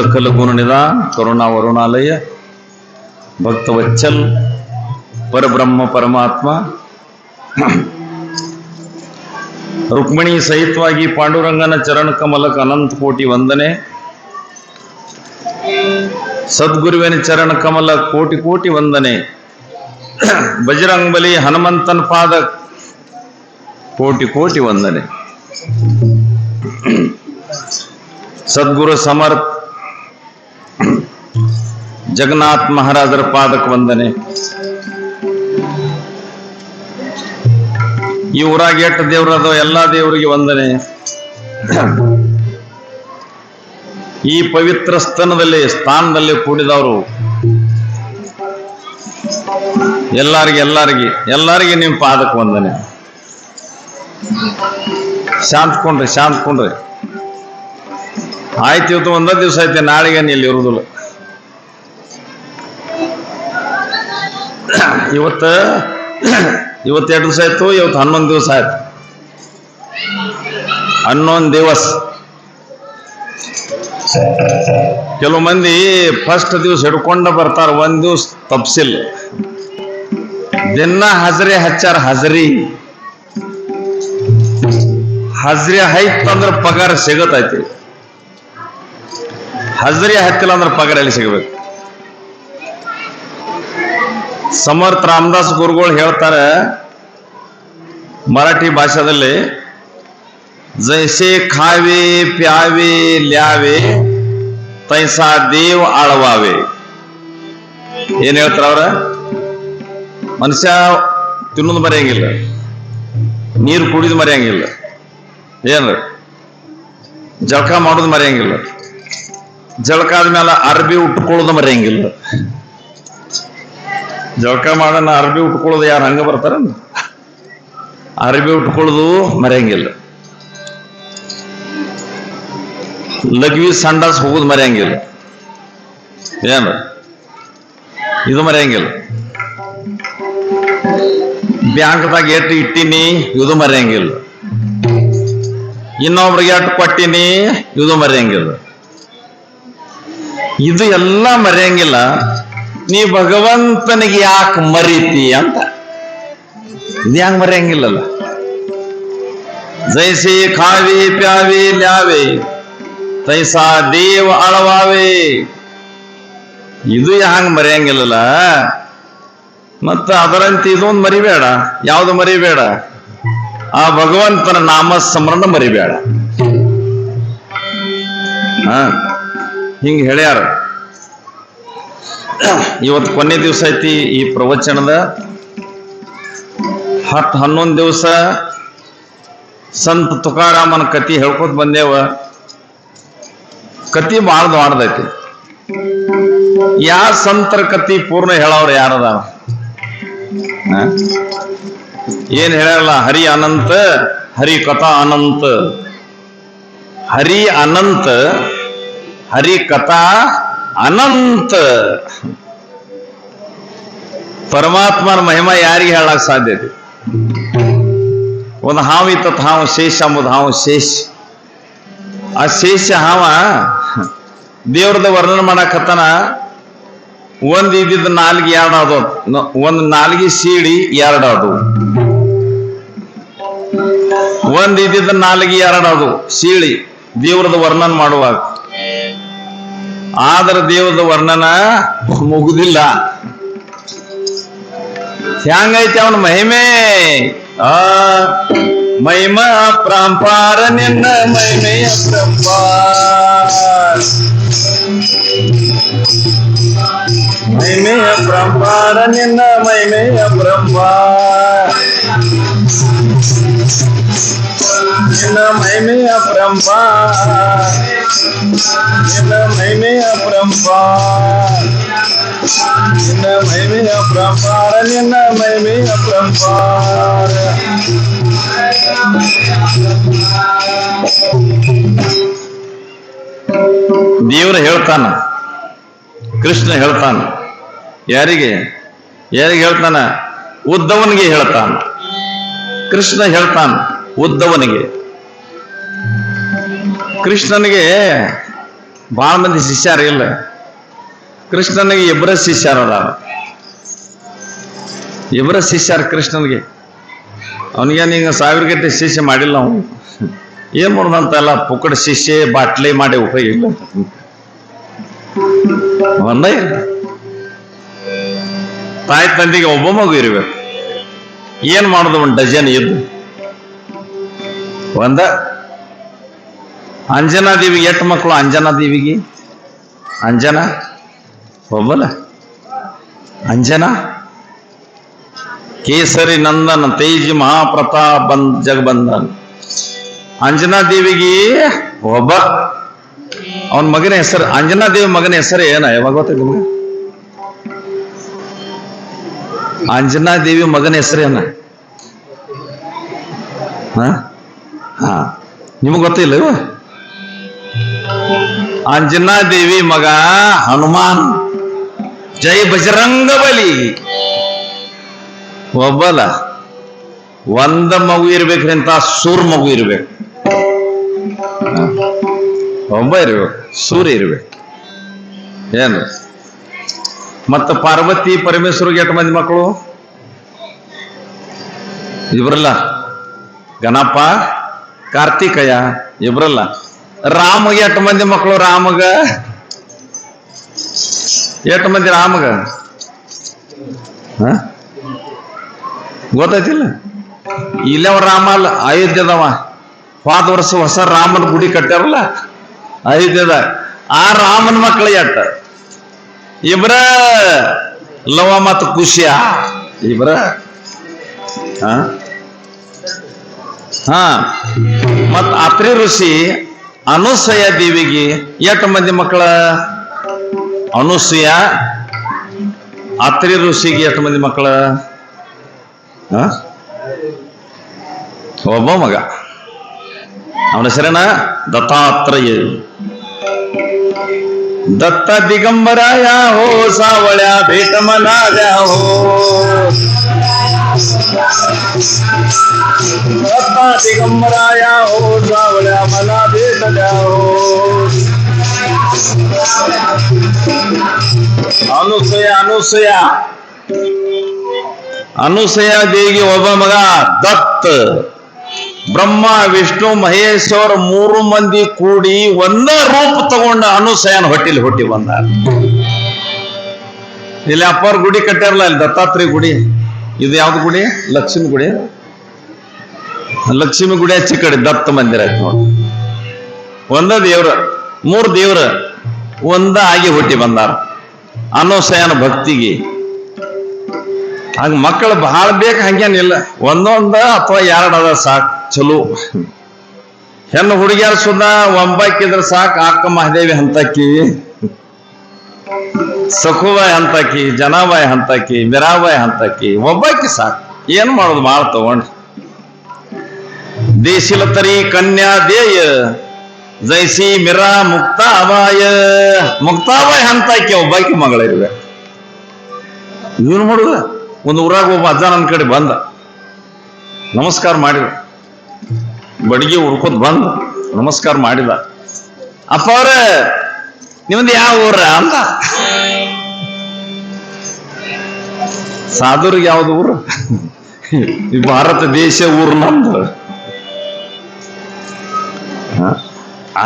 सकल गुण निदान करुणा वरुणालय भक्तवत्सल परब्रह्म परमात्मा रुक्मिणी सहितವಾಗಿ ಪಾಂಡುರಂಗನ ಚರಣ ಕಮಲಕ್ಕೆ ಅನಂತ ಕೋಟಿ ವಂದನೆ. ಸದ್ಗುರುವಿನ ಚರಣ ಕಮಲ ಕೋಟಿ ಕೋಟಿ ವಂದನೆ. ಬಜರಂಗಬಲಿ ಹನುಮಂತನ ಪಾದ ಕೋಟಿ ಕೋಟಿ ವಂದನೆ. ಸದ್ಗುರು ಸಮರ್ಥ ಜಗನ್ನಾಥ ಮಹಾರಾಜರ ಪಾದಕ್ಕೆ ವಂದನೆ. ಈ ಊರಾಗ ಎಷ್ಟು ದೇವರದ ಎಲ್ಲಾ ದೇವರಿಗೆ ವಂದನೆ. ಈ ಪವಿತ್ರ ಸ್ಥಾನದಲ್ಲಿ ಕೂಡಿದವರು ಎಲ್ಲರಿಗೆ ನಿಮ್ಮ ಪಾದಕ್ಕೆ ವಂದನೆ. ಶಾಂತಕೊಂಡ್ರಿ ಆಯ್ತು. ಇವತ್ತು ಒಂದ ದಿವಸ ಐತೆ, ನಾಳೆಗೆ ಇಲ್ಲಿ ಇರುವುದಿಲ್ಲ. ಇವತ್ತು ಎರಡು ದಿವಸ ಆಯ್ತು, ಇವತ್ತು 11 ದಿವಸ ಆಯ್ತು. 11 ದಿವಸ. ಕೆಲವು ಮಂದಿ ಫಸ್ಟ್ ದಿವಸ ಹಿಡ್ಕೊಂಡ ಬರ್ತಾರ, ಒಂದ್ ದಿವಸ ತಪ್ಸಿಲ್ಲ. ದಿನ ಹಜರಿ ಹಚ್ಚಾರ. ಹಜರಿ ಹೈತಂದ್ರೆ ಪಗಾರ ಸಿಗತೈತಿ. ಹಜರಿ ಹತ್ತಿಲ್ಲ ಅಂದ್ರೆ ಪಗಾರ ಎಲ್ಲಿ ಸಿಗಬೇಕು? ಸಮರ್ಥ ರಾಮದಾಸ್ ಗುರುಗಳು ಹೇಳ್ತಾರೆ ಮರಾಠಿ ಭಾಷಾದಲ್ಲಿ, ಜೈಸೆ ಖಾವೆ ಪ್ಯಾವೆ ಲ್ಯಾವೆ ತೈಸಾ ದೇವ್ ಆಳ್ವಾವೆ. ಏನ್ ಹೇಳ್ತಾರ ಅವ್ರ? ಮನುಷ್ಯ ತಿನ್ನೋದು ಮರೆಯಂಗಿಲ್ಲ, ನೀರು ಕುಡಿದು ಮರೆಯಂಗಿಲ್ಲ, ಏನ್ರಿ ಜಳಕ ಮಾಡೋದು ಮರೆಯಂಗಿಲ್ಲ, ಜಳಕ ಆದ್ಮೇಲೆ ಅರ್ಬಿ ಉಟ್ಕೊಳ್ಳೋದು ಮರೆಯಂಗಿಲ್ಲ. ಜಳಕ ಮಾಡೋಣ ಅರ್ಬಿ ಉಟ್ಕೊಳ್ಳೋದು ಯಾರು ಹಂಗ ಬರ್ತಾರ? ಅರ್ಬಿ ಉಟ್ಕೊಳ್ಳೋದು ಮರೆಯಂಗಿಲ್ಲ. ಲಘ್ವಿ ಸಂಡಾಸ್ ಹೋಗೋದು ಮರೆಯಂಗಿಲ್ಲ, ಏನ ಇದು ಮರೆಯಂಗಿಲ್ಲ. ಬ್ಯಾಂಕ್ದಾಗ ಎಷ್ಟು ಇಟ್ಟಿನಿ ಇದು ಮರೆಯಂಗಿಲ್ಲ. ಇನ್ನೊಬ್ರಿಗೆ ಎಷ್ಟು ಕೊಟ್ಟಿನಿ ಇದು ಮರೆಯಂಗಿಲ್ಲ. ಇದು ಎಲ್ಲ ಮರೆಯಂಗಿಲ್ಲ. ನೀ ಭಗವಂತನಿಗೆ ಯಾಕೆ ಮರೀತಿ ಅಂತ ಇದು ಹೆಂಗ್ ಮರೆಯಂಗಿಲ್ಲಲ್ಲ. ಜೈಸೆ ಖಾವೆ ಪ್ಯಾವೆ ಲ್ಯಾವೆ ತೈಸಾ ದೇವ ಅಳವಾವೆ. ಇದು ಹಂಗ ಮರೆಯಂಗಿಲ್ಲಲ್ಲ. ಮತ್ತ ಅದರಂತೆ ಇದೊಂದು ಮರಿಬೇಡ. ಯಾವುದು ಮರಿಬೇಡ? ಆ ಭಗವಂತನ ನಾಮ ಸ್ಮರಣ ಮರಿಬೇಡ. ಹಿಂಗ ಹೇಳ್ಯಾರ. ಇವತ್ತು ಕೊನೆ ದಿವಸ ಐತಿ ಈ ಪ್ರವಚನದ. 11 ದಿವಸ ಸಂತ ತುಕಾರಾಮನ ಕತಿ ಹೇಳ್ಕೊತ ಬಂದೇವ. ಕತಿ ಬಹಳ ದೊಡ್ಡದೈತಿ. ಯಾ ಸಂತರ ಕತಿ ಪೂರ್ಣ ಹೇಳವ್ರ ಯಾರದ? ಏನ್ ಹೇಳಲ್ಲ? ಹರಿ ಅನಂತ, ಹರಿ ಕಥಾ ಅನಂತ. ಹರಿ ಅನಂತ, ಹರಿ ಕಥಾ ಅನಂತ. ಪರಮಾತ್ಮನ ಮಹಿಮಾ ಯಾರಿಗೆ ಹೇಳಕ್ ಸಾಧ್ಯತೆ? ಒಂದು ಹಾವು ಇತ್ತ, ಹಾವು ಶೇಷ ಅಂಬುದು. ಹಾವು ಶೇಷ. ಆ ಶೇಷ ಹಾವ ದೇವ್ರದ ವರ್ಣನೆ ಮಾಡಕತ್ತಾನ. ಒಂದ್ ಇದ್ದಿದ್ದ ನಾಲ್ಗೆ 2 ಆದವು. ಒಂದ್ ನಾಲ್ಗಿ ಸೀಡಿ 2 ಆದವು. ಒಂದ್ ಇದ್ದಿದ್ದ ನಾಲ್ಗೆ 2 ಆದವು ಸೀಳಿ ದೇವ್ರದ ವರ್ಣನೆ ಮಾಡುವಾಗ. ಆದ್ರೆ ದೇವದ ವರ್ಣನ ಮುಗುದಿಲ್ಲ. ಹ್ಯಾಂಗೈತಿ ಅವನ ಮಹಿಮೆ? ಮಹಿಮಾ ಪ್ರಾಂಪಾರ ನಿನ್ನ ಮಹಿಮೆಯ ಪ್ರಾಂಪಾರ, ಮಹಿಮೆಯ ಪ್ರಾಂಪಾರ ನಿನ್ನ ಮಹಿಮೆಯ ಪ್ರಾಂಪಾರ, ನಿನ್ನ ಮಹಿಮೆಯ ಪ್ರಾಂಪಾರ, ನಿನ್ನ ಮಹಿಮೆಯ ಪ್ರಾಂಪಾರ, ನಿನ್ನ ಮಹಿಮೆಯ ಪ್ರಾಂಪಾರ, ನಿನ್ನ ಮಹಿಮೆಯ ಪ್ರಾಂಪಾರ. ದೇವರು ಹೇಳ್ತಾನ, ಕೃಷ್ಣ ಹೇಳ್ತಾನ. ಯಾರಿಗೆ ಹೇಳ್ತಾನ? ಉದ್ದವನಿಗೆ ಹೇಳ್ತಾನ. ಕೃಷ್ಣ ಹೇಳ್ತಾನ ಉದ್ದವನಿಗೆ. ಕೃಷ್ಣನಿಗೆ ಬಹಳ ಮಂದಿ ಶಿಷ್ಯರ ಇಲ್ಲ. ಕೃಷ್ಣನಿಗೆ ಇಬ್ಬರ ಶಿಷ್ಯರ ಅದಾರ, ಇಬ್ಬರ ಶಿಷ್ಯರ ಕೃಷ್ಣನಿಗೆ. ಅವನಿಗೆ ನೀಗ 1000 ಗಂಟೆ ಶಿಷ್ಯ ಮಾಡಿಲ್ಲ. ಅವನು ಏನ್ ಮಾಡೋದಂತೆಲ್ಲ ಪುಕ್ಕಡ ಶಿಷ್ಯ ಬಾಟ್ಲಿ ಮಾಡಿ ಉಪಯೋಗ ಇಲ್ಲ. ಒಂದೇ ತಾಯಿ ತಂದೆಗೆ ಒಬ್ಬ ಮಗು ಇರ್ಬೇಕು. ಏನ್ ಮಾಡೋದು? ಒಂದು ಡಜನ್ ಇದ್ದು ಒಂದ. ಅಂಜನಾ ದೇವಿಗೆ ಎಷ್ಟು ಮಕ್ಕಳು? ಅಂಜನಾ ದೇವಿಗೆ ಅಂಜನಾ ಒಬ್ಬಲ. ಅಂಜನಾ ಕೇಸರಿ ನಂದನ್ ತೇಜ್ ಮಹಾಪ್ರತಾಪ್ ಜಗಬಂಧನ್. ಅಂಜನಾ ದೇವಿಗೆ ಒಬ್ಬ. ಅವನ ಮಗನ ಹೆಸರು, ಅಂಜನಾ ದೇವಿ ಮಗನ ಹೆಸರು ಏನ? ಯಾವಾಗ ಗೊತ್ತಿಲ್ಲ ನಿಮ್ಗೆ? ಅಂಜನಾ ದೇವಿ ಮಗನ ಹೆಸರೇನ? ಹಾ, ನಿಮಗ್ ಗೊತ್ತಿಲ್ಲ? ಅಂಜನಾ ದೇವಿ ಮಗ ಹನುಮಾನ್. ಜೈ ಬಜರಂಗ ಬಲಿ. ಒಬ್ಬಲ. ಒಂದ ಮಗು ಇರ್ಬೇಕ್ರಿ ಅಂತ ಸೂರ್ ಮಗು ಇರ್ಬೇಕು. ಒಬ್ಬ ಇರ್ಬೇಕು, ಸೂರ್ಯ ಇರ್ಬೇಕು. ಏನು ಮತ್ತ ಪಾರ್ವತಿ ಪರಮೇಶ್ವರಿಗೆ ಎಷ್ಟು ಮಂದಿ ಮಕ್ಕಳು? ಇಬ್ರಲ್ಲ. ಗಣಪ ಕಾರ್ತಿಕಯ್ಯ ಇಬ್ರಲ್ಲ. ರಾಮಗೆ ಎಷ್ಟು ಮಂದಿ ಮಕ್ಕಳು? ರಾಮಗ ಎಷ್ಟು ಮಂದಿ? ರಾಮಗ ಗೊತ್ತಾಯ್ತಿಲ್ಲ? ಇಲ್ಲವ ರಾಮ ಅಲ್ಲ, ಅಯೋಧ್ಯದವ. ಹೋದ ವರ್ಷ ಹೊಸ ರಾಮನ ಗುಡಿ ಕಟ್ಟಾರಲ್ಲ ಅಯೋಧ್ಯದ. ಆ ರಾಮನ ಮಕ್ಕಳು ಎಟ್ಟ? ಇಬ್ರ. ಲವ ಮತ್ತು ಕುಶಿಯ ಇಬ್ರ. ಮತ್ ಅತ್ರಿ ಋಷಿ ಅನುಸೂಯ ದೇವಿಗೆ ಎಷ್ಟು ಮಂದಿ ಮಕ್ಕಳ? ಅನುಸೂಯ ಅತ್ರಿ ಋಷಿಗೆ ಎಷ್ಟು ಮಂದಿ ಮಕ್ಕಳ? ಒಬ್ಬ ಮಗ. ಅವನ ಹೆಸರೇನ? ದತ್ತಾತ್ರೇಯ. ದತ್ತ ದಿಗಂಬರಾಯ ಹೋ ಸಾವಳ್ಯ ಭೇಟ ಮನಾಯ ಹೋ. ದತ್ತ ದಿಗಂಬರಾಯ ಹೋ ಸಾವಳ್ಯ ಮನ ಭೇಟ ಹೋ. ಅನುಸೂಯ ಅನುಸೂಯ ಅನುಸೂಯ ದೇವಿಗೆ ಒಬ್ಬ ಮಗ ದತ್ತ. ಬ್ರಹ್ಮ ವಿಷ್ಣು ಮಹೇಶ್ವರ 3 ಮಂದಿ ಕೂಡಿ ಒಂದ ರೂಪ ತಗೊಂಡ ಅನುಸೂಯನ ಹೊಟ್ಟಿಲಿ ಹುಟ್ಟಿ ಬಂದ. ಇಲ್ಲಿ ಅಪ್ಪವ್ರ ಗುಡಿ ಕಟ್ಟಾರಲ್ಲ, ಇಲ್ಲಿ ದತ್ತಾತ್ರೇಯ ಗುಡಿ. ಇದು ಯಾವ್ದು ಗುಡಿ? ಲಕ್ಷ್ಮಿ ಗುಡಿ. ಲಕ್ಷ್ಮಿ ಗುಡಿ ಹಚ್ಚಿ ಕಡೆ ದತ್ತ ಮಂದಿರ ಆಯ್ತು ನೋಡಿ. ಒಂದ ದೇವ್ರ, 3 ದೇವ್ರ ಒಂದ ಆಗಿ ಹುಟ್ಟಿ ಬಂದಾರ ಅನುಸೂಯನ ಭಕ್ತಿಗೆ. ಹಂಗ ಮಕ್ಕಳು ಬಹಳ ಬೇಕು ಹಂಗೇನಿಲ್ಲ, ಒಂದೊಂದ ಅಥವಾ 2 ಅದ ಸಾಕು. ಚಲೋ ಹೆಣ್ಣು ಹುಡುಗಿಯರು ಸುದ ಒಂಬಾಕಿದ್ರ ಸಾಕು. ಅಕ್ಕ ಮಹಾದೇವಿ ಹಂತಕಿ, ಸಖುಬಾಯಿ ಹಂತಕಿ, ಜನಾಬಾಯಿ ಹಂತಕಿ, ಮಿರಾಬಾಯಿ ಹಂತಕಿ, ಒಬ್ಬಾಕಿ ಸಾಕು. ಏನ್ ಮಾಡೋದು? ಬಾಳ ತಗೊಂಡ್ರಿ. ದೇಶಿಲ ತರಿ ಕನ್ಯಾ ದೇಯ ಜೈಸಿ ಮಿರಾ ಮುಕ್ತಾಬಾಯ. ಮುಕ್ತಾಬಾಯಿ ಹಂತಕಿ ಒಬ್ಬಾಕಿ ಮಗಳಿರ್ಬೇಕು. ಇವನು ಮಾಡುದ ಒಂದು ಊರಾಗ ಒಬ್ಬ ಅಜ್ಜ ನನ್ನ ಕಡೆ ಬಂದ, ನಮಸ್ಕಾರ ಮಾಡಿದ. ಬಡಿಗೆ ಹುಡ್ಕೋದ್ ಬಂದ ನಮಸ್ಕಾರ ಮಾಡಿದ. ಅಪ್ಪ ಅವ್ರ ನಿಮ್ದು ಯಾವ ಊರ ಅಂದ. ಸಾಧುರಿಗೆ ಯಾವ್ದು ಊರು? ಈ ಭಾರತ ದೇಶ ಊರು ನಮ್ದು.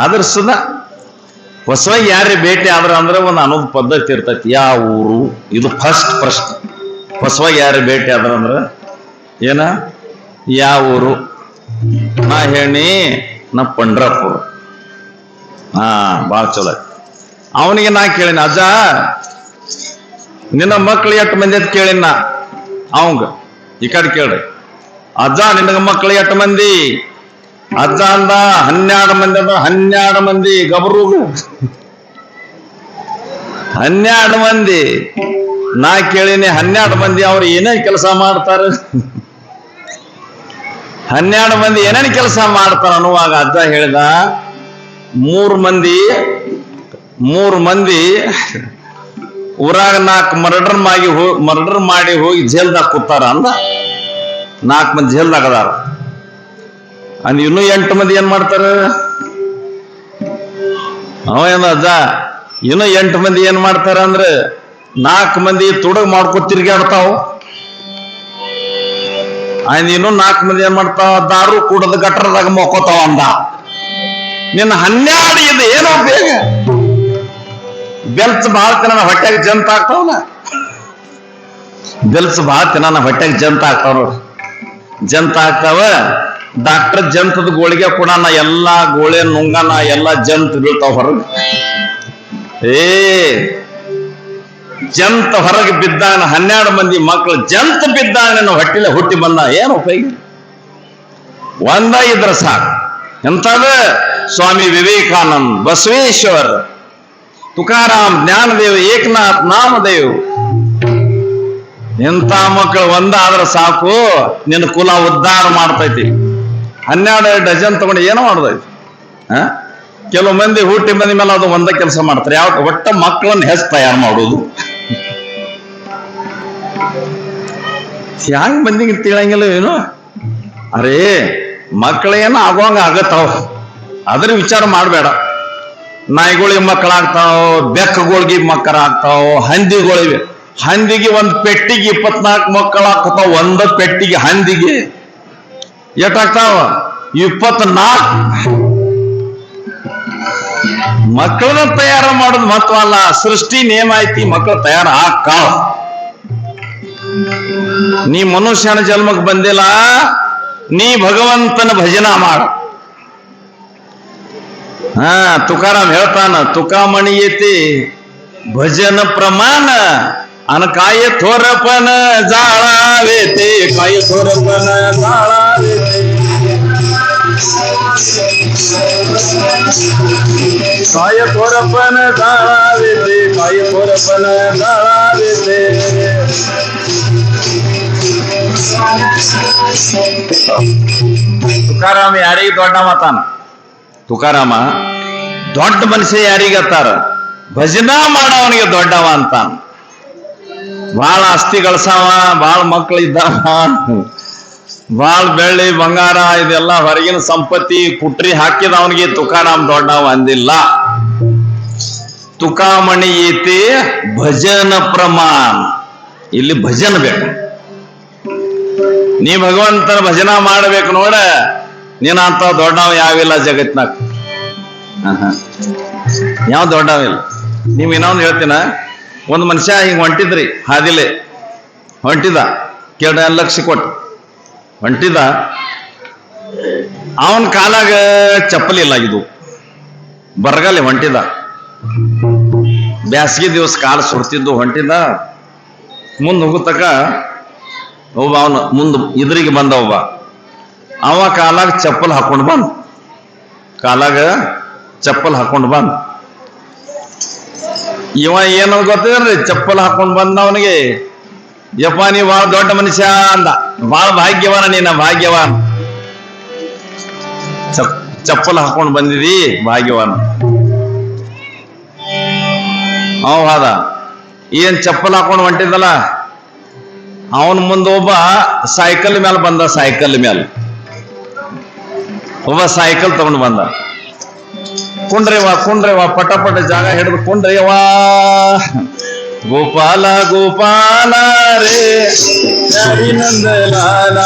ಆದ್ರ ಸುದ ಹೊಸವಾಗಿ ಯಾರೇ ಭೇಟಿ ಆದ್ರ ಅಂದ್ರೆ ಒಂದು ಅನ್ನೋದು ಪದ್ಧತಿ ಇರ್ತೈತಿ. ಯಾವ ಊರು? ಇದು ಫಸ್ಟ್ ಪ್ರಶ್ನೆ. ಹೊಸವಾಗಿ ಯಾರೇ ಭೇಟಿ ಆದ್ರ ಅಂದ್ರ ಏನ? ಯಾವ ಊರು? ನಾ ಹೇಳಿ ನಾ ಪಂಡ್ರಾಪುರ. ಬಾಳ ಚಲೋ. ಅವನಿಗೆ ನಾ ಕೇಳಿನ, ಅಜ್ಜ ನಿನ್ನ ಮಕ್ಳು ಎಷ್ಟು ಮಂದಿ ಅಂತ ಕೇಳಿನ. ಅವಂಗ ಈ ಕಡೆ ಕೇಳ್ರಿ, ಅಜ್ಜ ನಿನಗ ಮಕ್ಳು ಎಷ್ಟು ಮಂದಿ? ಅಜ್ಜ ಅಂದ 12 ಮಂದಿ. ಅದ 12 ಮಂದಿ ಗಬರುಗ 12 ಮಂದಿ. ನಾ ಕೇಳಿನಿ 12 ಮಂದಿ ಅವ್ರು ಏನೇನ್ ಕೆಲಸ ಮಾಡ್ತಾರ? 12 ಮಂದಿ ಏನೇನು ಕೆಲಸ ಮಾಡ್ತಾರ ಅನ್ನುವಾಗ ಅಜ್ಜ ಹೇಳಿದ, 3 ಮಂದಿ ಊರಾಗ 4 ಮರ್ಡರ್ ಮಾಡಿ ಹೋಗಿ ಜೈಲ್ದಾಗ ಕೂತಾರ ಅಂದ. 4 ಮಂದಿ ಜೈಲ್ದಾಗ ಅದಾರ ಅಂದ್. ಇನ್ನೂ 8 ಮಂದಿ ಏನ್ ಮಾಡ್ತಾರ? ಅವ ಏನು ಅಜ್ಜ ಇನ್ನು 8 ಮಂದಿ ಏನ್ ಮಾಡ್ತಾರ ಅಂದ್ರೆ 4 ಮಂದಿ ತುಡುಗ್ ಮಾಡ್ಕೊ ತಿರ್ಗಾಡ್ತಾವ. ಇನ್ನು 4 ಮಂದಿ ಏನ್ ಮಾಡ್ತಾವ ದಾರು ಕೂಡದ ಗಟ್ರದಾಗ ಮೊಕ್ಕೋತಾವ ಅಂದ. ನಿನ್ನ 12 ಇದು ಏನೋ ಬೇಗ ಬೆಲ್ಸ್ ಭಾಳ ತಿನ್ನ ಹೊಟ್ಟೆಗೆ ಜಂತ ಆಗ್ತಾವಲ್ಲ. ಬೆಲ್ಸ್ ಭಾಳ ತಿನ್ನ ಹೊಟ್ಟೆಗೆ ಜಂತ ಆಗ್ತಾವ ನೋಡ್ರಿ. ಜಂತ ಆಗ್ತಾವ. ಡಾಕ್ಟರ್ ಜಂತದ ಗೋಳಿಗೆ ಕೂಡ ಎಲ್ಲಾ ಗೋಳೆ ನುಂಗನ ಎಲ್ಲಾ ಜಂತ ಬೀಳ್ತಾವ ಹೊರಗೆ. ಜಂತ ಹೊರಗೆ ಬಿದ್ದಾಗ 12 ಮಂದಿ ಮಕ್ಕಳು ಜಂತ ಬಿದ್ದಾಗ ನನ್ನ ಹೊಟ್ಟಿಲೆ ಹುಟ್ಟಿ ಬಂದ ಏನು ಉಪಯೋಗ? ಒಂದ ಇದ್ರ ಸಾಕು. ಎಂತದ ಸ್ವಾಮಿ ವಿವೇಕಾನಂದ, ಬಸವೇಶ್ವರ್, ತುಕಾರಾಮ್, ಜ್ಞಾನದೇವ್, ಏಕನಾಥ್, ನಾಮದೇವ್ ಎಂತ ಮಕ್ಕಳು ಒಂದಾದ್ರೆ ಸಾಕು ನಿನ್ನ ಕುಲ ಉದ್ಧಾರ ಮಾಡ್ತೈತಿ. 12 ಡಜನ್ ತಗೊಂಡು ಏನೋ ಮಾಡ್ದೈತಿ. ಕೆಲವು ಮಂದಿ ಹುಟ್ಟಿ ಮಂದಿ ಮೇಲೆ ಅದು ಒಂದ ಕೆಲಸ ಮಾಡ್ತಾರೆ. ಯಾವ ಒಟ್ಟ ಮಕ್ಕಳನ್ನ ಹೆಸರು ತಯಾರು ಮಾಡೋದು. ಹ್ಯಾಂಗ ಮಂದಿಗೆ ತಿಳಂಗಿಲ್ಲ ಏನು? ಅರೇ ಮಕ್ಕಳೇನ ಆಗೋಂಗ ಆಗತ್ತಾವ, ಅದ್ರ ವಿಚಾರ ಮಾಡಬೇಡ. ನಾಯಿಗಳಿಗೆ ಮಕ್ಕಳಾಗ್ತಾವ, ಬೆಕ್ಕಗಳಿಗೆ ಮಕ್ಕಳಾಗ್ತಾವ, ಹಂದಿಗೆ ಒಂದು ಪೆಟ್ಟಿಗೆ 24 ಮಕ್ಕಳಾಗ್ತಾವ. ಒಂದ ಪೆಟ್ಟಿಗೆ ಹಂದಿಗೆ ಎಷ್ಟಾಗ್ತಾವ? 24 ಮಕ್ಕಳನ್ನ ತಯಾರು ಮಾಡೋದು ಮಹತ್ವ ಅಲ್ಲ, ಸೃಷ್ಟಿ ನೇಮ ಐತಿ. ಮಕ್ಕಳು ತಯಾರು ಆಕ್ಕಾವ. ನೀ ಮನುಷ್ಯನ ಜನ್ಮಕ್ಕೆ ಬಂದಿಲ್ಲ, ನೀ ಭಗವಂತನ ಭಜನಾ ಮಾಡ. ತುಕಾರಾಮ್ ಹೇಳ್ತಾನ, ತುಕಾಮಣಿ ಐತಿ ಭಜನ ಪ್ರಮಾಣ ಅನಕಾಯ ಥೋರಪನ ಜಾಳಾವೇತಿ, ಕಾಯ ಥೋರಪನ ಜಾಳಾವೇತಿ, ಕಾಯ ಥೋರಪನ ಜಾಳಾವೇತಿ, ಕಾಯ ಥೋರಪನ ಜಾಳಾವೇತಿ. ತುಕಾರಾಮ ಯಾರಿಗೆ ದೊಡ್ಡ ಮಾತಾನ? ತುಕಾರಾಮ ದೊಡ್ಡ ಮನುಷ್ಯ ಯಾರಿಗತ್ತಾರ? ಭಜನಾ ಮಾಡವನಿಗೆ ದೊಡ್ಡವ ಅಂತಾನ. ಬಾಳ ಆಸ್ತಿ ಗಳಿಸಾವ, ಬಾಳ ಮಕ್ಕಳು ಇದ್ದಾವ, ಬಾಳ ಬೆಳ್ಳಿ ಬಂಗಾರ ಇದೆಲ್ಲ ಹೊರಗಿನ ಸಂಪತ್ತಿ ಪುಟ್ರಿ ಹಾಕಿದವನಿಗೆ ತುಕಾರಾಮ್ ದೊಡ್ಡವ ಅಂದಿಲ್ಲ. ತುಕಾಮಣಿ ಐತಿ ಭಜನ ಪ್ರಮಾಣ. ಇಲ್ಲಿ ಭಜನ ಬೇಕು. ನೀ ಭಗವಂತನ ಭಜನಾ ಮಾಡಬೇಕು ನೋಡ. ನೀನಂತ ದೊಡ್ಡವ ಯಾವಿಲ್ಲ ಜಗತ್ನಾಗ. ಯಾವ ದೊಡ್ಡವಿಲ್ಲ. ನೀವ್ ಇನ್ನೊಂದು ಹೇಳ್ತೀನ. ಒಂದು ಮನುಷ್ಯ ಹಿಂಗ್ ಹೊಂಟಿದ್ರಿ, ಹಾದಿಲೆ ಹೊಂಟಿದ, 2 ಲಕ್ಷ ಕೊಟ್ಟು ಹೊಂಟಿದ. ಅವನ ಕಾಲಾಗ ಚಪ್ಪಲಿ ಇಲ್ಲ, ಇದು ಬರಗಾಲ ಹೊಂಟಿದ. ಬ್ಯಾಸಗಿ ದಿವಸ ಕಾಲು ಸುಡ್ತಿದ್ದು ಹೊಂಟಿದ. ಮುಂದೆ ಹೋಗುತ್ತಕ ಒಬ್ಬ ಅವನು ಮುಂದೆ ಇದ್ರಿಗೆ ಬಂದ. ಅವ ಕಾಲಾಗ ಚಪ್ಪಲ್ ಹಾಕೊಂಡು ಬಂದ. ಕಾಲಾಗ ಚಪ್ಪಲ್ ಹಾಕೊಂಡು ಬಂದ. ಇವ ಏನೋ ಗೊತ್ತಿದ್ರಿ, ಚಪ್ಪಲ್ ಹಾಕೊಂಡು ಬಂದ. ಅವನಿಗೆ ಯಪ್ಪ ನೀ ಬಹಳ ದೊಡ್ಡ ಮನುಷ್ಯ ಅಂದ. ಬಹಳ ಭಾಗ್ಯವಾನ ನೀನ, ಭಾಗ್ಯವಾನ. ಚಪ್ಪಲ್ ಹಾಕೊಂಡು ಬಂದಿದಿ, ಭಾಗ್ಯವಾನ. ಅದ ಏನ್ ಚಪ್ಪಲ್ ಹಾಕೊಂಡು ಹೊಂಟಿದ್ದಲ್ಲ, ಅವನ ಮುಂದೆ ಒಬ್ಬ ಸೈಕಲ್ ಮೇಲೆ ಬಂದ. ಸೈಕಲ್ ಮೇಲೆ ಒಬ್ಬ ಸೈಕಲ್ ತಗೊಂಡು ಬಂದ. ಕುಂಡ್ರೇವಾ ಪಟ ಜಾಗ ಹಿಡಿದು ಕುಂಡ್ರೇವಾ. ಗೋಪಾಲ ಗೋಪಾಲ ರೇ ನಂದಲಾಲ,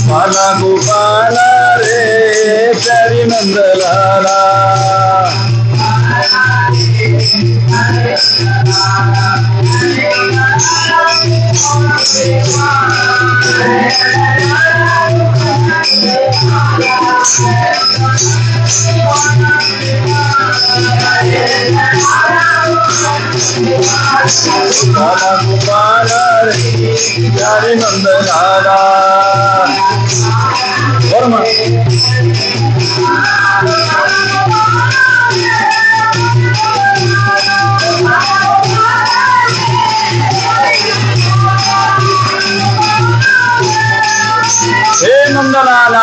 ಗೋಪಾಲ ಗೋಪಾಲ ರೇ ನಂದಲಾಲ. ಗೋಪಾಲ ರೆ ನಂದಲಾಲ. ಹೇ ನಂದಲಾಲ.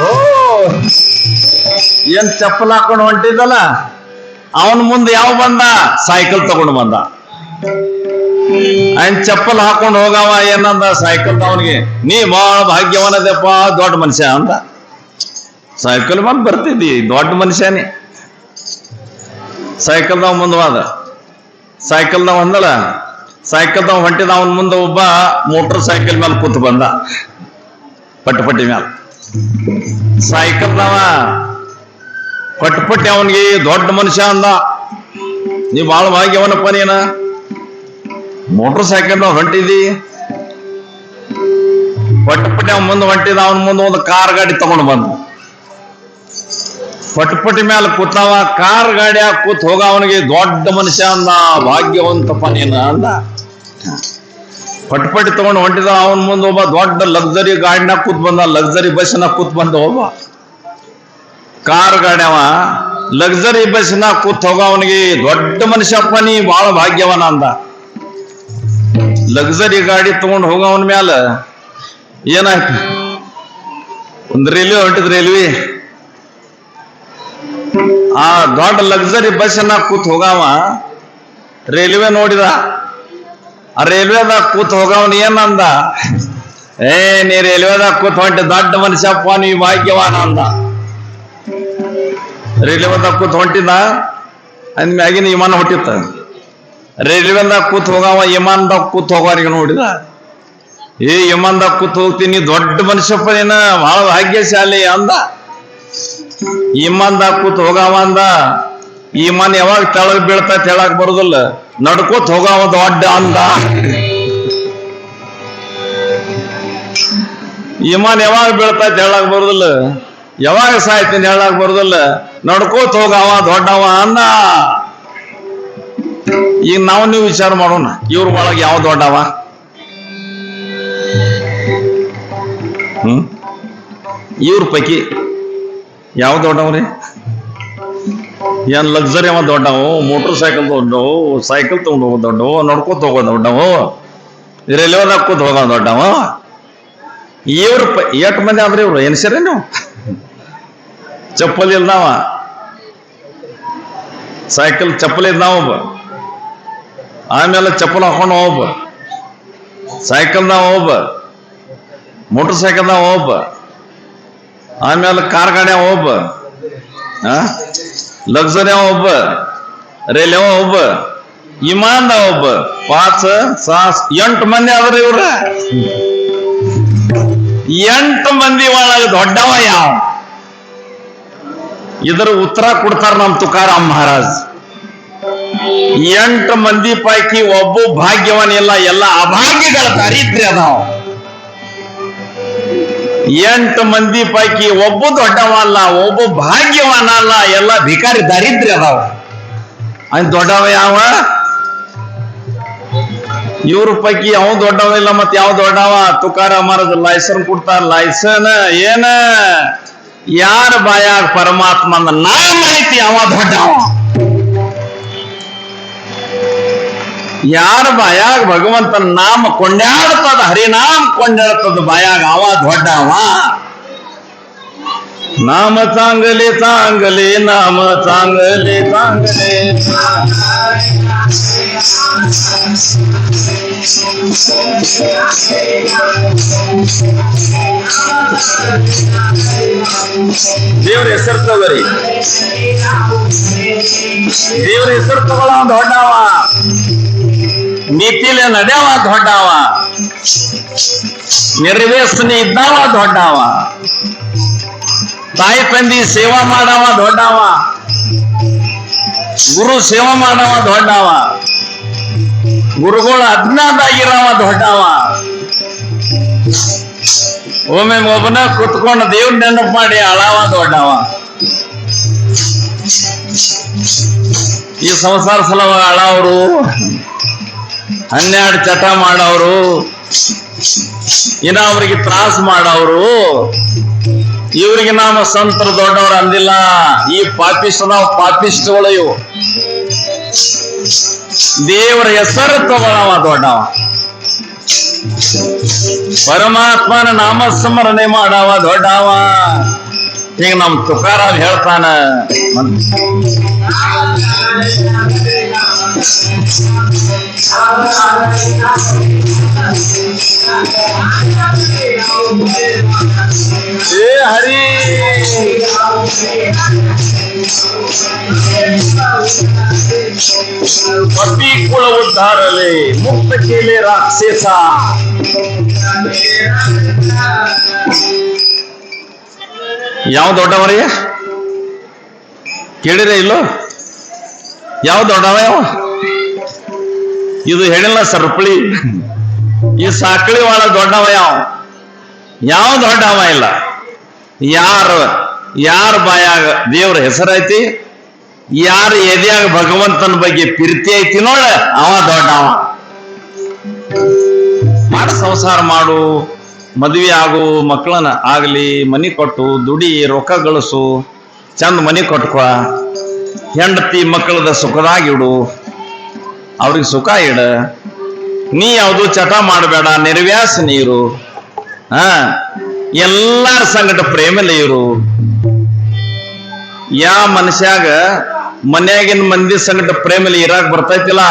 ಓ ಏನ್ ಚಪ್ಪಲ್ ಹಾಕೊಂಡು ಹೊಂಟಿದ್ದಲ್ಲ, ಅವನ್ ಮುಂದೆ ಯಾವ ಬಂದ? ಸೈಕಲ್ ತಗೊಂಡು ಬಂದ. ಅವನ್ ಚಪ್ಪಲ್ ಹಾಕೊಂಡು ಹೋಗವ ಏನಂದ? ಸೈಕಲ್ ಅವನಿಗೆ, ನೀ ಬಾಳ ಭಾಗ್ಯವನದಪ್ಪ, ದೊಡ್ಡ ಮನುಷ್ಯ ಅಂದ. ಸೈಕಲ್ ಬಂದ್ ಬರ್ತಿದ್ದಿ, ದೊಡ್ಡ ಮನುಷ್ಯನೇ. ಸೈಕಲ್ದವ್ ಮುಂದವಾದ. ಸೈಕಲ್ದವ್ ಅಂದಳ, ಸೈಕಲ್ದವ್ ಹೊಂಟಿದ. ಅವನ್ ಮುಂದೆ ಒಬ್ಬ ಮೋಟರ್ ಸೈಕಲ್ ಮೇಲೆ ಕೂತ್ ಬಂದ, ಪಟ್ಟಿ ಮ್ಯಾಲ. ಸೈಕಲ್ದವ ಪಟ್ಟಿ ಅವನಿಗೆ ದೊಡ್ಡ ಮನುಷ್ಯ ಅಂದ. ನೀ ಬಾಳ ಭಾಗ್ಯವನಪ್ಪ, ನೀನ ಮೋಟರ್ ಸೈಕಲ್ ಹೊಂಟಿದಿ. ಪಟ್ಟಿ ಅವನ್ ಮುಂದೆ ಹೊಂಟಿದ. ಅವನ ಮುಂದೆ ಒಂದು ಕಾರ್ ಗಾಡಿ ತಗೊಂಡು ಬಂದ. ಪಟ್ಟಿ ಮ್ಯಾಲ ಕೂತಾವ. ಕಾರ್ ಗಾಡಿಯಾಗ ಕೂತ್ ಹೋಗ ಅವನಿಗೆ ದೊಡ್ಡ ಮನುಷ್ಯ ಅಂದ, ಭಾಗ್ಯವಂತಪ್ಪ ನೀನ ಅಂದ. ಪಟ್ಟಿ ತಗೊಂಡು ಹೊಂಟಿದ. ಅವನ ಮುಂದೆ ಒಬ್ಬ ದೊಡ್ಡ ಲಕ್ಸರಿ ಗಾಡಿನಾಗ ಕೂತ್ ಬಂದ, ಲಕ್ಸರಿ ಬಸ್ನಾಗ ಕೂತ್ ಬಂದ. ಒಬ್ಬ ಕಾರ್ ಗಾಡಿ ಅವ ಲಕ್ಸರಿ ಬಸ್ನಾಗ ಕೂತ್ ಹೋಗ ಅವನಿಗೆ ದೊಡ್ಡ ಮನುಷ್ಯಪ್ಪ, ನೀ ಬಾಳ ಭಾಗ್ಯವನ ಅಂದ. ಲಕ್ಸರಿ ಗಾಡಿ ತಗೊಂಡು ಹೋಗವನ ಮ್ಯಾಲ ಏನಾಯ್ತು? ಒಂದು ರೈಲ್ವೆ ಹೊಂಟಿದ್. ರೈಲ್ವೆ ಆ ದೊಡ್ಡ ಲಕ್ಸರಿ ಬಸ್ನಾಗ ಕೂತ್ ಹೋಗವ ರೈಲ್ವೆ ನೋಡಿದ. ಆ ರೈಲ್ವೆದಾಗ ಕೂತ್ ಹೋಗವನ್ ಏನಂದ? ಏ ನೀ ರೈಲ್ವೆದಾಗ ಕೂತ್ ಹೊಂಟಿ ದೊಡ್ಡ ಮನುಷ್ಯಪ್ಪ, ನೀ ಭಾಗ್ಯವಾನ ಅಂದ. ರೈಲ್ವೆದಾಗ ಕೂತ್ ಹೊಂಟಿದ. ಅಂದ್ಮ್ಯಾಗಿನ ವಿಮಾನ ಹೊಟ್ಟಿತ್ತ. ರೈಲ್ವೆದಾಗ ಕೂತ್ ಹೋಗವ ವಿಮಾನದಾಗ ಕೂತ್ ಹೋಗೋರಿಗೆ ನೋಡಿದ. ಏ ವಿಮಾನದಾಗ ಕೂತ್ ಹೋಗ್ತೀನಿ, ದೊಡ್ಡ ಮನುಷ್ಯಪ್ಪ ನೀನ, ಬಹಳ ಭಾಗ್ಯಶಾಲಿ ಅಂದ. ವಿಮಾನದಾಗ ಕೂತ್ ಹೋಗವ ಅಂದ. ವಿಮಾನ ಯಾವಾಗ ತೆಳಗ್ ಬೀಳ್ತಾ ಹೇಳಕ್ ಬರುದಿಲ್ಲ, ನಡ್ಕೋತ್ ಹೋಗವ ದೊಡ್ಡ ಅಂದ. ವಿಮಾನ ಯಾವಾಗ ಬೀಳ್ತಾ ಹೇಳಕ್ ಬರುದಿಲ್ಲ, ಯಾವಾಗ ಸಾಯ್ತೀನಿ ಹೇಳಕ್ ಬರುದಿಲ್ಲ, ನಡ್ಕೋತ್ ಹೋಗವ ದೊಡ್ಡವ ಅಂದ. ಈಗ ನೀವು ವಿಚಾರ ಮಾಡೋಣ, ಇವ್ರ ಒಳಗೆ ಯಾವ ದೊಡ್ಡವ? ಇವ್ರ ಪೈಕಿ ಯಾವ ದೊಡ್ಡವ್ರಿ? ಏನ್ ಲಕ್ಸರಿ ಅವ ದೊಡ್ಡವು, ಮೋಟರ್ ಸೈಕಲ್ ದೊಡ್ಡವು, ಸೈಕಲ್ ತಗೊಂಡು ಹೋಗೋ ದೊಡ್ಡವು, ನಡ್ಕೋತ ಹೋಗೋ ದೊಡ್ಡವು, ರೈಲ್ವೆದಾಗ ಕೂತ್ ಹೋಗೋ ದೊಡ್ಡವು. ಇವ್ರ ಎಷ್ಟು ಮಂದಿ ಆದ್ರಿ ಇವ್ರು? ಎನ್ಸಿರಿ ನೀವು? ಚಪ್ಪಲಿ ಇಲ್ದಾವ, ಸೈಕಲ್ ಚಪ್ಪಲಿ ಇದ್ದಾವ ಒಬ್ಬ, ಆಮೇಲೆ ಚಪ್ಪಲ್ ಹಾಕೊಂಡು ಒಬ್ಬ, ಸೈಕಲ್ದಾವ ಒಬ್ಬ, ಮೋಟರ್ ಸೈಕಲ್ದಾವ ಒಬ್ಬ, ಆಮೇಲೆ ಕಾರ್ ಗಾಡಿ ಒಬ್ಬ, ಲಕ್ಸರಿ ಒಬ್ಬ, ರೈಲ್ವೆ ಒಬ್ಬ, ವಿಮಾನದ ಒಬ್ಬ, 5, 6, 8 ಮಂದಿ ಆದ್ರೆ ಇವ್ರ. 8 ಮಂದಿ ಒಳಗೆ ದೊಡ್ಡವ ಯಾವ? ಇದರ ಉತ್ತರ ಕೊಡ್ತಾರ ನಮ್ ತುಕಾರಾಮ್ ಮಹಾರಾಜ್. 8 ಮಂದಿ ಪೈಕಿ ಒಬ್ಬ ಭಾಗ್ಯವನಿಲ್ಲ, ಎಲ್ಲ ಅಭಾಗ್ಯಗಳ ದಾರಿದ್ರ್ಯ ಅದಾವ. 8 ಮಂದಿ ಪೈಕಿ ಒಬ್ಬ ದೊಡ್ಡವ ಅಲ್ಲ, ಒಬ್ಬ ಭಾಗ್ಯವನ ಅಲ್ಲ, ಎಲ್ಲ ಭಿಕಾರಿ ದಾರಿದ್ರ್ಯ ಅದಾವ. ಅನ್ ದೊಡ್ಡವ ಯಾವ? ಇವ್ರ ಪೈಕಿ ಯಾವ ದೊಡ್ಡವ ಇಲ್ಲ. ಮತ್ತೆ ಯಾವ ದೊಡ್ಡವ? ತುಕಾರಾಮ್ ಮಹಾರಾಜ್ ಲೈಸನ್ ಕೊಡ್ತಾರ. ಲೈಸನ್ ಏನ? ಯಾರ ಬಾಯಾಗ ಪರಮಾತ್ಮನ ನಾಮ ಐತಿ ಅವ ದೊಡ್ಡವ. ಯಾರ ಬಾಯಾಗ ಭಗವಂತನ ನಾಮ ಕೊಂಡಾಡ್ತದ, ಹರಿನಾಮ ಕೊಂಡಾಡ್ತದ ಬಾಯಾಗ, ಅವ ದೊಡ್ಡವ. ನಾಮ ಚಾಂಗಲಿ ಚಾಂಗಲಿ, ನಾಮ ಚಾಂಗಲಿ ಚಾಂಗಲಿ. ದೇವ್ರ ಹೆಸರು ತಗೋರಿ, ದೇವ್ರ ಹೆಸರು ತಗೊಳ ದೊಡ್ಡವ. ನೀತಿಲೆ ನಡೆಯವ ದೊಡ್ಡವ, ನಿರ್ವೇಶನೆ ಇದ್ದಾವ ದೊಡ್ಡವ, ತಾಯಿ ತಂದಿ ಸೇವಾ ಮಾಡವ ದೊಡ್ಡವ, ಗುರು ಸೇವಾ ಮಾಡವ ದೊಡ್ಡವ, ಗುರುಗಳ ಅಜ್ಞಾದಾಗಿರವ ದೊಡ್ಡವ. ಒಮ್ಮೆ ಒಬ್ಬನ ಕುತ್ಕೊಂಡು ದೇವ್ರ ನೆನಪು ಮಾಡಿ ಅಳವ ದೊಡ್ಡವ. ಈ ಸಂಸಾರ ಸಲುವಾಗಿ ಅಳವರು, 12 ಚಟ ಮಾಡವರು, ಇನ್ನ ಅವ್ರಿಗೆ ತ್ರಾಸ ಮಾಡವರು. ಇವ್ರಿಗೆ ನಾವು ಸಂತರ ದೊಡ್ಡವರು ಅಂದಿಲ್ಲ. ಈ ಪಾಪಿಸ್ಟುಗಳು ಇವು. ದೇವರ ಹೆಸರು ತಗೊಳವ ದೊಡ್ಡವ, ಪರಮಾತ್ಮನ ನಾಮ ಸ್ಮರಣೆ ಮಾಡವ ದೊಡ್ಡವ. ಈಗ ನಮ್ ತುಕಾರಾಮ್ ಹೇಳ್ತಾನ, ಏ ಹರಿ ಪತಿ ಕುಲ ಉದ್ಧಾರಲೆ ಮುಕ್ತ ಕೇಲೆ ರಾಕ್ಷಸ. ಯಾವ ದೊಡ್ಡವರಯ್ಯ ಕೇಳಿರೇ ಇಲ್ಲೋ? ಯಾವ ದೊಡ್ಡವ? ಇದು ಹೇಳಿಲ್ಲ ಸರ್ಪಳಿ, ಈ ಸಾಕಳಿ ಒಳ ದೊಡ್ಡವ ಯಾವ ದೊಡ್ಡವ ಇಲ್ಲ. ಯಾರ ಬಾಯಾಗ ದೇವ್ರ ಹೆಸರೈತಿ, ಯಾರ ಎದೆಯಾಗ ಭಗವಂತನ ಬಗ್ಗೆ ಪ್ರೀತಿ ಐತಿ ನೋಡ, ಅವ ದೊಡ್ಡವ. ಮಾಡ ಸಂಸಾರ ಮಾಡು, ಮದುವೆ ಆಗು, ಮಕ್ಕಳನ್ನ ಆಗ್ಲಿ, ಮನಿ ಕೊಟ್ಟು ದುಡಿ, ರೊಕ್ಕ ಗಳಿಸು, ಚಂದ ಮನಿ ಕೊಟ್ಕೊ, ಹೆಂಡತಿ ಮಕ್ಕಳದ ಸುಖದಾಗಿಡು, ಅವ್ರಿಗೆ ಸುಖ ಇಡ. ನೀ ಯಾವುದು ಚಟ ಮಾಡಬೇಡ, ನಿರ್ವ್ಯಾಸ ನೀರು. ಎಲ್ಲಾರ ಸಂಗಟ ಪ್ರೇಮಲ್ಲಿ ಇರು. ಯಾ ಮನುಷ್ಯಾಗ ಮನ್ಯಾಗಿನ ಮಂದಿ ಸಂಗಟ ಪ್ರೇಮಲಿ ಇರಾಕ್ ಬರ್ತೈತಿಲ್ಲ,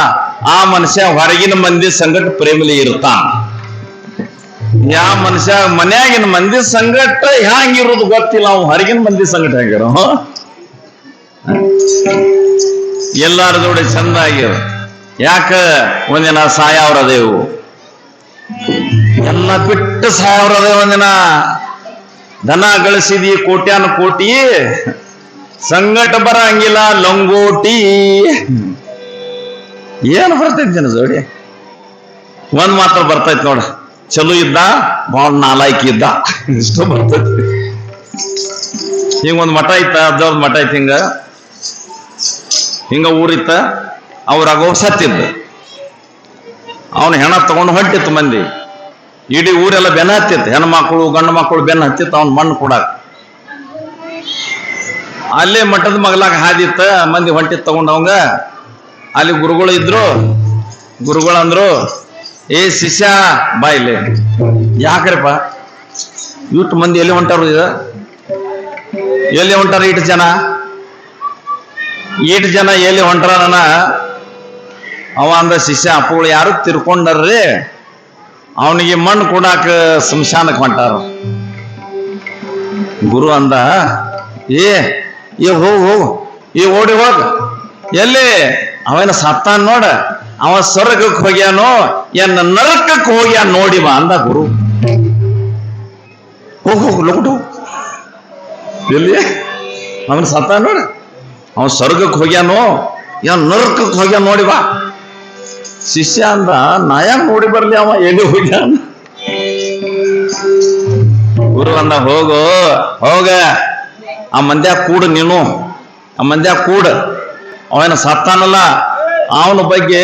ಆ ಮನುಷ್ಯ ಹೊರಗಿನ ಮಂದಿ ಸಂಗಟ ಪ್ರೇಮಲಿ ಇರ್ತಾನ. ಯಾ ಮನುಷ್ಯ ಮನ್ಯಾಗಿನ ಮಂದಿ ಸಂಗಟ ಹ್ಯಾಂಗಿರೋದು ಗೊತ್ತಿಲ್ಲ, ಅವ್ ಹೊರಗಿನ ಮಂದಿ ಸಂಗಟ ಹೆಂಗಿರೋ. ಎಲ್ಲಾರ ಜೋಡಿ ಚಂದ ಆಗಿರು. ಯಾಕ ಒಂದಿನ ಸಾಯವ್ರದೇವು, ಎಲ್ಲ ಬಿಟ್ಟು ಸಾಯವ್ರದೇ. ಒಂದಿನ ದನ ಗಳಿಸಿದಿ ಕೋಟ್ಯಾನ ಕೋಟಿ, ಸಂಗಟ ಬರಂಗಿಲ್ಲ ಲಂಗೋಟಿ. ಏನು ಬರ್ತೈತಿ ಜನ ಜೋಡಿ? ಒಂದ್ ಮಾತ್ರ ಬರ್ತೈತಿ ನೋಡ, ಚಲೋ ಇದ್ದ ಬಾಳ ನಾಲಾಯ್ಕಿ ಇದ್ದ, ಇಷ್ಟು ಬರ್ತೈತಿ. ಹಿಂಗೊಂದ್ ಮಠ ಇತ್ತ, ಅದ್ರದ್ ಮಠ ಐತಿ, ಹಿಂಗ ಊರಿತ್ತ. ಅವ್ರಾಗ ಸತ್ತಿದ್ದ, ಅವನ ಹೆಣ ತಗೊಂಡು ಹೊಂಟಿತ್ತು ಮಂದಿ. ಇಡೀ ಊರೆಲ್ಲ ಬೆನ್ನ ಹತ್ತಿತ್ತು, ಹೆಣ್ಮಕ್ಳು ಗಂಡು ಮಕ್ಕಳು ಬೆನ್ನ ಹತ್ತಿತ್ತು ಅವ್ನ ಮಣ್ಣು ಕೊಡಾಕ. ಅಲ್ಲೇ ಮಠದ ಮಗಲಾಗ ಹಾದಿತ್ತ, ಮಂದಿ ಹೊಂಟಿತ್ ತಗೊಂಡವಂಗ. ಅಲ್ಲಿ ಗುರುಗಳು ಇದ್ರು. ಗುರುಗಳು ಅಂದ್ರು, ಏ ಶಿಷ್ಯ ಬಾ ಇಲ್ಲಿ. ಯಾಕ್ರಪ್ಪ ಇಟ್ಟು ಮಂದಿ ಎಲ್ಲಿ ಹೊಂಟಾರು? ಎಲ್ಲಿ ಹೊಂಟಾರ ಇಟ್ಟು ಜನ ಎಲ್ಲಿ ಹೊಂಟಾರ? ಅವ ಅಂದ, ಶಿಷ್ಯ ಅಪ್ಪಗಳು ಯಾರು ತಿರ್ಕೊಂಡರ್ರಿ, ಅವನಿಗೆ ಮಣ್ಣು ಕೊಡಾಕ ಸ್ಮಶಾನಕ್ಕೆ ಹೊಂಟಾರ. ಗುರು ಅಂದ, ಹೋಗು ಓಡಿ ಹೋಗ. ಎಲ್ಲಿ? ಅವನ ಸತ್ತಾನ ನೋಡ, ಅವ ಸ್ವರ್ಗಕ್ಕೆ ಹೋಗ್ಯಾನೋ ಏನ್ ನರಕಕ್ಕೆ ಹೋಗ್ಯಾನ ನೋಡಿ ಬಾ ಅಂದ ಗುರು. ಹೋಗು ಲೋಟು. ಎಲ್ಲಿ? ಅವನ ಸತ್ತಾನ ನೋಡ, ಅವ ಸ್ವರ್ಗಕ್ಕೆ ಹೋಗ್ಯಾನೋ ಏನ್ ನರಕಕ್ಕೆ ಹೋಗ್ಯಾನ ನೋಡಿ ಬಾ. ಶಿಷ್ಯ ಅಂದ, ನಾಯಾಗ ನೋಡಿ ಬರ್ಲಿ, ಅವ ಎಲ್ಲಿ ಹೋಗ್ಯಾನ? ಗುರು ಅಂದ, ಹೋಗ ಆ ಮಂದ್ಯಾಗ ಕೂಡ, ನೀನು ಆ ಮಂದ್ಯಾಗ ಕೂಡ. ಅವನ ಸತ್ತಾನಲ್ಲ, ಅವನ ಬಗ್ಗೆ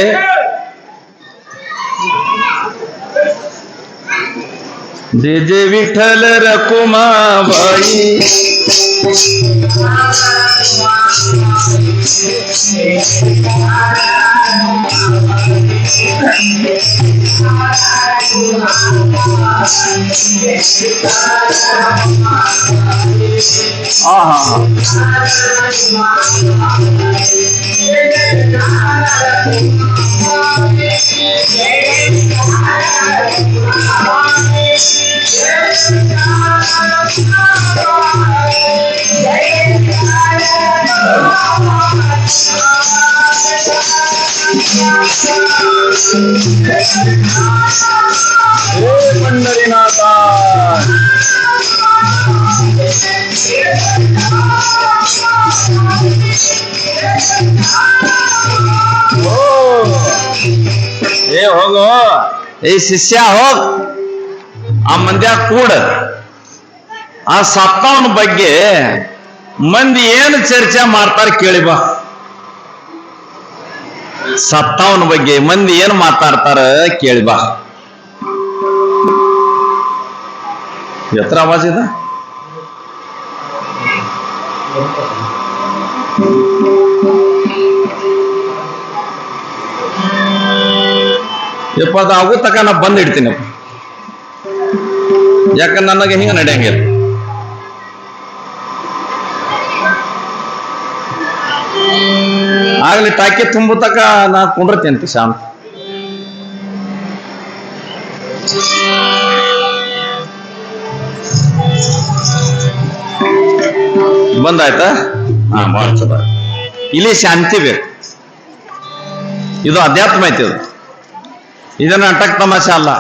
ಜೆ ವಿಠಲ ರಕುಮಾಬಾಯಿ ಪಂಡರಿನಾಥ ಹೋಗೋ, ಏ ಶಿಷ್ಯ ಹೋಗ್, ಆ ಮಂದ್ಯಾಗ ಕೂಡ. ಆ ಸತ್ತವನ ಬಗ್ಗೆ ಮಂದಿ ಏನು ಚರ್ಚೆ ಮಾಡ್ತಾರ ಕೇಳಿ ಬಾ. ಸತ್ತವನ ಬಗ್ಗೆ ಮಂದಿ ಏನು ಮಾತಾಡ್ತಾರ ಕೇಳಿ ಬಾ. ಎತ್ತರ ಆವಾಜ್ ಇದೆ? ಯಪ್ಪ ಅದು ಆಗೋ ತಕ ನಾ ಬಂದ್ ಇಡ್ತೀನಿ. ಯಾಕಂದ್ರೆ ನನಗೆ ಹಿಂಗ ನಡೆಯಂಗಿಲ್ಲ. ಆಗ್ಲಿ ಟಾಕಿ ತುಂಬು ತಕ ನಾ ಕುಂಡ್ರತೇನೆ ಶಾಂತ. ಬಂದಾಯ್ತಾ? ಹಾ, ಬಹಳ ಚಲೋ. ಇಲ್ಲಿ ಶಾಂತಿ ಬೇಕು. ಇದು ಅಧ್ಯಾತ್ಮ ಐತಿ. ಇದನ್ನ ನಾಟಕ ತಮಾಷೆ ಅಲ್ಲ,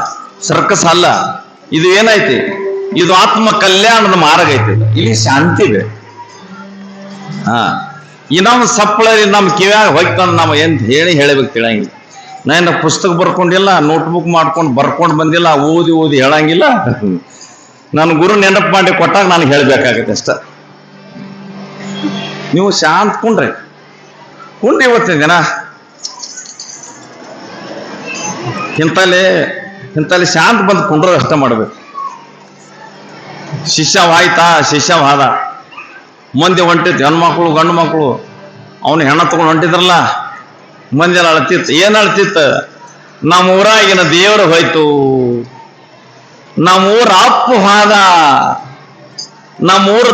ಸರ್ಕಸ್ ಅಲ್ಲ. ಇದು ಏನೈತಿ? ಇದು ಆತ್ಮ ಕಲ್ಯಾಣದ ಮಾರ್ಗ ಐತಿ. ಇಲ್ಲಿ ಶಾಂತಿ ಬೇಕು. ಹಾ, ಇನ್ನೊಂದು ಸಪ್ಪಳ ನಮ್ಮ ಕಿವ್ಯಾಗ ಹೋಗ್ಕೊಂಡು ನಾವು ಏನ್ ಹೇಳಬೇಕು ಹೇಳಂಗಿಲ್ಲ. ನಾನು ಪುಸ್ತಕ ಬರ್ಕೊಂಡಿಲ್ಲ, ನೋಟ್ಬುಕ್ ಮಾಡ್ಕೊಂಡು ಬರ್ಕೊಂಡು ಬಂದಿಲ್ಲ, ಓದಿ ಓದಿ ಹೇಳಂಗಿಲ್ಲ. ನನ್ನ ಗುರು ನೆನಪು ಮಾಡಿ ಕೊಟ್ಟಾಗ ನಾನು ಹೇಳ್ಬೇಕಾಗತ್ತೆ ಅಷ್ಟ. ನೀವು ಶಾಂತ ಕುಂಡ್ರಿ ಇವತ್ತಿನ ದಿನ ಇಂತಲ್ಲಿ ಶಾಂತ ಬಂದು ಕುಂಡ್ರ ಅಷ್ಟ ಮಾಡ್ಬೇಕು. ಶಿಷ್ಯವಾಯ್ತಾ? ಶಿಷ್ಯವಾದ. ಮಂದಿ ಹೊಂಟಿತ್ತು, ಹೆಣ್ಮಕ್ಳು ಗಂಡು ಮಕ್ಕಳು. ಅವನು ಹೆಣ್ಣ ತಗೊಂಡು ಹೊಂಟಿದ್ರಲ್ಲ, ಮಂದಿ ಎಲ್ಲ ಅಳ್ತಿತ್ತು. ಏನ್ ಅಳ್ತಿತ್ತು? ನಮ್ಮ ಊರಾಗಿನ ದೇವರು ಹೋಯ್ತು, ನಮ್ಮೂರ ಅಪ್ಪು ಹಾದ, ನಮ್ಮೂರು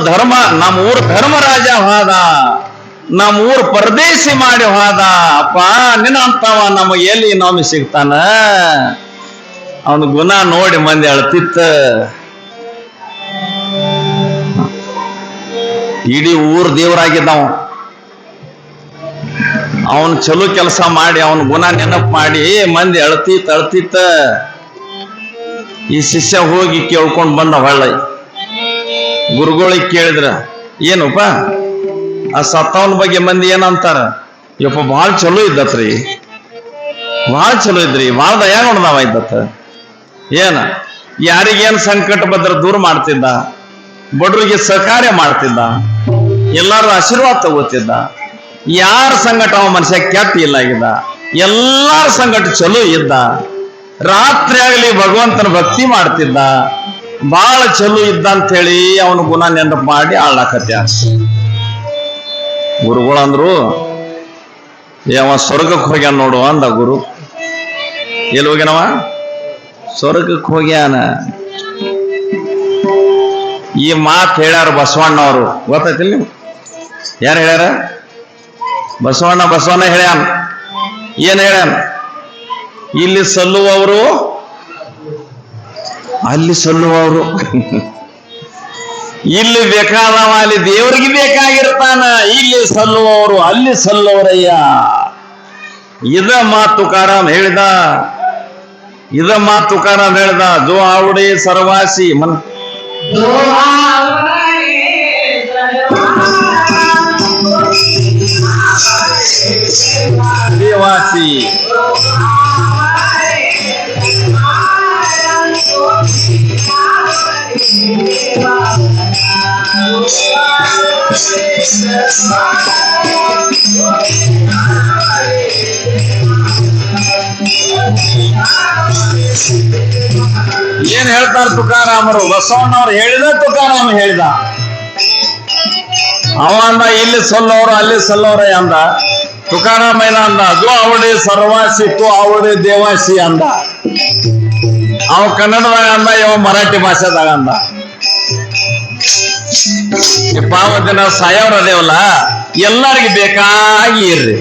ಧರ್ಮರಾಜ ಹಾದ, ನಮ್ಮೂರು ಪರದೇಶಿ ಮಾಡಿ ಹೋದ. ಅಪ್ಪ ನಿನ್ನ ಅಂತವ ನಮಗೆ ಎಲ್ಲಿ ನಮಗೆ ಸಿಗ್ತಾನ? ಅವನ ಗುಣ ನೋಡಿ ಮಂದಿ ಅಳ್ತಿತ್ತ. ಇಡೀ ಊರ್ ದೇವರಾಗಿದ್ದವ. ಅವನ್ ಚಲೋ ಕೆಲಸ ಮಾಡಿ ಅವನ ಗುಣ ನೆನಪು ಮಾಡಿ ಮಂದಿ ಅಳ್ತಿತ್ತ. ಈ ಶಿಷ್ಯ ಹೋಗಿ ಕೇಳ್ಕೊಂಡ್ ಬಂದ. ಹೊಳ್ಳ ಗುರುಗಳಿಗೆ ಕೇಳಿದ್ರ, ಏನಪ್ಪ ಆ ಸತ್ತವನ ಬಗ್ಗೆ ಮಂದಿ ಏನಂತಾರ? ಯಪ್ಪ ಭಾಳ ಚಲೋ ಇದ್ದತ್ರಿ, ಭಾಳ ಚಲೋ ಇದ್ರಿ, ಭಾಳ ದಯಾ ನೋಡ್ದಾವ ಇದ್ದತ್ತ. ಏನ ಯಾರಿಗೇನು ಸಂಕಟ ಬಂದ್ರೆ ದೂರ ಮಾಡ್ತಿದ್ದ, ಬಡವರಿಗೆ ಸಹಕಾರ್ಯ ಮಾಡ್ತಿದ್ದ, ಎಲ್ಲಾರು ಆಶೀರ್ವಾದ ತಗೋತಿದ್ದ. ಯಾರ ಸಂಕಟ ಅವ ಮನುಷ್ಯ ಕೆಟ್ಟ ಇಲ್ಲ ಆಗಿದ್ದ, ಎಲ್ಲಾರ ಸಂಕಟ ಚಲೋ ಇದ್ದ. ರಾತ್ರಿ ಆಗಲಿ ಭಗವಂತನ ಭಕ್ತಿ ಮಾಡ್ತಿದ್ದ, ಬಾಳ ಚಲೋ ಇದ್ದ ಅಂತ ಹೇಳಿ ಅವನ ಗುಣ ನೆನಪು ಮಾಡಿ ಆಳಾಕತ್ಯ. ಗುರುಗಳಂದ್ರು, ಯಾವ ಸ್ವರ್ಗಕ್ಕೆ ಹೋಗ್ಯಾನ ನೋಡು ಅಂದ ಗುರು. ಎಲ್ಲಿ ಹೋಗ್ಯಾನವ? ಸ್ವರ್ಗಕ್ಕೆ ಹೋಗ್ಯಾನ. ಈ ಮಾತು ಹೇಳ್ಯಾರ ಬಸವಣ್ಣವರು. ಗೊತ್ತೈತಿಲ್ಲ ನೀವು? ಯಾರು ಹೇಳ್ಯಾರ? ಬಸವಣ್ಣ ಹೇಳ್ಯಾನ. ಏನ್ ಹೇಳ್ಯಾನ? ಇಲ್ಲಿ ಸಲ್ಲುವವರು ಅಲ್ಲಿ ಸಲ್ಲುವವರು. ಇಲ್ಲಿ ಬೇಕಾದವ ಅಲ್ಲಿ ದೇವರಿಗೆ ಬೇಕಾಗಿರ್ತಾನ, ಇಲ್ಲಿ ಸಲ್ಲುವವರು ಅಲ್ಲಿ ಸಲ್ಲುವರಯ್ಯ. ಇದ ಮಾತು ತುಕಾರಾಮ್ ಹೇಳಿದ. ಜೋ ಆವಡೆ ಸರ್ವಾಸಿ ಮನ್ ದೇವಾಸಿ. ಏನ್ ಹೇಳ್ತಾರ ತುಕಾರಾಮರು? ಬಸವಣ್ಣವ್ರು ಹೇಳಿದ, ತುಕಾರಾಮ ಹೇಳಿದ. ಅವ ಅಂದ ಇಲ್ಲಿ ಸಲ್ಲೋರು ಅಲ್ಲಿ ಸಲ್ಲೋರೆ ಅಂದ. ತುಕಾರಾಮ ಏನ ಅಂದ? ಅದು ಅವಡೆ ಸರ್ವಾಸಿ ತು ಅವಡೆ ದೇವಾಸಿ ಅಂದ. ಅವ ಕನ್ನಡದಾಗ ಅಂದ, ಇವ ಮರಾಠಿ ಭಾಷೆದಾಗ ಅಂದ. ಪಾವ ದಿನ ಸಾಯವ್ರ ಅದೇವಲ್ಲ, ಎಲ್ಲರಿಗೂ ಬೇಕಾಗಿ ಇರ್ರಿ.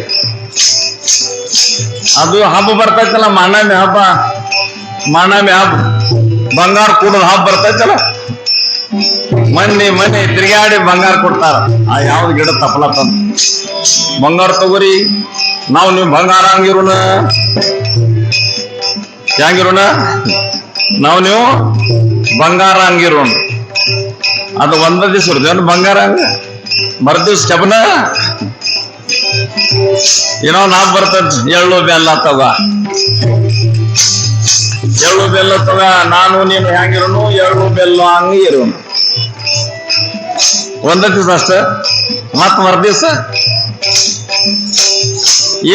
ಅದು ಹಬ್ಬ ಬರ್ತೈತಲ್ಲ, ಮಾನವಿ ಹಬ್ಬ, ಬಂಗಾರ ಕೂಡೋದು ಹಬ್ಬ ಬರ್ತೈತಲ್ಲ. ಮನೆ ತಿರುಗಾಡಿ ಬಂಗಾರ ಕೊಡ್ತಾರ. ಆ ಯಾವ್ದು ಗಿಡ ತಪ್ಪಲ ತಂದು ಬಂಗಾರ ತಗೋರಿ, ನೀವು ಬಂಗಾರ ಹಂಗಿರೋಣ, ಹೆಂಗಿರೋಣ ನೀವು ಬಂಗಾರ ಹಂಗಿರೋಣ. ಅದು ಒಂದ ದಿವ್ಸ ಇರ್ತೇವೆ ಬಂಗಾರ ಹಂಗ, ಮರ್ದಿವ್ಸ ಚಬನ ಏನೋ ನಾವ್ ಬರ್ತದ. ಎಳ್ಳು ಬೆಲ್ಲ ತಗ, ನಾನು ನೀನು ಹೆಂಗಿರೋನು, ಎಳ್ಳು ಬೆಲ್ಲ ಹಂಗ ಇರೋನು. ಒಂದ ದಿವ್ಸ ಅಷ್ಟ, ಮತ್ ಮರ್ದಿವ್ಸ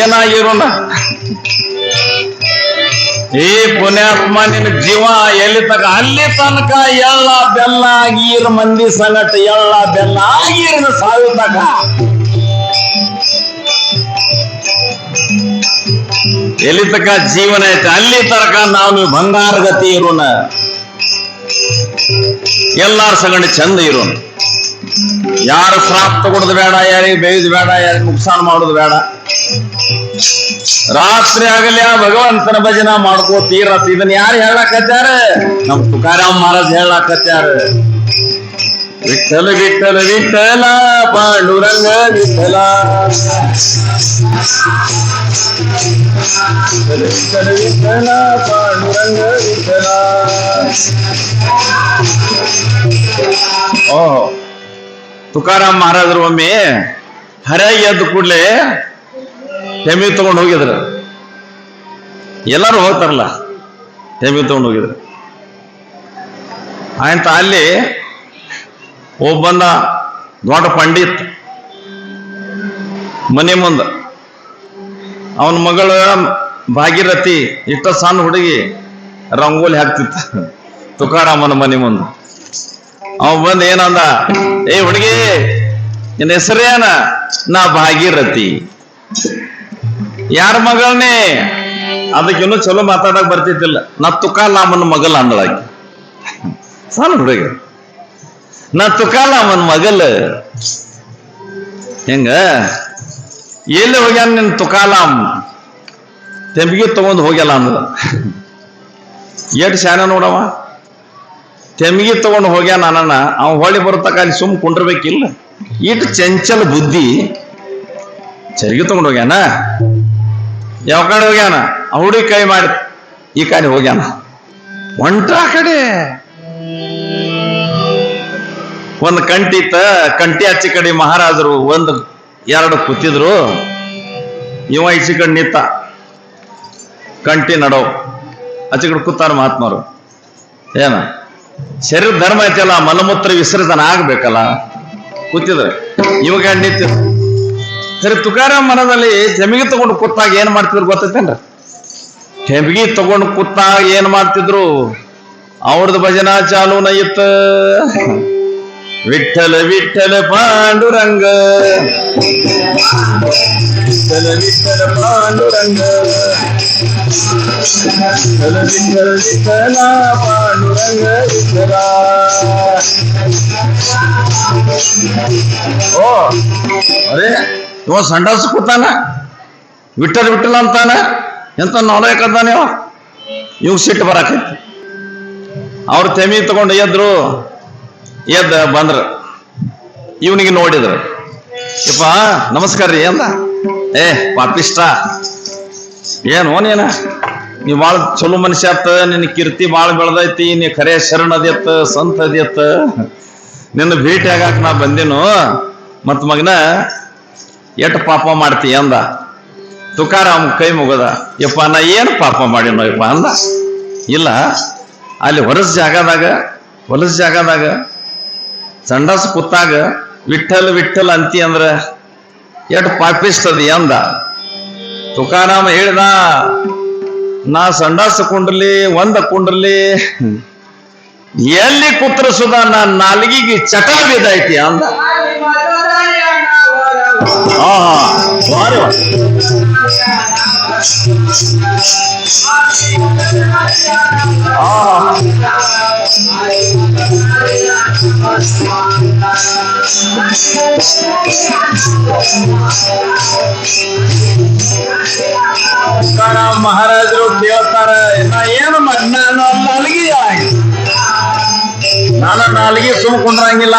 ಏನಾಗಿರೋಣ. ಏ ಪುಣ್ಯಾತ್ಮ, ನಿನ್ನ ಜೀವ ಎಲ್ಲಿ ತಕ ಅಲ್ಲಿ ತನಕ ಎಳ್ಳ ಬೆಲ್ಲ ಆಗೀರ್ ಮಂದಿ ಸಂಗಟ, ಎಳ್ಳ ಬೆಲ್ಲ ಆಗೀರಿನ ಸಾವಿರ ತಕ. ಎಲ್ಲಿ ತನಕ ಜೀವನ ಐತೆ ಅಲ್ಲಿ ತನಕ ನಾವು ನೀವು ಬಂಗಾರ ಗತಿ ಇರೋಣ, ಎಲ್ಲಾರ ಸಂಗಡಿ ಚಂದ ಇರೋಣ. ಯಾರು ಶ್ರಾಪ್ ತಗೊಳ್ಳೋದು ಬೇಡ, ಯಾರಿಗೆ ಬೇಯ್ದು ಬೇಡ, ಯಾರಿಗೆ ನುಕ್ಸಾನ್ ಮಾಡೋದು ಬೇಡ. ರಾತ್ರಿ ಆಗಲಿ ಆ ಭಗವಂತನ ಭಜನ ಮಾಡ್ಕೋತೀರತ್. ಇದನ್ನ ಯಾರು ಹೇಳಕತ್ಯಾರ? ನಮ್ ತುಕಾರಾಮ್ ಮಹಾರಾಜ್ ಹೇಳಕತ್ಯಾರ. ವಿಠಲ ವಿಠಲ ವಿಠಲ ಪಾಂಡುರಂಗ ವಿಠಲ, ವಿಠಲ ವಿಠಲ ಪಾಂಡುರಂಗ ವಿಠಲ. ಓಹೋ, ತುಕಾರಾಮ್ ಮಹಾರಾಜರು ಒಮ್ಮೆ ಹರಿಯಾಗಿ ಎದ್ದು ಕೂಡ್ಲೆ ತೆಮಿ ತಗೊಂಡು ಹೋಗಿದ್ರು. ಎಲ್ಲರೂ ಹೋಗ್ತಾರಲ್ಲ, ತೆಮಿ ತಗೊಂಡು ಹೋಗಿದ್ರು. ಆಯ್ತ ಅಲ್ಲಿ ಒಬ್ಬಂದ ದೊಡ್ಡ ಪಂಡಿತ್ ಮನೆ ಮುಂದ, ಅವನ ಮಗಳು ಭಾಗೀರಥಿ ಇಷ್ಟ ಸಣ್ಣ ಹುಡುಗಿ ರಂಗೋಲಿ ಹಾಕ್ತಿತ್ತ ತುಕಾರಾಮನ ಮನೆ ಮುಂದೆ. ಅವ ಬಂದ್ ಏನಂದ, ಏ ಹುಡುಗಿ ನಿನ್ನ ಹೆಸರೇನ? ನಾ ಭಾಗೀರಥಿ. ಯಾರ ಮಗಳನ್ನೇ? ಅದಕ್ಕಿನ್ನೂ ಚಲೋ ಮಾತಾಡಕ್ ಬರ್ತಿದ್ದಿಲ್ಲ. ನಾ ತುಕಾರಾಮನ ಮಗಲ್ ಅಂದಳಾಕಿ, ಸಣ್ಣ ಹುಡುಗಿ. ನಾ ತುಕಾರಾಮನ ಮಗಲ್. ಹೆಂಗ ಎಲ್ಲಿ ಹೋಗ್ಯಾನ ನಿನ್ ತುಕಾರಾಮ್? ತೆಂಬಿಗೆ ತಗೊಂಡು ಹೋಗ್ಯಲ್ಲ ಅಂದ. ಏಟ್ ಶಾನ ನೋಡವ, ತೆಂಬಿಗೆ ತಗೊಂಡು ಹೋಗ್ಯಾನ ಅಣ್ಣ. ಅವ ಹೊಳಿ ಬರುತ್ತಕ ಅಲ್ಲಿ ಸುಮ್ ಕುಂಡ್ರಬೇಕಿಲ್ಲ. ಇಟ್ಟು ಚಂಚಲ ಬುದ್ಧಿ. ಚರಿಗೆ ತಗೊಂಡು ಹೋಗ್ಯಾನ. ಯಾವ ಕಡೆ ಹೋಗ್ಯಾನ? ಹುಡುಗಿ ಕೈ ಮಾಡಿ ಈ ಕಡೆ ಹೋಗ್ಯಾನ. ಒಂಟ ಆ ಕಡೆ ಒಂದು ಕಂಟಿ ಇತ್ತ. ಕಂಟಿ ಆಚೆ ಕಡೆ ಮಹಾರಾಜರು ಒಂದು ಎರಡು ಕೂತಿದ್ರು. ಇವ ಈಚೆ ಕಡೆ ನಿಂತ, ಕಂಟಿ ನಡೋ. ಆಚೆ ಕಡೆ ಕೂತಾರ ಮಹಾತ್ಮರು. ಏನ ಶರೀರ ಧರ್ಮ ಐತಲ್ಲ, ಮಲಮೂತ್ರ ವಿಸರ್ಜನ ಆಗ್ಬೇಕಲ್ಲ, ಕೂತಿದ್ರೆ. ಇವಾಗ ನಿಂತಿದ್ರು. ಸರಿ, ತುಕಾರಾಮ್ ಮನದಲ್ಲಿ ತೆಮಿಗೆ ತಗೊಂಡು ಕೂತಾಗ ಏನ್ ಮಾಡ್ತಿದ್ರು ಗೊತ್ತೈತೇನ್ರ? ತೆಮಿಗೆ ತಗೊಂಡು ಕೂತಾಗ ಏನ್ ಮಾಡ್ತಿದ್ರು? ಅವ್ರದ್ದು ಭಜನಾ ಚಾಲೂನ ಇತ್ತ. ವಿಠಲ ವಿಠಲ ಪಾಂಡುರಂಗ, ವಿಠಲ ವಿಠಲ ಪಾಂಡುರಂಗ, ವಿಠಲ ವಿಠಲ ವಿಠಲ ಪಾಂಡುರಂಗ ವಿಠಲ. ಓ ಅರೇ, ಇವ ಸಂಡಾಸ ಕೂತಾನ, ವಿಠಲ ವಿಠಲ ಅಂತಾನ. ಎಂತ ನೋಡಕಂತಾನೆ ಇವ್ ಸಿಟ್ಟು ಬರಾಕೈತಿ. ಅವ್ರು ತೆಮಿ ತಗೊಂಡು ಎದ್ರು. ಎದ್ದ ಬಂದ್ರ. ಇವನಿಗೆ ನೋಡಿದ್ರು. ಯಪ್ಪ ನಮಸ್ಕಾರ ರೀ ಅಂದ. ಏ ಪಾಪಿಷ್ಟ, ಏನು ನೀನ? ನೀ ಭಾಳ ಚಲೋ ಮನುಷ್ಯ ಆತ, ನಿನ್ನ ಕೀರ್ತಿ ಭಾಳ ಬೆಳೆದೈತಿ, ನೀ ಖರೆ ಶರಣ ಅದ್ಯತ್ತ, ಸಂತ ಅದ್ಯತ್ತ, ನಿನ್ನ ಭೇಟಿ ಆಗಾಕ ನಾ ಬಂದೇನು. ಮತ್ ಮಗನ ಎಟ್ ಪಾಪ ಮಾಡ್ತಿ ಅಂದ. ತುಕಾರಾಮ್ ಕೈ ಮುಗದ. ಯಪ್ಪ ನಾ ಏನು ಪಾಪ ಮಾಡಿನೋ ಯಪ್ಪ ಅಂದ. ಇಲ್ಲ, ಅಲ್ಲಿ ಹೊಲಸ ಜಾಗದಾಗ ಸಂಡಾಸ ಕೂತಾಗ ವಿಠಲ್ ವಿಠಲ್ ಅಂತಿ ಅಂದ್ರ ಎಟ್ ಪಾಪಿಸ್ತದಿ ಅಂದ. ತುಕಾರಾಮ ಹೇಳಿದ, ನಾ ಸಂಡಾಸ ಕುಂಡ್ರಲಿ ಒಂದ ಕುಂಡ್ರಲಿ ಎಲ್ಲಿ ಕೂತ್ರ ಸುಧಾ ನಾನ್ ನಾಲ್ಗಿಗೆ ಚಟ ಬಿದ್ದೈತಿ ಅಂದ. ಮಹಾರಾಜರು ಕೇಳ್ತಾರ, ನಾ ಏನು ನಾನು ನಾಲ್ಗಿ ಸುಮ್ಕೊಂಡ್ರಂಗಿಲ್ಲ.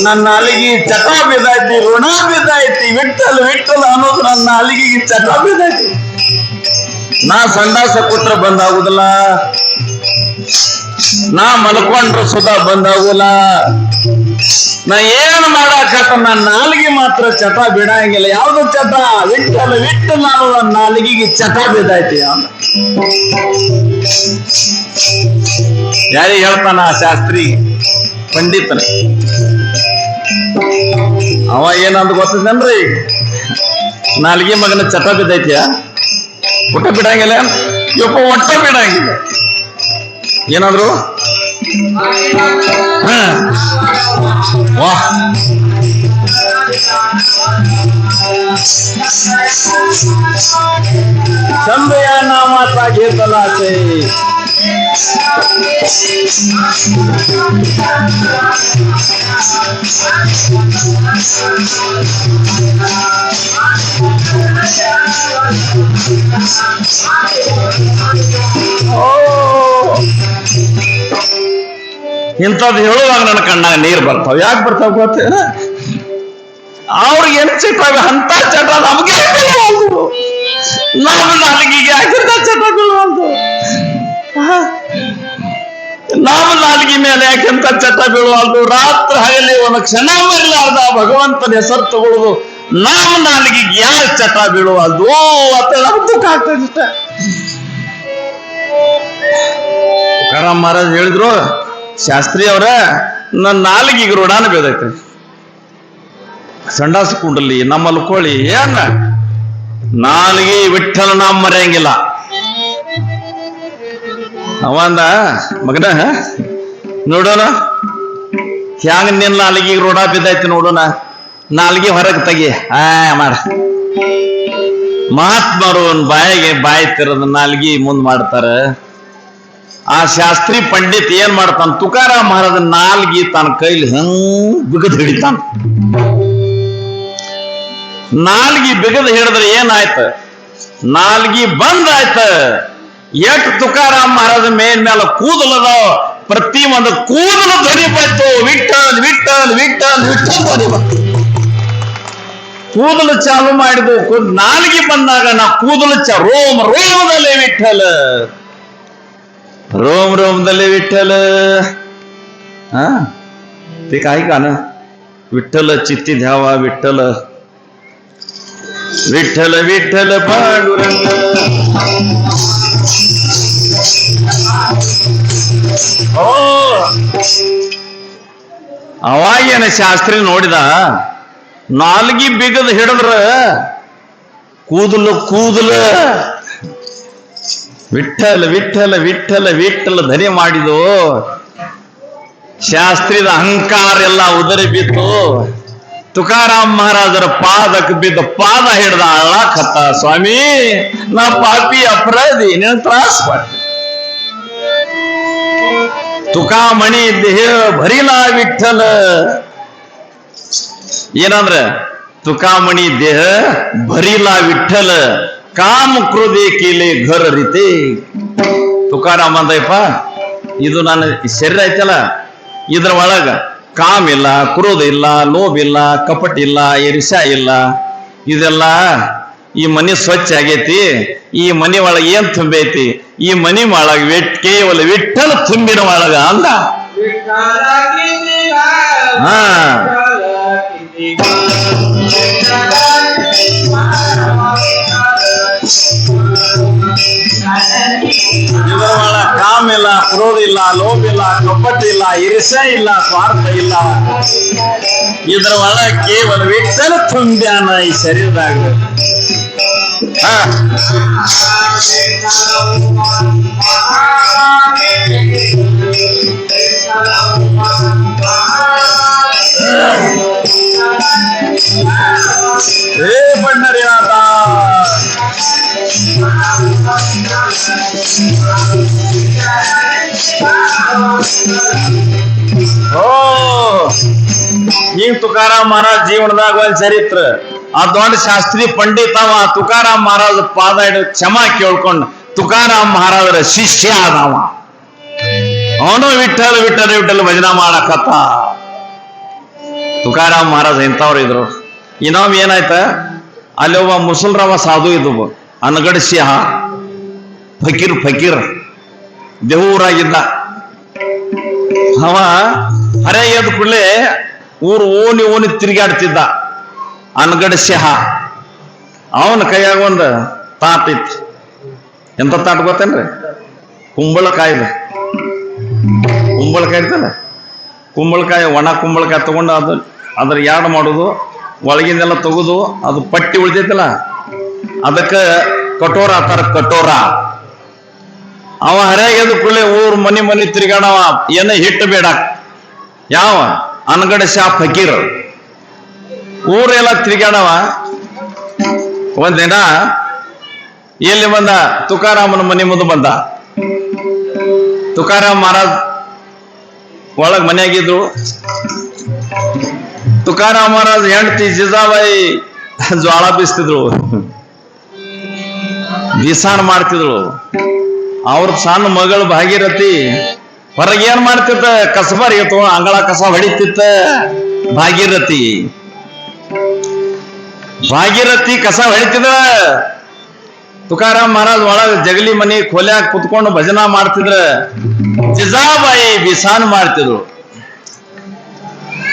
ನನ್ನ ನಾಲಿಗೆ ಚಟ ಬಿದ್ದೈತಿ, ಋಣ ಬಿದ್ದೈತಿ. ವಿಠಲ್ ವಿಠಲ್ ಅನ್ನೋದು ನನ್ನ ನಾಲಿಗೆಗೆ ಚಟ ಬಿದ್ದೈತಿ. ನಾ ಸಂಡಾಸ ಕೂತ್ರ ಬಂದಾಗುದಿಲ್ಲ, ನಾ ಮಲ್ಕೊಂಡ್ರು ಸುಧಾ ಬಂದಾಗುಲ್ಲ. ನಾ ಏನ್ ಮಾಡಾಕತ್ತ, ನನ್ನ ನಾಲಿಗೆ ಮಾತ್ರ ಚಟ ಬಿಡಂಗಿಲ್ಲ. ಯಾವ್ದು ಚಟ? ವಿಠಲ್ ವಿಠಲ್ ಅನ್ನೋ ನನ್ನ ನಾಲಿಗೆಗೆ ಚಟ ಬಿದ್ದೈತಿ ಅಂತ ಯಾರಿಗೆ ಹೇಳ್ತಾನ? ಶಾಸ್ತ್ರಿ ಪಂಡಿತನ. ಅವ ಏನಂದ್ ಗೊತ್ತದೇನ್ರಿ? ನಾಲ್ಗೆ ಮಗನ ಚಟ ಬಿದ್ದೈತಿಯ, ಊಟ ಬಿಡಂಗಿಲ್ಲ. ಯಪ್ಪ ಒಟ್ಟ ಬಿಡಂಗಿಲ್ಲ. ಏನಾದ್ರು छंद या नामाचा घेतला ते ಇಂಥದ್ದು ಹೇಳುವಾಗ ನನ್ನ ಕಣ್ಣಾಗ ನೀರು ಬರ್ತಾವ. ಯಾಕೆ ಬರ್ತಾವ ಗೊತ್ತೇನ? ಅವ್ರಿಗೆ ಏನು ಚಟ ಅಂತ ಚಟ ನಮ್ಗೆ ನಮ್ಮ ನಾಲಿಗೆಗೆ ಯಾಕಿಂತ ಚಟ ಬೀಳುವಂತು? ನಮ್ಮ ನಾಲಿಗೆ ಮೇಲೆ ಯಾಕೆಂತ ಚಟ ಬೀಳುವಲ್ದು? ರಾತ್ರಿ ಹಗಲಿ ಒಂದು ಕ್ಷಣ ಮರಿಲಾರ್ದ ಭಗವಂತನ ಹೆಸರು ತಗೊಳ್ಳೋದು ನಮ್ಮ ನಾಲಿಗೆಗೆ ಯಾರು ಚಟ ಬೀಳುವಲ್ದು ಅಂತ ನಮ್ಗೆ ದುಃಖ ಆಗ್ತದೆ. ಇಷ್ಟ ತುಕಾರಾಮ್ ಮಹಾರಾಜ್ ಹೇಳಿದ್ರು, ಶಾಸ್ತ್ರಿ ಅವರ ನನ್ನ ನಾಲಿಗೆಗೆ ಋಣಾನ ಬೇದೈತೆ. ಸಂಡಾಸ ಕುಂಡಲಿ ನಮ್ಮಲ್ಲಿ ಕೋಳಿ ಏನ ನಾಲಿಗೆ ವಿಠಲ ನಾಮ ಮರೆಯಂಗಿಲ್ಲ. ಅವಂದ ಮಗನ ನೋಡೋಣ ಹ್ಯಾಂಗ ನಿನ್ನ ನಾಲಿಗೆ ಋಣ ಬಿದ್ದೈತಿ ನೋಡೋಣ. ನಾಲಿಗೆ ಹೊರಗೆ ತೆಗಿ ಮಾಡ. ಮಹಾತ್ಮರು ಬಾಯಿ ತೆರೆದ ನಾಲಿಗೆ ಮುಂದ್ ಮಾಡ್ತಾರ. ಆ ಶಾಸ್ತ್ರಿ ಪಂಡಿತ್ ಏನ್ ಮಾಡ್ತಾನ? ತುಕಾರಾಮ್ ಮಹಾರಾಜ ನಾಲ್ಗಿ ತನ್ನ ಕೈಲಿ ಹಂಗ್ ಬಿಗದ್ ಹಿಡಿತಾನ. ನಾಲ್ಗಿ ಬಿಗದ್ ಹಿಡಿದ್ರೆ ಏನಾಯ್ತ? ನಾಲ್ಗಿ ಬಂದ್ ಆಯ್ತ. ಎಟ್ ತುಕಾರಾಮ್ ಮಹಾರಾಜ ಮೇಲ್ ಕೂದಲದ ಪ್ರತಿ ಒಂದು ಕೂದಲು ಧ್ವನಿ ಬಂತು. ವಿಠಲ್ ವಿಠಲ್ ವಿಠಲ್ ವಿಠಲ್ ಧ್ವನಿ ಬಂತು. ಕೂದಲು ಚಾಲು ಮಾಡಿದ್ದು ನಾಲ್ಗಿ ಬಂದಾಗ ನಾ ಕೂದಲು ರೋಮ ರೋಮದಲ್ಲಿ ವಿಠಲ್, रोम रोम दले विठ्ठल. हा ते काही का ना? विठ्ठल चित्ती ध्यावा विठ्ठल, विठ्ठल विठ्ठल पांडुरंग. ಓ ಅವಾಗೇನ ಶಾಸ್ತ್ರಿ ನೋಡಿದ ನಾಲ್ಗಿ ಬಿಗದ ಹಿಡಿದ್ರ ಕೂದಲು ಕೂದಲು ವಿಠ್ಠಲ ವಿಠ್ಠಲ ವಿಠ್ಠಲ ವಿಠ್ಠಲ ಧನೆ ಮಾಡಿದು. ಶಾಸ್ತ್ರಿದ ಅಹಂಕಾರ ಎಲ್ಲ ಉದರಿ ಬಿತ್ತು. ತುಕಾರಾಮ್ ಮಹಾರಾಜರ ಪಾದಕ್ಕೆ ಬಿದ್ದ ಪಾದ ಹಿಡ್ದ ಅಳಾಕತ್ತ, ಸ್ವಾಮಿ ನಾ ಪಾಪಿ ಅಪರಾಧಿ, ನೀನು ತ್ರಾಸ ಮಾಡ್ತೀನಿ. ತುಕಾಮಣಿ ದೇಹ ಭರಿಲಾ ವಿಠ್ಠಲ. ಏನಂದ್ರ ತುಕಾಮಣಿ ದೇಹ ಭರಿಲಾ ವಿಠ್ಠಲ, ಕಾಮ ಕ್ರೋಧೆ ಕೀಲೆ ಘರ ರೀತಿ. ತುಕಾರಾಮ್ ಅಂದಯ್ಯಪ್ಪ, ಇದು ನನ್ನ ಶರೀರ ಐತಲ್ಲ, ಇದ್ರ ಒಳಗ ಕಾಮ ಇಲ್ಲ, ಕ್ರೋಧ ಇಲ್ಲ, ಲೋಭ ಇಲ್ಲ, ಕಪಟ ಇಲ್ಲ, ಈರ್ಷ್ಯ ಇಲ್ಲ. ಇದೆಲ್ಲ ಈ ಮನೆ ಸ್ವಚ್ಛ ಆಗೈತಿ. ಈ ಮನೆ ಒಳಗ ಏನ್ ತುಂಬೈತಿ? ಈ ಮನೆ ಒಳಗ ಕೇವಲ ವಿಠ್ಠಲ ತುಂಬಿನ ಒಳಗ ಅಂದ. ಹಾ ಇದರ ಒಳ ಕಾಮ ಇಲ್ಲ, ಕ್ರೋಧ ಇಲ್ಲ, ಲೋಭ ಇಲ್ಲ, ಕಪಟ ಇಲ್ಲ, ಈರ್ಷ್ಯ ಇಲ್ಲ, ಸ್ವಾರ್ಥ ಇಲ್ಲ. ಇದರ ಒಳ ಕೇವಲ ವಿಠ್ಠಲ ತುಂಬ್ಯಾನ ಈ ಶರೀರದಾಗ. ಹೇ ಪಂಡರಿನಾಥ, ಓ ಹಿಂಗ್ ತುಕಾರಾಮ್ ಮಹಾರಾಜ್ ಜೀವನದಾಗ ಒಂದ್ ಚರಿತ್ರ. ಆ ದೊಡ್ಡ ಶಾಸ್ತ್ರಿ ಪಂಡಿತ ಅವ ತುಕಾರಾಮ್ ಮಹಾರಾಜ ಪಾದ ಹಿಡಿದು ಕ್ಷಮಾ ಕೇಳ್ಕೊಂಡು ತುಕಾರಾಮ್ ಮಹಾರಾಜರ ಶಿಷ್ಯ ಆದವ. ಅವನು ವಿಠ್ಠಲ ವಿಠ್ಠಲ ವಿಠ್ಠಲ ಭಜನ ಮಾಡಕತ್ತ. ತುಕಾರಾಮ್ ಮಹಾರಾಜ ಇಂಥವ್ರು ಇದ್ರು. ಇನ್ನೊಮ್ಮೆ ಏನಾಯ್ತ, ಅಲ್ಲಿ ಒಬ್ಬ ಮುಸಲ್ರವ ಸಾಧು ಇದ್ವು, ಅನಗಡ್ ಸಿಂಹ ಫಕೀರ್ ಫಕೀರ್ ದೇವೂರಾಗಿದ್ದ. ಅವ ಹರೆ ಎದ್ ಕೂಡಲೇ ಊರು ಓಣಿ ಓಣಿ ತಿರುಗಾಡ್ತಿದ್ದ ಅನಗಡ್ ಸಿಂಹ. ಅವನ ಕೈಯಾಗ ಒಂದು ತಾಟ್ ಇತ್ತು. ಎಂತ ತಾಟ್ ಗೊತ್ತೇನ್ರಿ? ಕುಂಬಳಕಾಯಿದ ಕುಂಬಳಕಾಯಿ ಇರ್ತಲ್ಲ, ಕುಂಬಳಕಾಯಿ ಒಣ ಕುಂಬಳಕಾಯಿ ತಗೊಂಡು ಅದ್ರ ಯಾಡ್ ಮಾಡೋದು, ಒಳಗಿಂದೆಲ್ಲ ತೆಗೆದು ಅದು ಪಟ್ಟಿ ಉಳಿತೈತಲ್ಲ ಅದಕ್ಕೆ ಕಟೋರ ಆತಾರ, ಕಟೋರ. ಅವ ಹರಿಯಾಗ್ಯದ ಕೂಡಲೇ ಊರ್ ಮನಿ ಮನಿ ತಿರ್ಗಾಡವ. ಏನ ಹಿಟ್ಟು ಬೇಡ. ಯಾವ ಅನಗಡ ಶಾ ಫಕೀರ್ ಊರೆಲ್ಲ ತಿರ್ಗಾಡವ. ಒಂದಿನ ಎಲ್ಲಿ ಬಂದ? ತುಕಾರಾಮನ ಮನೆ ಮುಂದೆ ಬಂದ. ತುಕಾರಾಮ್ ಮಹಾರಾಜ್ ಒಳಗ್ ಮನೆಯಾಗಿದ್ರು. ತುಕಾರಾಮ್ ಮಹಾರಾಜ್ ಹೆಂಡತಿ ಜಿಜಾಬಾಯಿ ಜ್ವಾಳ ಬೀಸ್ತಿದ್ರು, ಬಿಸಾಣ್ ಮಾಡ್ತಿದ್ರು. ಅವ್ರ ಸಣ್ಣ ಮಗಳು ಭಾಗೀರಥಿ ಹೊರಗೆ ಏನ್ ಮಾಡ್ತಿತ್ತ? ಕಸಬಾರಿತ್ತು, ಅಂಗಳ ಕಸ ಹೊಡಿತಿತ್ತ. ಭಾಗೀರಥಿ ಕಸ ಹೊಡಿತಿದ್ರ. ತುಕಾರಾಮ್ ಮಹಾರಾಜ್ ಒಳಗ ಜಗಲಿ ಮನಿ ಕೊಲ್ಯಾಗ ಕುತ್ಕೊಂಡು ಭಜನಾ ಮಾಡ್ತಿದ್ರ. ಜಿಜಾಬಾಯಿ ಬಿಸಾನ್ ಮಾಡ್ತಿದ್ರು.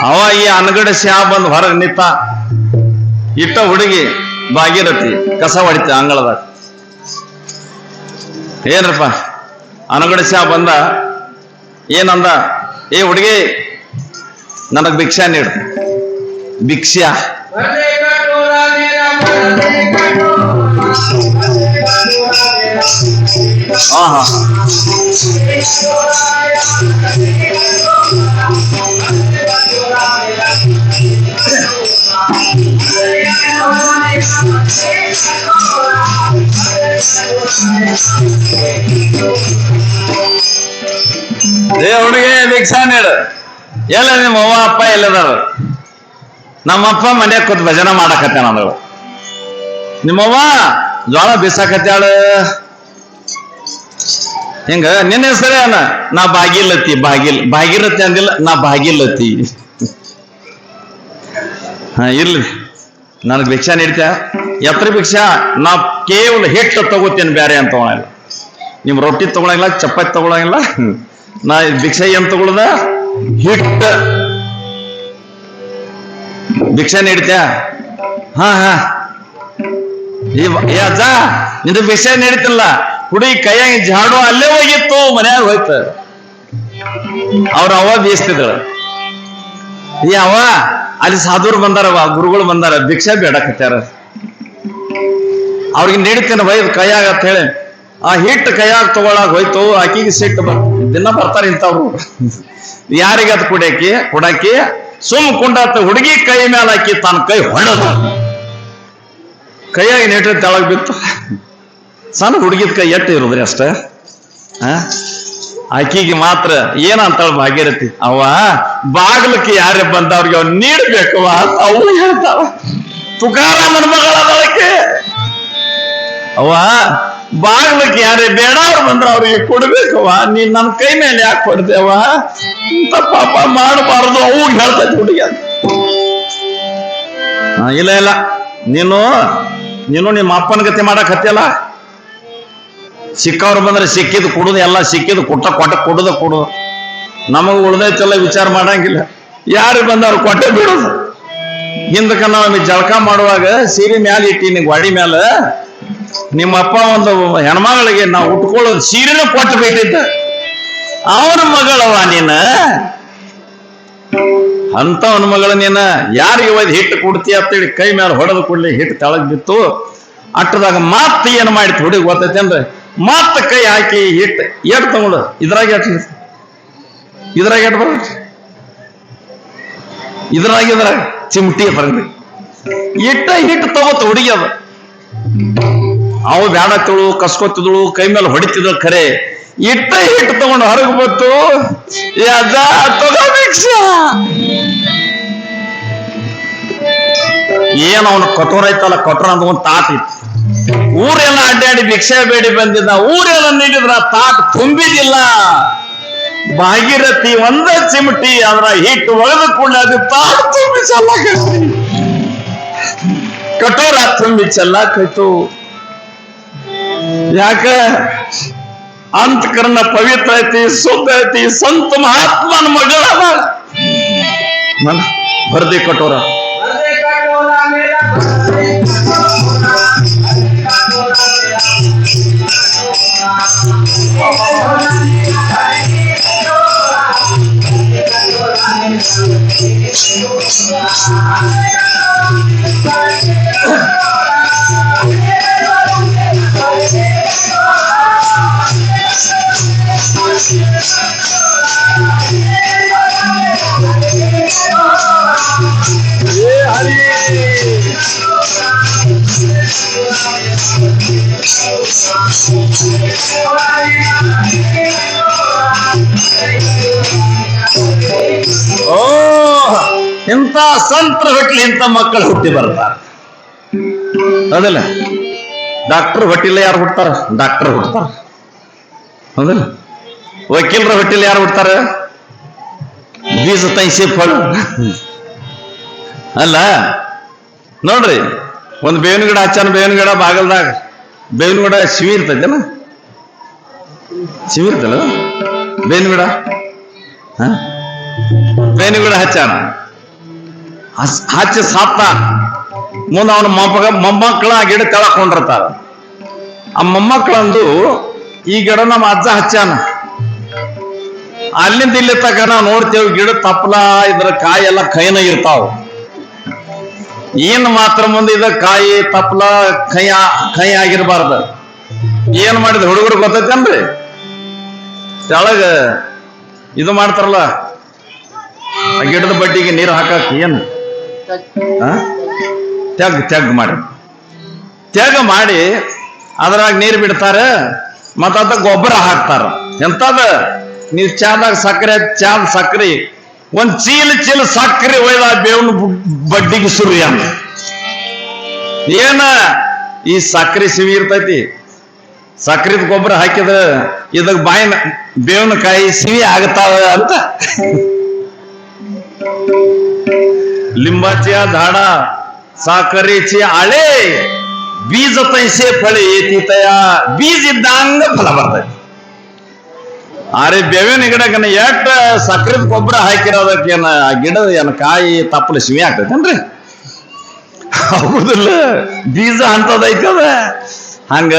ಅವ ಈ ಅನಗಡ ಶ್ಯಾ ಬಂದ್ ಹೊರಗೆ ನಿಂತ. ಇಟ್ಟ ಹುಡುಗಿ ಭಾಗೀರಥಿ ಕಸ ಹೊಡಿತ ಅಂಗಳದಾಗ. ಏನ್ರಪ್ಪ? ಅನಗಡ ಶ್ಯಾ ಬಂದ. ಏನಂದ? ಏ ಹುಡುಗಿ, ನನಗ್ ಭಿಕ್ಷಾ ನೀಡು. ಭಿಕ್ಷಾ ಹುಡುಗಿ ಭಿಕ್ಷಾ ನೀಡು. ಎಲ್ಲ ನಿಮ್ಮ ಅವ್ವ ಅಪ್ಪ ಎಲ್ಲದಾರ? ನಮ್ಮಪ್ಪ ಮನ್ಯಾಗ ಕೂತ್ ಭಜನ ಮಾಡಕತ್ತಾನ ಅಂದಳು. ನಿಮ್ಮವ್ವ ಜ್ವಾಳ ಬೀಸಾಕತ್ಯಾಳ. ಹಿಂಗ ನಿನ್ನ ಹೆಸರೇ ಅನ್ನ? ನಾ ಭಾಗೀರಥಿ. ಭಾಗೀರಥಿ ಅಂದಿಲ್ಲ, ನಾ ಭಾಗೀರಥಿ. ಇರ್ಲಿ, ನನಗ್ ಭಿಕ್ಷಾ ನೀಡ್ತ. ಎತ್ರ ಭಿಕ್ಷಾ? ನಾ ಕೇವಲ ಹಿಟ್ಟು ತಗೋತೇನೆ, ಬ್ಯಾರೆ ಅಂತ ತಗೊಳಲ್ಲ. ನಿಮ್ ರೊಟ್ಟಿ ತಗೊಳಂಗಿಲ್ಲ, ಚಪಾತಿ ತಗೊಳಂಗಿಲ್ಲ. ನಾ ಭಿಕ್ಷಾ ಏನ್ ತಗೊಳದ? ಹಿಟ್ಟ. ಭಿಕ್ಷಾ ನೀಡ್ತ? ಹಾ ಅಜ್ಜ, ನಿಂದು ಭಿಕ್ಷಾ ನೀಡ್ತಿಲ್ಲ. ಹುಡುಗಿ ಕೈಯಾಗ ಜಾಡು ಅಲ್ಲೇ ಹೋಗಿತ್ತು, ಮನ್ಯಾಗ ಹೋಯ್ತ. ಅವ್ರ ಅವ್ವ ಬೀಸ್ತಿದ್ರು. ಈ ಅವ್ವ ಅಲ್ಲಿ ಸಾಧುರು ಬಂದಾರವ, ಗುರುಗಳು ಬಂದಾರ, ಭಿಕ್ಷಾ ಬೇಡಕತ್ಯಾರ. ಅವ್ರಿಗೆ ನೀಡ್ತೇನೆ ಒಯ್ದು ಕೈಯಾಗ ಅಂತ ಹೇಳಿ ಆ ಹಿಟ್ಟು ಕೈಯಾಗ ತಗೊಳಕ್ ಹೋಯ್ತು. ಆಕಿಗೆ ಸಿಟ್ಟು ದಿನ ಬರ್ತಾರ ಇಂಥವ್ರು. ಯಾರಿಗೆ ಅದು ಕುಡಾಕಿ ಸುಮ್ ಕುಂಡಾತ. ಹುಡುಗಿ ಕೈ ಮೇಲೆ ಹಾಕಿ ತನ್ನ ಕೈ ಹೊಡೆದ. ಕೈಯಾಗಿ ನೀಟ್ರ ತೆಳಗ್ ಬಿತ್ತು. ಸಣ್ಣ ಹುಡುಗಿದ ಕೈ ಎಟ್ಟು ಇರುದ್ರಿ ಅಷ್ಟ. ಆಕಿಗೆ ಮಾತ್ರ ಏನಂತಾಳ ಭಾಗೀರಥಿ? ಅವ್ವ, ಬಾಗ್ಲಕ್ಕೆ ಯಾರೇ ಬಂದವ್ರಿಗೆ ಅವ್ರು ನೀಡ್ಬೇಕು ಅಂತ ಅವು ಹೇಳ್ತಾವ. ತುಕಾರಾಮನ ಮಗಳದಳಕ್ಕೆ. ಅವ್ವ, ಬಾಗ್ಲಕ್ಕೆ ಯಾರೇ ಬೇಡವ್ರು ಬಂದ್ರ ಅವ್ರಿಗೆ ಕೊಡ್ಬೇಕವ್ವ. ನೀನ್ ನನ್ನ ಕೈ ಮೇಲೆ ಯಾಕೆ ಕೊಡ್ತೇವ? ಇಂತ ಪಾಪ ಮಾಡಬಾರದು. ಅವಾಗ ಹೇಳ್ತೈತಿ ಹುಡುಗಿ. ಇಲ್ಲ, ನೀನು ನಿಮ್ಮ ಅಪ್ಪನ ಗತಿ ಮಾಡಕ್ ಹತ್ತಿಯಲ್ಲ. ಸಿಕ್ಕವ್ರು ಬಂದ್ರೆ ಸಿಕ್ಕಿದ್ ಕೊಡುದು, ಎಲ್ಲ ಸಿಕ್ಕಿದ್ ಕೊಡುದು. ನಮಗ್ ಉಳ್ದೈತೆಲ್ಲ ವಿಚಾರ ಮಾಡಂಗಿಲ್ಲ. ಯಾರು ಬಂದವ್ರು ಕೊಟ್ಟೆ ಬಿಡುದು. ಹಿಂದಕ್ಕ ನಾವು ಜಳಕ ಮಾಡುವಾಗ ಸೀರೆ ಮ್ಯಾಲ ಇಟ್ಟಿ ಗಾಡಿ ಮ್ಯಾಲ ನಿಮ್ಮಪ್ಪ ಒಂದು ಹೆಣ್ಮಗಳಿಗೆ ನಾವು ಉಟ್ಕೊಳ್ಳೋದು ಸೀರೆನ ಕೊಟ್ಟು ಬಿಟ್ಟಿದ್ದ. ಅವನ ಮಗಳವ ನೀನ, ಅಂತವನ ಮಗಳ ನೀನ. ಯಾರಿಗೆ ಒಯ್ದು ಹಿಟ್ಟು ಕೊಡ್ತೀಯ ಅಂತೇಳಿ ಕೈ ಮೇಲೆ ಹೊಡೆದು ಕೊಡ್ಲಿ ಹಿಟ್ಟು ತೆಳಗ್ ಬಿತ್ತು. ಅಟ್ಟದಾಗ ಮತ್ತ ಏನು ಮಾಡಿತ್ತು ಹುಡುಗಿ ಗೊತ್ತೈತೇನ್ರಿ? ಮತ್ತ ಕೈ ಹಾಕಿ ಹಿಟ್ಟು ಎಟ್ ತಗೊಂಡು ಇದ್ರಾಗ ಎಟ್ ಬರ ಇದ್ರಾಗ ಚಿಮಟಿ ಬರಲಿ ಹಿಟ್ಟು ತಗೋತ ಹುಡುಗಿ. ಅದು ಅವು ಬ್ಯಾಡತ್ತಳು, ಕಸ್ಕೊತಿದಳು, ಕೈ ಮೇಲೆ ಹೊಡಿತಿದ್ಳು. ಖರೆ ಹಿಟ್ಟು ತಗೊಂಡು ಹೊರಗೆ ಬತ್ತು. ಏನ್ ಅವನು ಕಠೋರ ಐತಲ್ಲ, ಕಠೋರ ಅಂತ ಒಂದು ತಾಟ್ ಇತ್ತು. ಊರೆಲ್ಲ ಅಡ್ಡಾಡಿ ಭಿಕ್ಷೆ ಬೇಡಿ ಬಂದಿದ್ದ. ಊರೆಲ್ಲ ನೀಡಿದ್ರ ತಾಟ್ ತುಂಬಿದಿಲ್ಲ. ಭಾಗೀರಥಿ ಒಂದ ಚಿಮಟಿ ಅದ್ರ ಹಿಟ್ಟು ಒಗೆದು ಕೂಡ ಅದು ತಾಟ್ ತುಂಬಿ ಚೆಲ್ಲಕೈತಿ. ಕಠೋರ ತುಂಬಿ ಚೆಲ್ಲಕೈತು. ಯಾಕ? ಅಂತಕರಣ ಪವಿತ್ರ ಐತಿ, ಶುದ್ಧ ಐತಿ, ಸಂತ ಮಹಾತ್ಮನ ಮಗಳ ಬರ್ದಿ ಕಠೋರ. ಇಂಥ ಸಂತರ ಹೊಟ್ಲಿ ಇಂಥ ಮಕ್ಕಳು ಹುಟ್ಟಿ ಬರ್ತಾರೆ. ಹೌದಲ್ಲ? ಡಾಕ್ಟರ್ ಹೊಟ್ಟಿಲ್ಲ ಯಾರು ಹುಡ್ತಾರ? ಡಾಕ್ಟರ್ ಹುಡ್ತಾರ. ಹೌದಲ್ಲ? ವಕೀಲರ ಹೊಟ್ಟಿಲ್ಲ ಯಾರು ಹುಡ್ತಾರ? ಬೀಜ ತೈಸಿ ಫಲ ಅಲ್ಲ. ನೋಡ್ರಿ, ಒಂದು ಬೇವಿನ ಗಿಡ ಹಚ್ಚಾನ, ಬೇವಿನ ಗಿಡ ಬಾಗಲ್ದಾಗ ಬೇವಿನ ಗಿಡ ಶಿವಿ ಇರ್ತೈತೇನ? ಶಿವಿ ಇರ್ತಲ್ಲ ಬೇವಿನ ಗಿಡ. ಬೇವಿನ ಗಿಡ ಹಚ್ಚಾನ, ಹಚ್ಚಿ ಸಾತ್ತ ಮುಂದೆ ಅವನ ಮೊಮ್ಮಕ್ಕಳ ಆ ಗಿಡ ಕೆಳಕೊಂಡಿರ್ತಾರ. ಆ ಮೊಮ್ಮಕ್ಕಳಂದು ಈ ಗಿಡ ನಮ್ಮ ಅಜ್ಜ ಹಚ್ಚಾನ, ಅಲ್ಲಿಂದ ಇಲ್ಲಿ ತಕ ನಾವು ನೋಡ್ತೇವೆ ಗಿಡ ತಪ್ಪಲ, ಇದ್ರ ಕಾಯಿ ಎಲ್ಲ ಕೈನ ಇರ್ತಾವ. ಏನ್ ಮಾತ್ರ ಮುಂದೆ ಇದ ಕಾಯಿ ತಪ್ಪಲ ಕೈ ಆಗಿರ್ಬಾರ್ದ. ಏನ್ ಮಾಡಿದ ಹುಡುಗರು ಗೊತ್ತೈತೇನ್ರಿ? ತೆಳಗ ಇದು ಮಾಡ್ತಾರಲ್ಲ, ಆ ಗಿಡದ ಬಡ್ಡಿಗೆ ನೀರು ಹಾಕಕ್ ಏನು ತೆಗ್ ಮಾಡಿ ಅದ್ರಾಗ ನೀರು ಬಿಡ್ತಾರೆ. ಮತ್ತ ಅದ ಗೊಬ್ಬರ ಹಾಕ್ತಾರ. ಎಂತದ ನೀವು ಚಾದಾಗ ಚಾದ ಸಕ್ಕರೆ ಒಂದ್ ಚೀಲ ಸಕ್ಕರೆ ಒಯ್ದ ಬೇವನ ಬಡ್ಡಿಗೆ ಸುರಿ ಅಂತ. ಏನ ಈ ಸಕ್ಕರೆ ಸಿವಿ ಇರ್ತೈತಿ, ಸಕ್ಕರೆದ ಗೊಬ್ಬರ ಹಾಕಿದ ಇದಕ್ ಬಾಯಿನ ಬೇವಿನ ಕಾಯಿ ಸಿವಿ ಆಗತಾವ ಅಂತ. लिंबाच्या झाडा साखरेचे आळे बीज तैसे फळे येतीतया बीज इद्ದಂಗ ಫಲ ಬರ್ತೈತಿ. ಅರೆ ಬೇವಿನ ಗಿಡಕ್ಕನ ಎಷ್ಟ ಸಕ್ಕರೆದ ಗೊಬ್ಬರ ಹಾಕಿರೋದಕ್ಕೇನ ಆ ಗಿಡದ ಏನ ಕಾಯಿ ತಪ್ಪಲು ಸಿವಿ ಆಗ್ತೈತೇನ್ರಿ? ಹೌದಿಲ್ಲ, ಬೀಜ ಅಂತದೈತದ. ಹಂಗ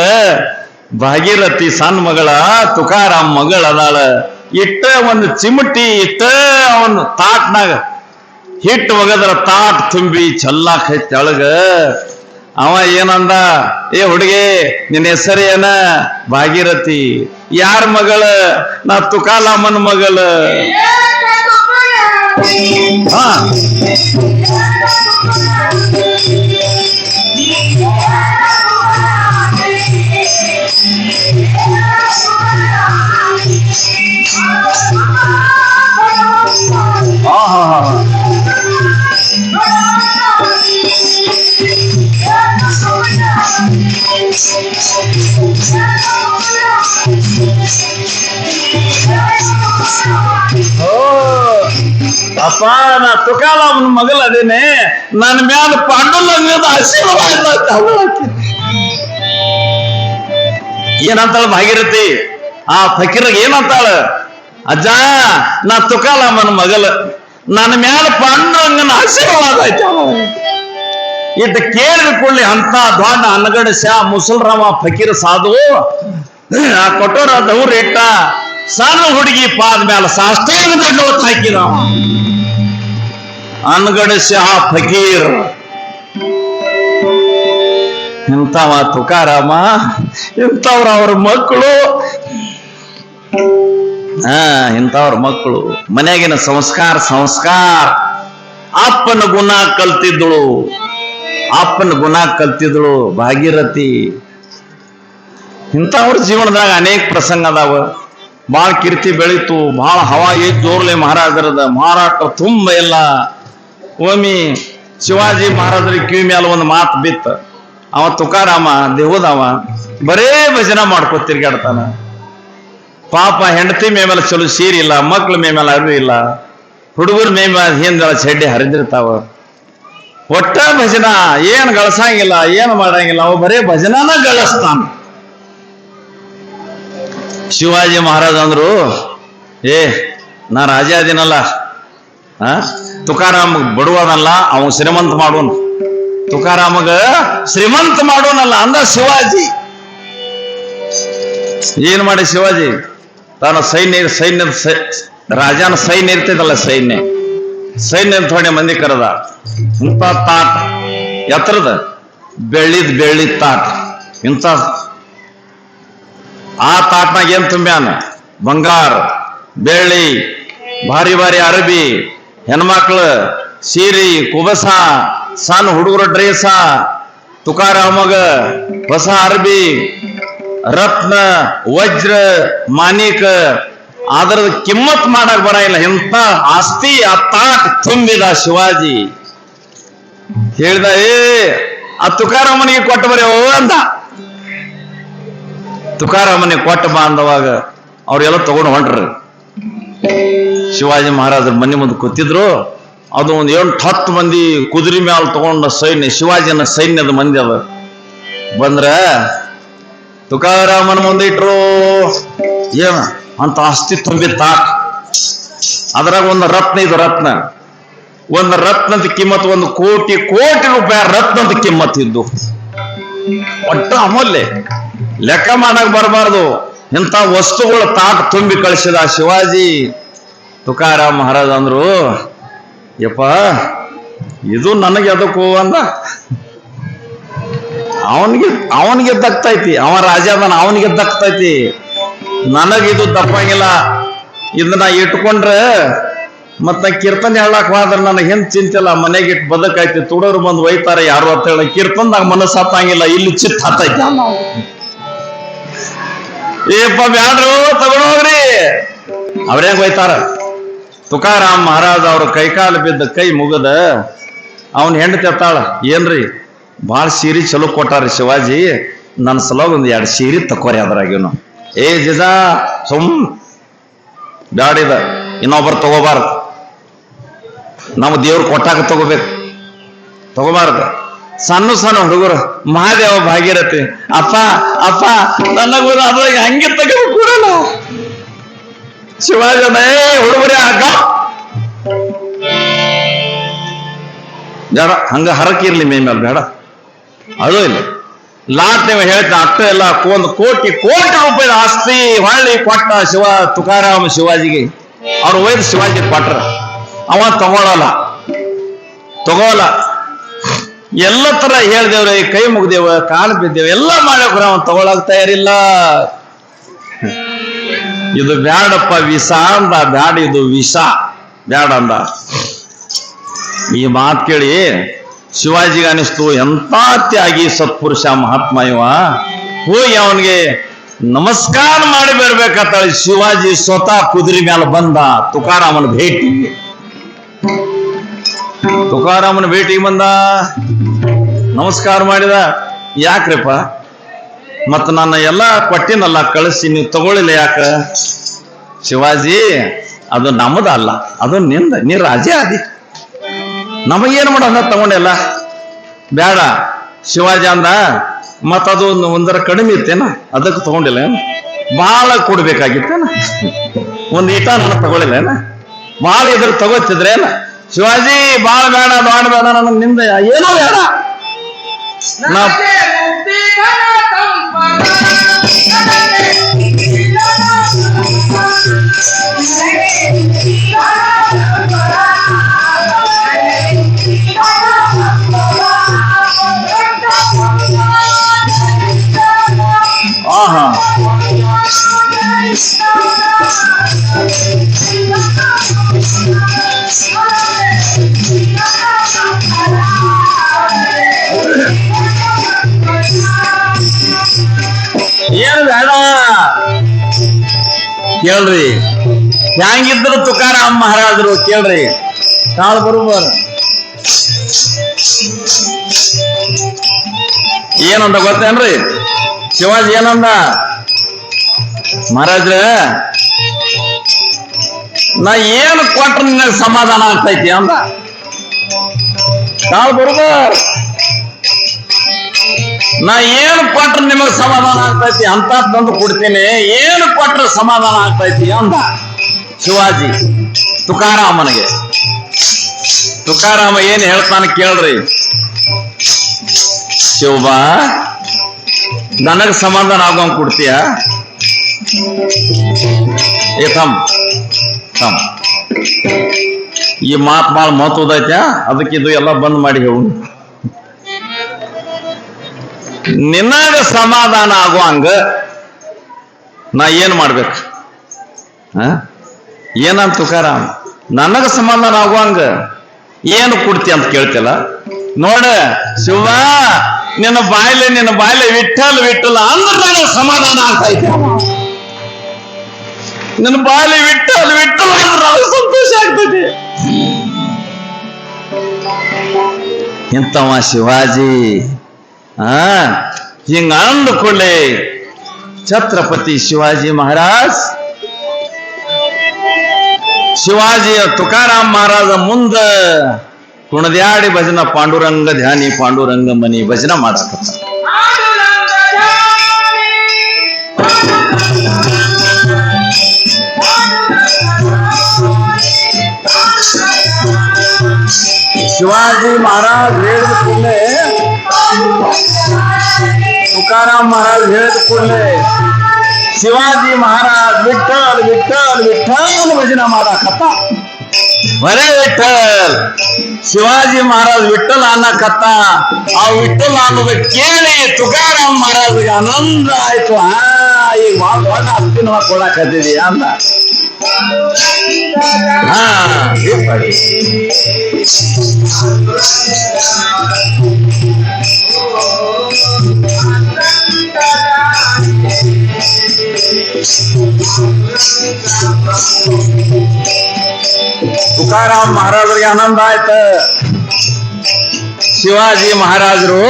ಭಾಗೀರಥಿ ಸಣ್ಣ ಮಗಳ ತುಕಾರಾಮ್ ಮಗಳ ಅದಾಳ. ಇಟ್ಟ ಒಂದು ಚಿಮಟಿ ಇಟ್ಟ ಅವನು ತಾಟ್ನಾಗ ಹಿಟ್ಟು ಒಗದ್ರ ತಾಟ್ ತುಂಬಿ ಚಲ್ಲಾಕ ತೆಳಗ. ಅವ ಏನಂದ, ಏ ಹುಡುಗಿ ನಿನ್ನ ಹೆಸರು ಏನ? ಭಾಗೀರಥಿ. ಯಾರ ಮಗಳ? ನಾ ತುಕಾಲಾಮನ ಮಗಳ. ಹಾ, ಅಪ್ಪ ನಾ ತುಕಾಲಾಮನ ಮಗಳ ಅದೇನೆ, ನನ್ನ ಮ್ಯಾಲ ಪಾಂಡುರಂಗದ ಆಶೀರ್ವಾದ. ಏನಂತಾಳ ಭಾಗೀರಥಿ? ಆ ಫಕೀರ್ಗೆ ಏನಂತಾಳ? ಅಜ್ಜ ನಾ ತುಕಾಲಾಮನ ಮಗಳ, ನನ್ನ ಮ್ಯಾಲ ಪಾಂಡುರಂಗನ ಆಶೀರ್ವಾದ ಆಯ್ತು. ಇಟ್ಟು ಕೇಳಿದ ಕೂಡಲಿ ಅಂತ ದೊಡ್ಡ ಅನಗಡ ಮುಸಲ್ರಾಮ ಫಕೀರ್ ಸಾಧು ಆ ಕೊಟ್ಟೋರ ದೌರ್ ಇಟ್ಟ ಸಣ್ಣ ಹುಡುಗಿ ಪಾದ ಮ್ಯಾಲ ಸಾಷ್ಟಾಂಗ ಹಾಕಿದ ಅನಗಡ ಫಕೀರ್. ಇಂಥವ ತುಕಾರಾಮ, ಇಂಥವ್ರ ಅವ್ರ ಮಕ್ಕಳು. ಇಂಥವ್ರ ಮಕ್ಕಳು ಮನೆಯಾಗಿನ ಸಂಸ್ಕಾರ ಅಪ್ಪನ ಗುಣ ಕಲ್ತಿದ್ಳು ಭಾಗೀರಥಿ. ಇಂಥವ್ರ ಜೀವನದಾಗ ಅನೇಕ ಪ್ರಸಂಗ ಅದಾವ. ಬಾಳ ಕೀರ್ತಿ ಬೆಳೀತು, ಬಹಳ ಹವಾ ಜೋರ್ಲೆ ಮಹಾರಾಜರದ ಮಾರಾಟ ತುಂಬ ಎಲ್ಲ. ಒಮ್ಮೆ ಶಿವಾಜಿ ಮಹಾರಾಜರಿಗೆ ಕಿವಿ ಮೇಲೆ ಒಂದು ಮಾತು ಬಿತ್ತ. ಅವ ತುಕಾರಾಮ ದೇವದವ ಬರೇ ಭಜನ ಮಾಡ್ಕೊ ತಿರ್ಗಾಡ್ತಾನ. ಪಾಪ ಹೆಂಡತಿ ಮೇಮೇಲೆ ಚಲೋ ಸೀರಿಲ್ಲ, ಮಕ್ಳ ಮೇಮೇಲೆ ಅರಿವು ಇಲ್ಲ, ಹುಡುಗರ ಮೇಮೇಲೆ ಹಿಂದೆಲ್ಲ ಚಡ್ಡಿ ಹರಿದಿರ್ತಾವ. ಒಟ್ಟ ಭಜನ ಏನ್ ಗಳಸಂಗಿಲ್ಲ, ಏನ್ ಮಾಡಂಗಿಲ್ಲ, ಅವ ಬರೇ ಭಜನನ ಗಳಿಸ್ತಾನ. ಶಿವಾಜಿ ಮಹಾರಾಜ್ ಅಂದ್ರು, ಏ ನಾ ರಾಜ ಅದಿನಲ್ಲ, ತುಕಾರಾಮ್ ಬಡವನಲ್ಲ, ಅವ ಶ್ರೀಮಂತ ಮಾಡೋನು. ತುಕಾರಾಮಗ ಶ್ರೀಮಂತ ಮಾಡೋನಲ್ಲ ಅಂದ ಶಿವಾಜಿ. ಏನ್ ಮಾಡಿ ಶಿವಾಜಿ ತಾನು ಸೈನ್ಯದ ರಾಜನ ಸೈನ್ಯ ಇರ್ತೈತಲ್ಲ, ಸೈನ್ಯ ಥೋಡೆ ಮಂದಿ ಕರೆದ. ಇಂಥ ತಾಟ್ ಎತ್ತರದ ಬೆಳ್ಳಿದ ತಾಟ್. ಇಂಥ ಆ ತಾಟ್ನಾಗ ಏನ್ ತುಂಬ್ಯಾನ? ಬಂಗಾರ, ಬೆಳ್ಳಿ, ಭಾರಿ ಅರಬಿ, ಹೆಣ್ಮಕ್ಳು ಸೀರಿ, ಕುಬಸ, ಸಣ್ಣ ಹುಡುಗರ ಡ್ರೇಸ, ತುಕಾರಾಮಗ ಹೊಸ ಅರಬಿ, ರತ್ನ, ವಜ್ರ, ಮಾಣಿಕ, ಅದರದ ಕಿಮ್ಮತ್ ಮಾಡಕ್ ಬರಂಗಿಲ್ಲ. ಇಂಥ ಆಸ್ತಿ ಅತ್ತಾಟ್ ತುಂಬಿದ ಶಿವಾಜಿ ಹೇಳಿದ, ಆ ತುಕಾರಾಮನಿಗೆ ಕೊಟ್ಟು ಬರೀ ಅಂದ. ತುಕಾರಾಮನಿಗೆ ಕೊಟ್ಟ ಬಾ ಅಂದವಾಗ ಅವ್ರೆಲ್ಲ ತಗೊಂಡು ಹೊಂಟ್ರಿ. ಶಿವಾಜಿ ಮಹಾರಾಜರ ಮನೆ ಮುಂದೆ ಕೂತಿದ್ರು. ಅದು ಒಂದು 8-10 ಮಂದಿ ಕುದುರೆ ಮ್ಯಾಲ ತಗೊಂಡ ಸೈನ್ಯ, ಶಿವಾಜಿನ ಸೈನ್ಯದ ಮಂದಿ ಅದ ಬಂದ್ರ ತುಕಾರಾಮನ ಮುಂದೆ ಇಟ್ರು. ಏನ ಅಂತ ಆಸ್ತಿ ತುಂಬಿತ್ತ. ಅದ್ರಾಗ ಒಂದು ರತ್ನ, ಇದು ರತ್ನ, ಒಂದು ರತ್ನದ ಕಿಮ್ಮತ್ 1 ಕೋಟಿ ರೂಪಾಯಿ ರತ್ನದ ಕಿಮ್ಮತ್ ಇದ್ದು. ಒಟ್ಟು ಅಮೂಲ್ಯ, ಲೆಕ್ಕ ಮಾಡಕ್ ಬರಬಾರ್ದು. ಇಂಥ ವಸ್ತುಗಳ ತಾಟ್ ತುಂಬಿ ಕಳಿಸಿದ ಶಿವಾಜಿ. ತುಕಾರಾಮ್ ಮಹಾರಾಜ್ ಅಂದ್ರು, ಯಪ್ಪ ಇದು ನನಗೆ ಅದಕ್ಕೂ ಅಂದ. ಅವನಿಗೆ ದಕ್ತೈತಿ, ಅವ ರಾಜ ಅದಾನ, ಅವನಿಗೆ ದಕ್ತೈತಿ, ನನಗಿದು ದಪ್ಪಂಗಿಲ್ಲ. ಇದನ್ನ ಇಟ್ಕೊಂಡ್ರೆ ಮತ್ತ ಕೀರ್ತನೆ ಹೇಳಕ್ ಹೋದ್ರೆ ನನಗೆ ಹೆಂಗ್ ಚಿಂತಿಲ್ಲ. ಮನೆಗೆ ಇಟ್ಟು ಬದಕೈತಿ, ತುಡೋರು ಬಂದು ಒಯ್ತಾರೆ ಯಾರು ಅಂತ ಹೇಳಿ ಕೀರ್ತನ್ದಾಗ ಮನಸ್ಸು ಹತ್ತಂಗಿಲ್ಲ, ಇಲ್ಲಿ ಚಿತ್ತ ಹತ್ತೈತಿ. ಏಪ್ಪ ಬ್ಯಾಡ್ರು ತಗೊಂಡೋಗ್ರಿ, ಅವ್ರೇಗ ಒಯ್ತಾರ. ತುಕಾರಾಮ್ ಮಹಾರಾಜ್ ಅವ್ರ ಕೈಕಾಲು ಬಿದ್ದ ಕೈ ಮುಗದ ಅವನ್ ಹೆಂಡತಿ ಅತ್ತಾಳ, ಏನ್ರಿ ಭಾಳ ಸೀರೆ ಚಲೋ ಕೊಟ್ಟಾರಿ ಶಿವಾಜಿ, ನನ್ನ ಸಲುವಾಗಿ 1-2 ಸೀರೆ ತಕೋರಿ ಅದ್ರಾಗೇನು. ಜಿಜಾ ಸುಮ್ ಬ್ಯಾಡಿದ, ಇನ್ನೊಬ್ಬರು ತಗೋಬಾರ್ದು, ನಾವು ದೇವ್ರು ಕೊಟ್ಟಾಗ ತಗೋಬೇಕು, ತಗೋಬಾರ್ದು. ಸಣ್ಣ ಹುಡುಗರು ಮಹಾದೇವ ಭಾಗೀರಥಿ, ಅಪ್ಪ ಅಪ್ಪ ನನಗೂ ಅದ್ರಾಗ ಹಂಗೆ ತಗೋ ಕೂಡಲ್ಲ. ಶಿವಾಜಿ ಹುಡುಗರೇ ಆಗ ಬೇಡ, ಹಂಗ ಹರಕಿರ್ಲಿ ಮೇ ಮೇಲೆ ಬೇಡ, ಅದು ಇಲ್ಲ. ಲಾಟ್ ನೀವು ಹೇಳ್ತಾ ಅಷ್ಟು ಎಲ್ಲ 1 ಕೋಟಿ ರೂಪಾಯಿ ಆಸ್ತಿ ಹೊಳ್ಳಿ ಕೊಟ್ಟ ತುಕಾರಾಮ ಶಿವಾಜಿಗೆ. ಅವ್ರು ಒಯ್ದು ಶಿವಾಜಿ ಕೊಟ್ರ, ಅವ ತಗೊಳಲ್ಲ. ಎಲ್ಲ ತರ ಹೇಳ್ದೇವ್ರೆ, ಕೈ ಮುಗ್ದೇವ, ಕಾಲು ಬಿದ್ದೇವ, ಎಲ್ಲ ಮಾಡ್ಯಾಕ್ರ, ಅವನ್ ತಗೊಳಕ್ ತಯಾರಿಲ್ಲ. ಇದು ಬ್ಯಾಡಪ್ಪ, ವಿಷ ಅಂದ. ಬ್ಯಾಡ, ಇದು ವಿಷ ಬ್ಯಾಡ ಅಂದ. ಈ ಮಾತು ಕೇಳಿ ಶಿವಾಜಿಗೆ ಅನಿಸ್ತು, ಎಂತ ತ್ಯಾಗಿ ಸತ್ಪುರುಷ ಮಹಾತ್ಮ ಇವ, ಹೋಗಿ ಅವನಿಗೆ ನಮಸ್ಕಾರ ಮಾಡಿ ಬರ್ಬೇಕಂತ ಶಿವಾಜಿ ಸ್ವತಃ ಕುದುರೆ ಮ್ಯಾಲ ಬಂದ. ತುಕಾರಾಮನ ಭೇಟಿಗೆ ಬಂದ, ನಮಸ್ಕಾರ ಮಾಡಿದ. ಯಾಕ್ರಿಪ್ಪ, ಮತ್ತ ನನ್ನ ಎಲ್ಲ ಕೊಟ್ಟಿನಲ್ಲ ಕಳಿಸಿ, ನೀವು ತಗೊಳ್ಳಿಲ್ಲ ಯಾಕ? ಶಿವಾಜಿ, ಅದು ನಮ್ಮದಲ್ಲ, ಅದು ನಿಂದ, ನೀ ರಾಜೇ ಆದಿ, ನಮಗೇನು ಮಾಡೋಣ, ತಗೊಂಡೆಲ್ಲ ಬೇಡ. ಶಿವಾಜಿ ಅಂದ, ಮತ್ತದು ಒಂದರ ಕಡಿಮೆ ಇತ್ತೇನ, ಅದಕ್ಕೆ ತಗೊಂಡಿಲ್ಲ ಏನ? ಭಾಳ ಕೊಡ್ಬೇಕಾಗಿತ್ತೇನ? ಒಂದು ಈಟ ನನ್ನ ತಗೊಳ್ಳಿಲ್ಲ ಏನ? ಭಾಳ ಇದ್ರ ತಗೋತಿದ್ರೇನ? ಶಿವಾಜಿ ಭಾಳ ಬೇಡ, ಬೇಡ ನನಗೆ ನಿಂದ ಏನೋ ಬೇಡ. ಆಹಾ, ಏನು ಬೇಡ ಕೇಳ್ರಿ. ಹ್ಯಾಂಗಿದ್ರು ತುಕಾರಾಮ್ ಮಹಾರಾಜರು ಕೇಳ್ರಿ, ತಾಳು ಬರೋಬರ್ ಏನಂದ ಗೊತ್ತೇನ್ರಿ? ಶಿವಾಜಿ ಏನಂದ? ಮಹಾರಾಜ್ರ, ನಾ ಏನು ಕೊಟ್ರೆ ನಿನಗೆ ಸಮಾಧಾನ ಆಗ್ತೈತಿ ಅಂದ. ತಾಳು ಬರೋಬರ್, ನಾ ಏನು ಕೊಟ್ರೆ ನಿಮಗೆ ಸಮಾಧಾನ ಆಗ್ತೈತಿ ಅಂತ ತಂದು ಕೊಡ್ತೀನಿ, ಏನು ಕೊಟ್ರೆ ಸಮಾಧಾನ ಆಗ್ತೈತಿ ಅಂದ ಶಿವಾಜಿ ತುಕಾರಾಮನಿಗೆ. ತುಕಾರಾಮ ಏನ್ ಹೇಳ್ತಾನೆ ಕೇಳ್ರಿ. ಶಿವಬಾ, ನನಗೆ ಸಮಾಧಾನ ಆಗೋಂಗ್ ಕೊಡ್ತೀಯ? ಈ ಮಾತು ಭಾಳ ಮಹತ್ವದೈತ, ಅದಕ್ಕೆ ಇದು ಎಲ್ಲ ಬಂದ್ ಮಾಡಿ ಹೇಳು. ನಿನಗ ಸಮಾಧಾನ ಆಗುವಂಗ ನಾ ಏನ್ ಮಾಡ್ಬೇಕು? ಏನಂತ ತುಕಾರಾಮ್, ನನಗ ಸಮಾಧಾನ ಆಗುವಂಗ ಏನು ಕೊಡ್ತಿ ಅಂತ ಕೇಳ್ತಿಲ್ಲ. ನೋಡ ಶಿವ, ನಿನ್ನ ಬಾಯ್ಲೆ ವಿಠಲ್ ಅಂದ್ರೆ ನನಗೆ ಸಮಾಧಾನ ಆಗ್ತೈತೆ. ನನ್ನ ಬಾಲಿ ವಿಠಲ್ ವಿಠಲ್ ಅಂದ್ರೆ ನನಗೆ ಸಂತೋಷ ಆಗ್ತದೆ. ಇಂಥವ ಶಿವಾಜಿ ಹಿಂಗ ಅಂದುಕೊಳ್ಳೆ ಛತ್ರಪತಿ ಶಿವಾಜಿ ಮಹಾರಾಜ್ ಶಿವಾಜಿಯ ತುಕಾರಾಮ್ ಮಹಾರಾಜ ಮುಂದ ಕುಣದ್ಯಾಡಿ ಭಜನ ಪಾಂಡುರಂಗ ಧ್ಯಾನಿ ಪಾಂಡುರಂಗ ಮನಿ ಭಜನ ಮಾಡಕತ್ತ. ಶಿವಾಜಿ ಮಹಾರಾಜ್ ಹೇಳಿದ ಕೂಡಲೇ ತುಕಾರಾಮ್ ಮಹಾರಾಜ್ ಹೇಳಿದ ಕೂಡಲೇ ಶಿವಾಜಿ ಮಹಾರಾಜ್ ವಿಠಲ್ ವಿಠಲ್ ವಿಠಲ್ ಭಜನ ಮಾಡಕತ್ತ. ಬರೇ ವಿಠಲ್ ಶಿವಾಜಿ ಮಹಾರಾಜ್ ವಿಠಲ್ ಅನ್ನಕತ್ತ. ಆ ವಿಠಲ್ ಅನ್ನೋದು ಕೇಳಿ ತುಕಾರಾಮ್ ಮಹಾರಾಜ್ಗೆ ಆನಂದ ಆಯ್ತು. ಈಗ ದೊಡ್ಡ ಅತ್ತಿನ ಕೊಡಕತ್ತಿದಿ ಅಂದ. ತುಕಾರಾಮ್ ಮಹಾರಾಜರಿಗೆ ಆನಂದ ಆಯ್ತ. ಶಿವಾಜಿ ಮಹಾರಾಜರು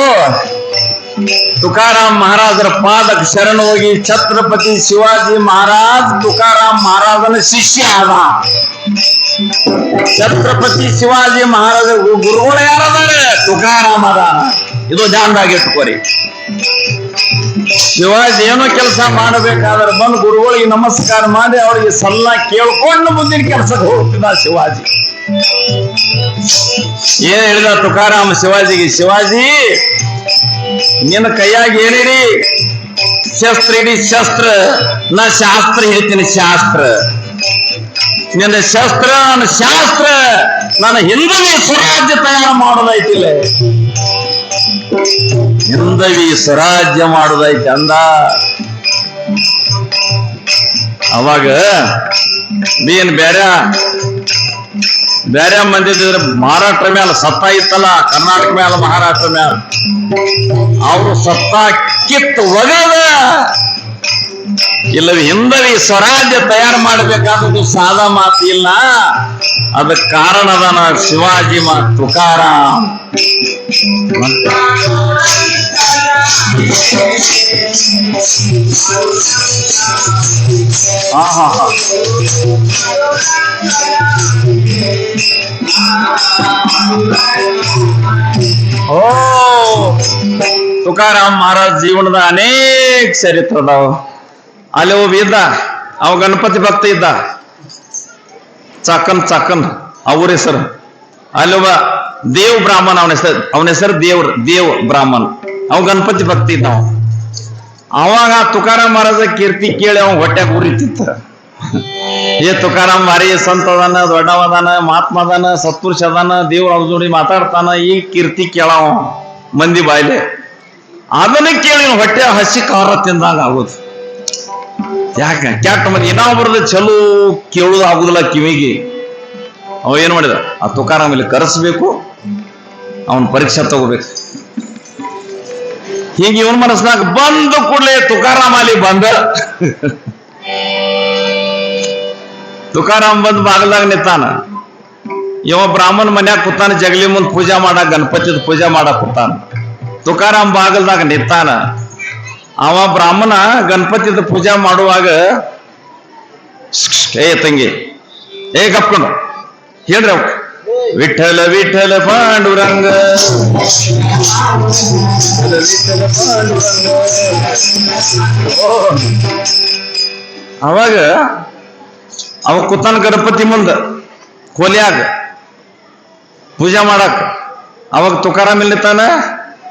ತುಕಾರಾಮ್ ಮಹಾರಾಜರ ಪಾದಕ್ಕೆ ಶರಣ ಹೋಗಿ ಛತ್ರಪತಿ ಶಿವಾಜಿ ಮಹಾರಾಜ್ ತುಕಾರಾಮ್ ಮಹಾರಾಜನ ಶಿಷ್ಯ ಆದ. ಛತ್ರಪತಿ ಶಿವಾಜಿ ಮಹಾರಾಜ ಗುರುಗಳು ಯಾರದಾರೆ? ತುಕಾರಾಮ್ ಅದ. ಇದು ಧ್ಯಾನದಾಗ ಇಟ್ಕೋರಿ. ಶಿವಾಜಿ ಏನೋ ಕೆಲಸ ಮಾಡಬೇಕಾದ್ರೆ ಬಂದು ಗುರುಗಳಿಗೆ ನಮಸ್ಕಾರ ಮಾಡಿ ಅವರಿಗೆ ಸಲ್ಲ ಕೇಳ್ಕೊಂಡು ಮುಂದಿನ ಕೆಲಸಕ್ಕೆ ಹೋಗ್ತಿದ್ದ ಶಿವಾಜಿ. ಏನ್ ಹೇಳಿದ ತುಕಾರಾಮ್ ಶಿವಾಜಿಗೆ? ಶಿವಾಜಿ, ನಿನ್ನ ಕೈಯಾಗ ಏನಿಡಿ? ಶಸ್ತ್ರ ಇಡಿ ಶಸ್ತ್ರ. ನಾ ಶಾಸ್ತ್ರ ಹೇಳ್ತೀನಿ ಶಾಸ್ತ್ರ. ನಿನ್ನ ಶಸ್ತ್ರ ನನ್ನ ಶಾಸ್ತ್ರ. ನನ್ನ ಹಿಂದವಿ ಸ್ವರಾಜ್ಯ ತಯಾರು ಮಾಡೋದೈತಿಲ್ಲ. ಹಿಂದವಿ ಸ್ವರಾಜ್ಯ ಮಾಡೋದೈತಿ ಅಂದ. ಅವಾಗ ಏನ್ ಬೇರೆ ಬೇರೆ ಮಂದಿ ಮಹಾರಾಷ್ಟ್ರ ಮೇಲೆ ಸತ್ತ ಇತ್ತಲ್ಲ, ಕರ್ನಾಟಕ ಮೇಲೆ ಮಹಾರಾಷ್ಟ್ರ ಮೇಲೆ ಅವರು ಸತ್ತ ಕಿತ್ತು ಒಗದ ಇಲ್ಲ ಹಿಂದವಿ ಸ್ವರಾಜ್ಯ ತಯಾರು ಮಾಡಬೇಕಾದದ್ದು ಸಾದಾ ಮಾತು ಇಲ್ಲ. ಅದಕ್ಕೆ ಕಾರಣ ಅದಾನ ಶಿವಾಜಿ ತುಕಾರಾಮ್. ಓ ತುಕಾರಾಮ್ ಮಹಾರಾಜ್ ಜೀವನದ ಅನೇಕ ಚರಿತ್ರ ಅದಾವ. ಅಲ್ಲಿ ಒಬ್ಬ ಇದ್ದ, ಅವ ಗಣಪತಿ ಭಕ್ತ ಇದ್ದ, ಚಾಕನ್ ಅವ್ರ ಹೆಸರು. ಅಲ್ಲಿ ಒಬ್ಬ ದೇವ್ ಬ್ರಾಹ್ಮಣ, ಅವನ ಹೆಸರು ದೇವ್ ಬ್ರಾಹ್ಮಣ. ಅವ ಗಣಪತಿ ಭಕ್ತ ಇದ್ದ. ಅವಾಗ ತುಕಾರಾಮ್ ಮಹಾರಾಜ ಕೀರ್ತಿ ಕೇಳಿ ಅವ ಹೊಟ್ಟೆಗೆ ಉರಿತಿತ್ತ. ಏ ತುಕಾರಾಮ್ ಭಾರಿ ಸಂತ ಅದಾನ, ದೊಡ್ಡವದಾನ, ಮಹಾತ್ಮ ಅದಾನ, ಸತ್ಪುರುಷ ಅದಾನ, ದೇವ್ರ ಅವ್ರ ಜೋಡಿ ಮಾತಾಡ್ತಾನ. ಈ ಕೀರ್ತಿ ಕೇಳವ ಮಂದಿ ಬಾಯ್ಲೆ. ಅದನ್ನ ಕೇಳಿ ಹೊಟ್ಟೆ ಹಸಿ ಖಾರ ತಿಂದಾಗ ಆಗೋದು. ಯಾಕ ಕ್ಯಾಟ್ ಮಂದಿ ಇನ್ನೊಬ್ಬರದ ಚಲೋ ಕೇಳುದು ಆಗುದಿಲ್ಲ ಕಿವಿಗೆ. ಅವ ಏನ್ ಮಾಡಿದ? ಆ ತುಕಾರಾಮ್ ಇಲ್ಲಿ ಕರೆಸ್ಬೇಕು, ಅವನ್ ಪರೀಕ್ಷೆ ತಗೋಬೇಕು. ಹೀಗೆ ಇವನ್ ಮನಸ್ನಾಗ ಬಂದ ಕೂಡಲೇ ತುಕಾರಾಮ್ ಅಲ್ಲಿ ಬಂದ. ತುಕಾರಾಮ್ ಬಂದ್ ಬಾಗಲಾಗ ನಿಂತಾನ. ಇವ ಬ್ರಾಹ್ಮಣ ಮನ್ಯಾಗ ಕೂತಾನ, ಜಗಲಿ ಮುಂದ್ ಪೂಜಾ ಮಾಡಾಕ, ಗಣಪತಿದ ಪೂಜಾ ಮಾಡಾಕ್ ಕೂತಾನ. ತುಕಾರಾಮ್ ಬಾಗಲ್ದಾಗ ನಿಂತಾನ. ಅವ ಬ್ರಾಹ್ಮಣ ಗಣಪತಿದ ಪೂಜಾ ಮಾಡುವಾಗ ಏ ತಂಗಿ ಏ ಕಪ್ಕೊಂಡು ಹೇಳ್ರಿ ಅವ್ ವಿಠಲ ವಿಠಲ ಪಾಂಡುರಂಗ ಅವಾಗ ಅವ ಕೂತಾನ ಗಣಪತಿ ಮುಂದ ಕೋಲ್ಯಾಗ ಪೂಜಾ ಮಾಡಾಕ. ಅವಾಗ ತುಕಾರಾಮ್ ನಿಂತಾನ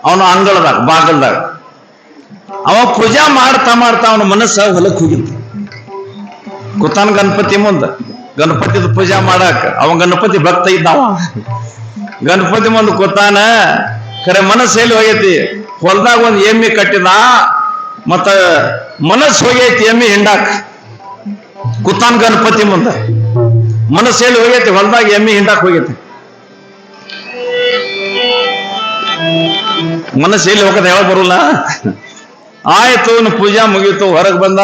ಅವನು ಅಂಗಳದಾಗ ಬಾಗಲ್ದಾಗ. ಅವ ಪೂಜಾ ಮಾಡ್ತಾ ಅವನ ಮನಸ್ಸ ಹೊಲಕ್ ಹೋಗಿತ್ತು. ಕೂತಾನ ಗಣಪತಿ ಮುಂದ ಗಣಪತಿದ ಪೂಜಾ ಮಾಡಾಕ. ಅವ ಗಣಪತಿ ಭಕ್ತ ಇದ್ದಾವ. ಗಣಪತಿ ಮುಂದೆ ಕೂತಾನ. ಖರೆ ಮನಸ್ಸು ಎಲ್ಲಿ ಹೋಗೈತಿ? ಹೊಲ್ದಾಗ ಒಂದು ಎಮ್ಮಿ ಕಟ್ಟಿದ, ಮತ್ತ ಮನಸ್ಸು ಹೋಗೈತಿ ಎಮ್ಮಿ ಹಿಂಡಾಕ. ಕೂತಾನ ಗಣಪತಿ ಮುಂದ ಮನಸ್ಸು ಎಲ್ಲಿ ಹೋಗೈತಿ? ಹೊಲ್ದಾಗ ಎಮ್ಮಿ ಹಿಂಡಾಕ್ ಹೋಗೈತಿ. ಮನಸ್ಸು ಎಲ್ಲಿ ಹೋಗದ ಹೇಳಕ್ ಬರೋಲ್ಲ. ಆಯ್ತು ಪೂಜಾ ಮುಗೀತು, ಹೊರಗೆ ಬಂದ.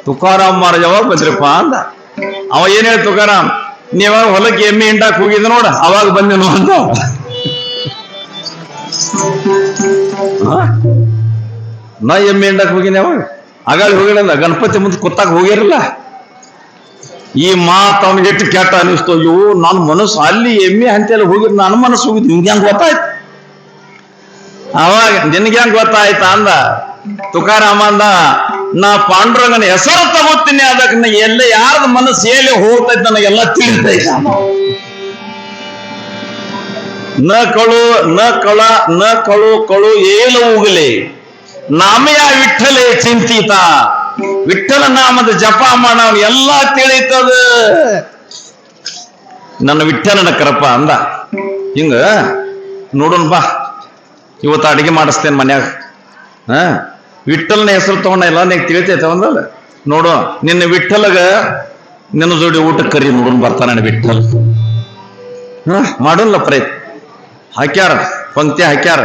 ತುಕಾರಾಮ್ ಮಹಾರಾಜ್ ಯಾವಾಗ ಬಂದ್ರಪ್ಪ ಅಂದ. ಅವ ಏನ್ ಹೇಳಿ ತುಕಾರಾಮ್, ನೀವ ಹೊಲಕ್ಕೆ ಎಮ್ಮೆ ಹಿಂಡಾಕ್ ಹೋಗಿದ್ ನೋಡ ಅವಾಗ ಬಂದೇನು ಅಂತ. ನಾ ಎಮ್ಮೆ ಹಿಂಡಾಕ್ ಹೋಗಿನಿ ಅವಾಗ, ಆಗಾಳಿ ಹೋಗಿರಲ್ಲ, ಗಣಪತಿ ಮುಂದೆ ಕೂತಾಗ ಹೋಗಿರಲ್ಲ. ಈ ಮಾತು ಅವ್ನಿಗೆ ಎಷ್ಟು ಕೆಟ್ಟ ಅನಿಸ್ತು. ಅಯ್ಯೋ ನನ್ನ ಮನಸ್ಸು ಅಲ್ಲಿ ಎಮ್ಮೆ ಹಂತೆಲ್ಲ ಹೋಗಿದ್ ನನ್ನ ಮನಸ್ಸು ಹೋಗಿದ್, ನಿಮ್ಗೆ ಹೆಂಗ್ ಗೊತ್ತಾಯ್ತು? ಅವಾಗ ನಿನ್ಗೆ ಹೆಂಗ್ ಗೊತ್ತಾಯ್ತ ಅಂದ. ತುಕಾರಾಮ ಅಂದ, ನಾ ಪಾಂಡುರಂಗನ ಹೆಸರು ತಗೋತೀನಿ, ಅದಕ್ಕೆ ಎಲ್ಲ ಯಾರ್ದ ಮನಸ್ಸು ಎಲ್ಲಿ ಹೋಗ್ತೈತೆ ನನಗೆಲ್ಲ ತಿಳಿತೈತ. ನ ಕಳು ಕಳು ಏಳು ಉಗಲೆ ನಾಮಯ ವಿಠ್ಠಲೇ ಚಿಂತಿತ. ವಿಠ್ಠಲ ನಾಮದ ಜಪ ಮಾಡವನು ಎಲ್ಲ ತಿಳಿತದ. ನನ್ನ ವಿಠ್ಠಲನ ಕರಪ್ಪ ಅಂದ. ಹಿಂಗ ನೋಡೋಣ ಬಾ, ಇವತ್ತು ಅಡಿಗೆ ಮಾಡಿಸ್ತೇನೆ ಮನ್ಯಾಗ. ವಿಠ್ಠಲನ ಹೆಸರು ತಗೊಂಡ ಎಲ್ಲ ನೀಗ ತಿಳಿತೈತೆ ಒಂದಲ್ಲ. ನೋಡು ನಿನ್ನ ವಿಠ್ಠಲಗ ನಿನ್ನ ಜೋಡಿ ಊಟಕ್ಕೆ ಕರಿ, ನೋಡೋಣ ಬರ್ತಾನ ವಿಠ್ಠಲ್. ಮಾಡೋಲ್ಲ ಪ್ರಯತ್ನ. ಹಾಕ್ಯಾರ ಪಂಕ್ತಿ ಹಾಕ್ಯಾರ,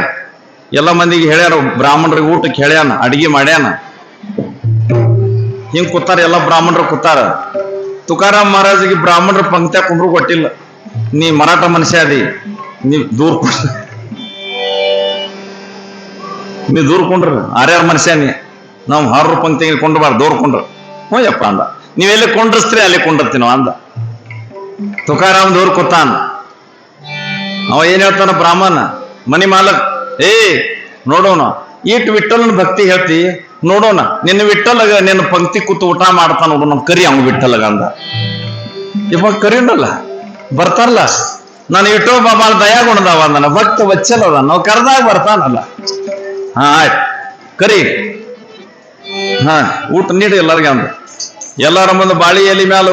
ಎಲ್ಲ ಮಂದಿಗೆ ಹೇಳ್ಯಾರ, ಬ್ರಾಹ್ಮಣರಿಗೆ ಊಟಕ್ಕೆ ಹೇಳ್ಯಾನ, ಅಡಿಗೆ ಮಾಡ್ಯಾನ. ಹಿಂಗ್ ಕೂತಾರ, ಎಲ್ಲ ಬ್ರಾಹ್ಮಣರು ಕೂತಾರ. ತುಕಾರಾಮ್ ಮಹಾರಾಜಿಗೆ ಬ್ರಾಹ್ಮಣರ ಪಂಕ್ತಿ ಕುಂಡ್ರು ಕೊಟ್ಟಿಲ್ಲ. ನೀ ಮರಾಠ ಮನುಷ್ಯ ಅದಿ, ನೀ ದೂರ್ಕೊಂಡ್ರ ಆರ್ಯಾರ ಮನುಷ್ಯ ನೀ, ನಾವು ಹಾರ ಪಂಕ್ತಿಗೆ ಕೊಂಡ್ಬಾರ್ದು, ದೂರ್ಕೊಂಡ್ರ. ಹ್ಞೂ ಯಪ್ಪ ಅಂದ. ನೀವೆಲ್ಲಿ ಕೊಂಡ್ರಸ್ತ್ರಿ ಅಲ್ಲಿ ಕೊಂಡಿರ್ತೀನೋ ಅಂದ. ತುಕಾರಾಮ್ ದೂರ್ ಕೂತಾನ. ಅವ ಏನ್ ಹೇಳ್ತಾನ ಬ್ರಾಹ್ಮಣ ಮನಿ ಮಾಲಕ್, ನೋಡೋಣ ಈಟ್ ವಿಠಲನ ಭಕ್ತಿ ಹೇಳ್ತಿ, ನೋಡೋಣ ನಿನ್ನ ವಿಠಲಗ ನಿನ್ನ ಪಂಕ್ತಿ ಕೂತು ಊಟ ಮಾಡ್ತಾನ ನೋಡು, ನಮ್ ಕರಿ ಅವ್ನು ವಿಠಲಗ ಅಂದ. ಇವಾಗ ಕರಿನಲ್ಲ ಬರ್ತಾರಲ್ಲ, ನಾನು ಇಟ್ಟೋ ಬಾಬಾ ದಯಾಗುಣದವ ನನ್ನ ಭಕ್ತ ವಚ್ಚಲ ಅದ, ನಾವು ಕರೆದಾಗ ಬರ್ತಾನಲ್ಲ. ಆಯ್ತು ಕರಿ, ಊಟ ನೀಡಿ ಎಲ್ಲರಿಗೆ ಅಂದ. ಎಲ್ಲಾರ ಮುಂದೆ ಬಾಳಿ ಎಲಿ ಮ್ಯಾಲ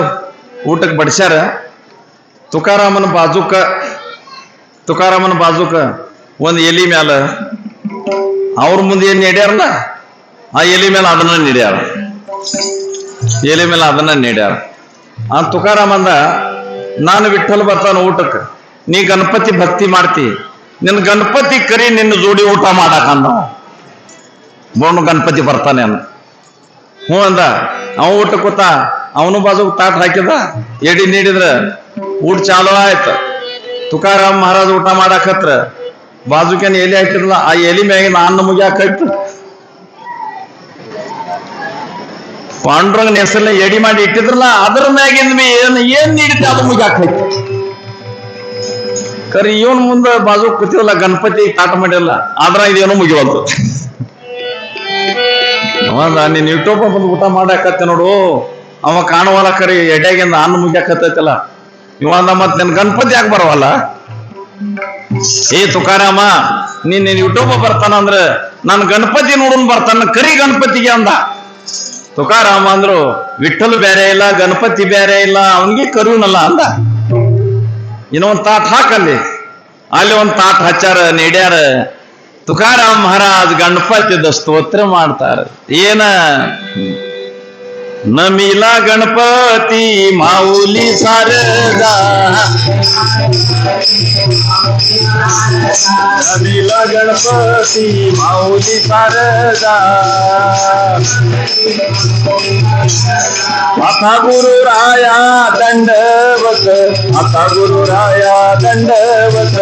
ಊಟಕ್ಕೆ ಬಡಿಸ್ಯಾರ. ತುಕಾರಾಮನ ಬಾಜುಕ ಒಂದು ಎಲಿ ಮ್ಯಾಲ ಅವ್ರ ಮುಂದೆ ಏನ್ ನೀಡ್ಯಾರಲ್ಲ, ಆ ಎಲಿ ಮೇಲೆ ಅದನ್ನ ನೀಡ್ಯಾರ. ಆ ತುಕಾರಾಮ ಅಂದ, ನಾನು ವಿಠ್ಠಲ್ ಬರ್ತಾನ ಊಟಕ್ಕೆ, ನೀ ಗಣಪತಿ ಭಕ್ತಿ ಮಾಡ್ತಿ, ನಿನ್ನ ಗಣಪತಿ ಕರಿ, ನಿನ್ನ ಜೋಡಿ ಊಟ ಮಾಡಾಕಂದ. ಬೋಣ ಗಣಪತಿ ಬರ್ತಾನೆ ಅನ್ನ. ಹ್ಞೂ ಅಂದ. ಅವ ಊಟ ಕೂತ, ಅವನು ಬಾಜು ತಾಟ್ ಹಾಕಿದ, ಎಡಿ ನೀಡಿದ್ರ ಊಟ ಚಾಲು ಆಯ್ತು. ತುಕಾರಾಮ್ ಮಹಾರಾಜ್ ಊಟ ಮಾಡಾಕತ್ರ ಬಾಜುಕೇನ್ ಎಲಿ ಹಾಕಿದ್ರಲ್ಲ, ಆ ಎಲಿ ಮ್ಯಾಗಿನ ಅನ್ನ ಮುಗಿಯಾಕೈತು. ಪಾಂಡುರಂಗನ ಹೆಸರನ್ನ ಎಡಿ ಮಾಡಿ ಇಟ್ಟಿದ್ರಲ್ಲ, ಅದ್ರ ಮ್ಯಾಗಿಂದ ಏನ್ ನೀಡಿತೆ ಅದು ಮುಗಿಯಾಕೈತು. ಕರಿ ಇವನ್ ಮುಂದೆ ಬಾಜು ಕೂತಿವಲ್ಲ ಗಣಪತಿ ತಾಟ ಮಾಡಿಲ್ಲ, ಆದ್ರ ಇದೇನೋ ಮುಗಿವಲ್ತು. ನೀನ್ ಯೂಟ್ಯೂಬ್ ಬಂದು ಊಟ ಮಾಡಾಕತ್ತೆ ನೋಡು, ಅವ ಕಾಣುವಲ್ಲ, ಕರಿ ಎಡ್ಯಾಗಿಂದ ಅನ್ನ ಮುಗಿಯಾಕತ್ತೈತಲ್ಲ. ಇವಂದ ಮತ್ ನನ್ ಗಣಪತಿ ಯಾಕೆ ಬರವಲ್ಲ? ತುಕಾರಾಮ, ನೀನ್ ಯೂಟ್ಯೂಬ್ ಬರ್ತಾನ ಅಂದ್ರ ನನ್ ಗಣಪತಿ ನೋಡನ್ ಬರ್ತಾನ, ಕರಿ ಗಣಪತಿಗೆ ಅಂದ. ತುಕಾರಾಮ ಅಂದ್ರು, ವಿಠ್ಠಲ್ ಬೇರೆ ಇಲ್ಲ, ಗಣಪತಿ ಬೇರೆ ಇಲ್ಲ, ಅವನಿಗೆ ಕರುನಲ್ಲ ಅಂದ. ಇನ್ನೊಂದ್ ತಾಟ್ ಹಾಕಲ್ಲಿ, ಅಲ್ಲಿ ಒಂದ್ ತಾಟ್ ಹಚ್ಚಾರ, ನೀಡ್ಯಾರ. ತುಕಾರಾಮ್ ಮಹಾರಾಜ್ ಗಣಪತಿದ ಸ್ತೋತ್ರ ಮಾಡ್ತಾರ. ಏನ ನಮಿಲಾ ಗಣಪತಿ ಮಾऊली ಸಾರದಾ, ನಮಿಲಾ ಗಣಪತಿ ಮಾऊली ಸಾರದಾ, ಮಾತಾ ಗುರು ರಾಯ ದಂಡವತ, ಮಾತಾ ಗುರು ರಾಯ ದಂಡವತ.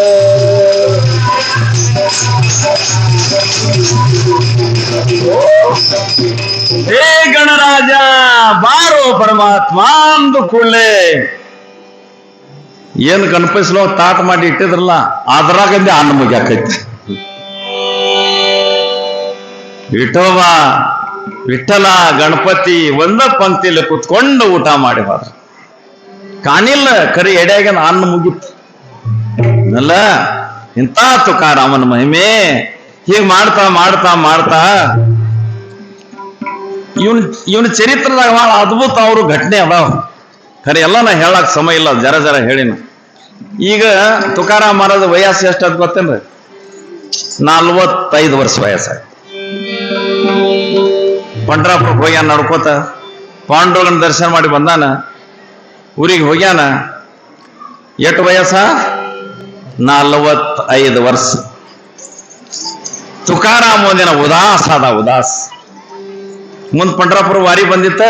ಹೇ ಗಣರಾಜ ಬಾರೋ ಪರಮಾತ್ಮ ಅಂದು ಕೂಡಲೇ ಏನ್ ಗಣಪತಿಸ್ಲೋ ತಾಟ್ ಮಾಡಿ ಇಟ್ಟಿದ್ರಲ್ಲ, ಅದ್ರಾಗಂದೆ ಅನ್ನ ಮುಗಿಯಾಕೈತಿ. ವಿಠಲ ಗಣಪತಿ ಒಂದ ಪಂಕ್ತಿಯಲ್ಲಿ ಕುತ್ಕೊಂಡು ಊಟ ಮಾಡಿ ಹೋದ. ಕಾಣಿಲ್ಲ, ಕರಿ ಎಡೆಯಾಗ ಅನ್ನ ಮುಗಿತ್ತು ಅಲ್ಲ. ಇಂಥ ತುಕಾರಾಮನ ಮಹಿಮೆ. ಹೀಗೆ ಮಾಡ್ತಾ ಮಾಡ್ತಾ ಮಾಡ್ತಾ ಇವನ ಚರಿತ್ರದಾಗ ಬಹಳ ಅದ್ಭುತ ಅವರು ಘಟನೆ ಅದಾವ. ಖರೆ ಎಲ್ಲ ನಾ ಹೇಳಕ್ ಸಮಯ ಇಲ್ಲ, ಜರ ಹೇಳಿನ. ಈಗ ತುಕಾರಾಮ್ ಮಹಾರಾಜ ವಯಸ್ಸು ಎಷ್ಟು ಅದ್ ಗೊತ್ತೇನ್ರಿ? 45 ವರ್ಷ ವಯಸ್ಸಾಯ್ತು. ಪಂಡ್ರಾಪುರಕ್ಕೆ ಹೋಗ್ಯಾನ ನಡ್ಕೋತ, ಪಾಂಡುರಂಗನ ದರ್ಶನ ಮಾಡಿ ಬಂದಾನ, ಊರಿಗೆ ಹೋಗ್ಯಾನ. ಎಷ್ಟು ವಯಸ್ಸ? 45 ವರ್ಷ. ತುಕಾರಾಮ್ ಒಂದಿನ ಉದಾಸ್. ಮುಂದ್ ಪಂಡ್ರಾಪುರ ವಾರಿ ಬಂದಿತ್ತ.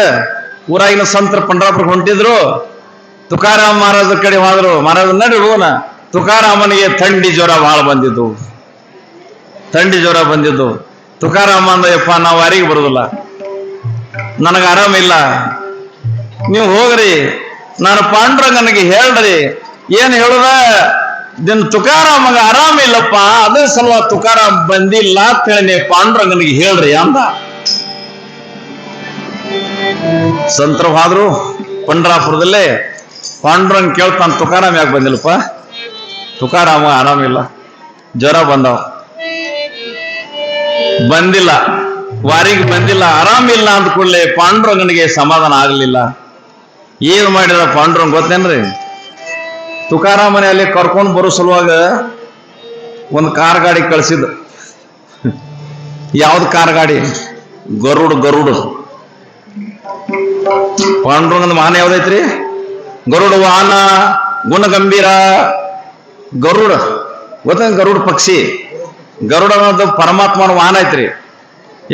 ಊರಾಗಿನ ಸಂತರ ಪಂಡ್ರಾಪುರ ಹೊಂಟಿದ್ರು. ತುಕಾರಾಮ್ ಮಹಾರಾಜ ಕಡೆ ಹೋದ್ರು. ಮಹಾರಾಜ ನಡಿ ಹೋಗೋಣ. ತುಕಾರಾಮನಿಗೆ ಥಂಡಿ ಜ್ವರ ಬಹಳ ಬಂದಿದ್ದು. ಥಂಡಿ ಜ್ವರ ಬಂದಿದ್ದು. ತುಕಾರಾಮ ಅಂದ, ಯಪ್ಪ ನಾವು ವಾರಿಗೆ ಬರುದಿಲ್ಲ, ನನಗೆ ಆರಾಮಿಲ್ಲ, ನೀವು ಹೋಗ್ರಿ, ನಾನು ಪಾಂಡುರಂಗನಿಗೆ ಹೇಳ್ರಿ. ಏನ್ ಹೇಳುದ, ದಿನ ತುಕಾರಾಮಗ ಆರಾಮಿಲ್ಲಪ್ಪ, ಅದೇ ಸಲುವ ತುಕಾರಾಮ್ ಬಂದಿಲ್ಲ ಅಂತ ಹೇಳಿ ಪಾಂಡುರಂಗನಿಗೆ ಹೇಳ್ರಿ ಅಂದ. ಸಂತರ ಹೋದ್ರು ಪಂಡ್ರಾಪುರದಲ್ಲೇ. ಪಾಂಡುರಂಗ ಕೇಳ್ತಾನ, ತುಕಾರಾಮ್ ಯಾಕೆ ಬಂದಿಲ್ಲಪ್ಪ? ತುಕಾರಾಮ ಆರಾಮಿಲ್ಲ, ಜ್ವರ ಬಂದವ, ಬಂದಿಲ್ಲ, ವಾರಿಗೆ ಬಂದಿಲ್ಲ, ಆರಾಮಿಲ್ಲ ಅಂದ ಕೂಡಲೇ ಪಾಂಡುರಂಗನಿಗೆ ಸಮಾಧಾನ ಆಗ್ಲಿಲ್ಲ. ಏನ್ ಮಾಡಿದ ಪಾಂಡುರಂಗ ಗೊತ್ತೇನ್ರಿ? ತುಕಾರಾಮನೆ ಅಲ್ಲಿ ಕರ್ಕೊಂಡು ಬರೋ ಸಲುವಾಗ ಒಂದು ಕಾರ್ ಗಾಡಿ ಕಳಿಸಿದ. ಯಾವ್ದು ಕಾರ್ ಗಾಡಿ? ಗರುಡ. ಪಾಂಡುರಂಗನ ವಾಹನ ಯಾವ್ದೈತ್ರಿ? ಗರುಡ ವಾಹನ, ಗುಣಗಂಭೀರ. ಗರುಡ ಗೊತ್ತ? ಗರುಡ ಪಕ್ಷಿ. ಗರುಡ ಅನ್ನೋದು ಪರಮಾತ್ಮನ ವಾಹನ ಐತ್ರಿ.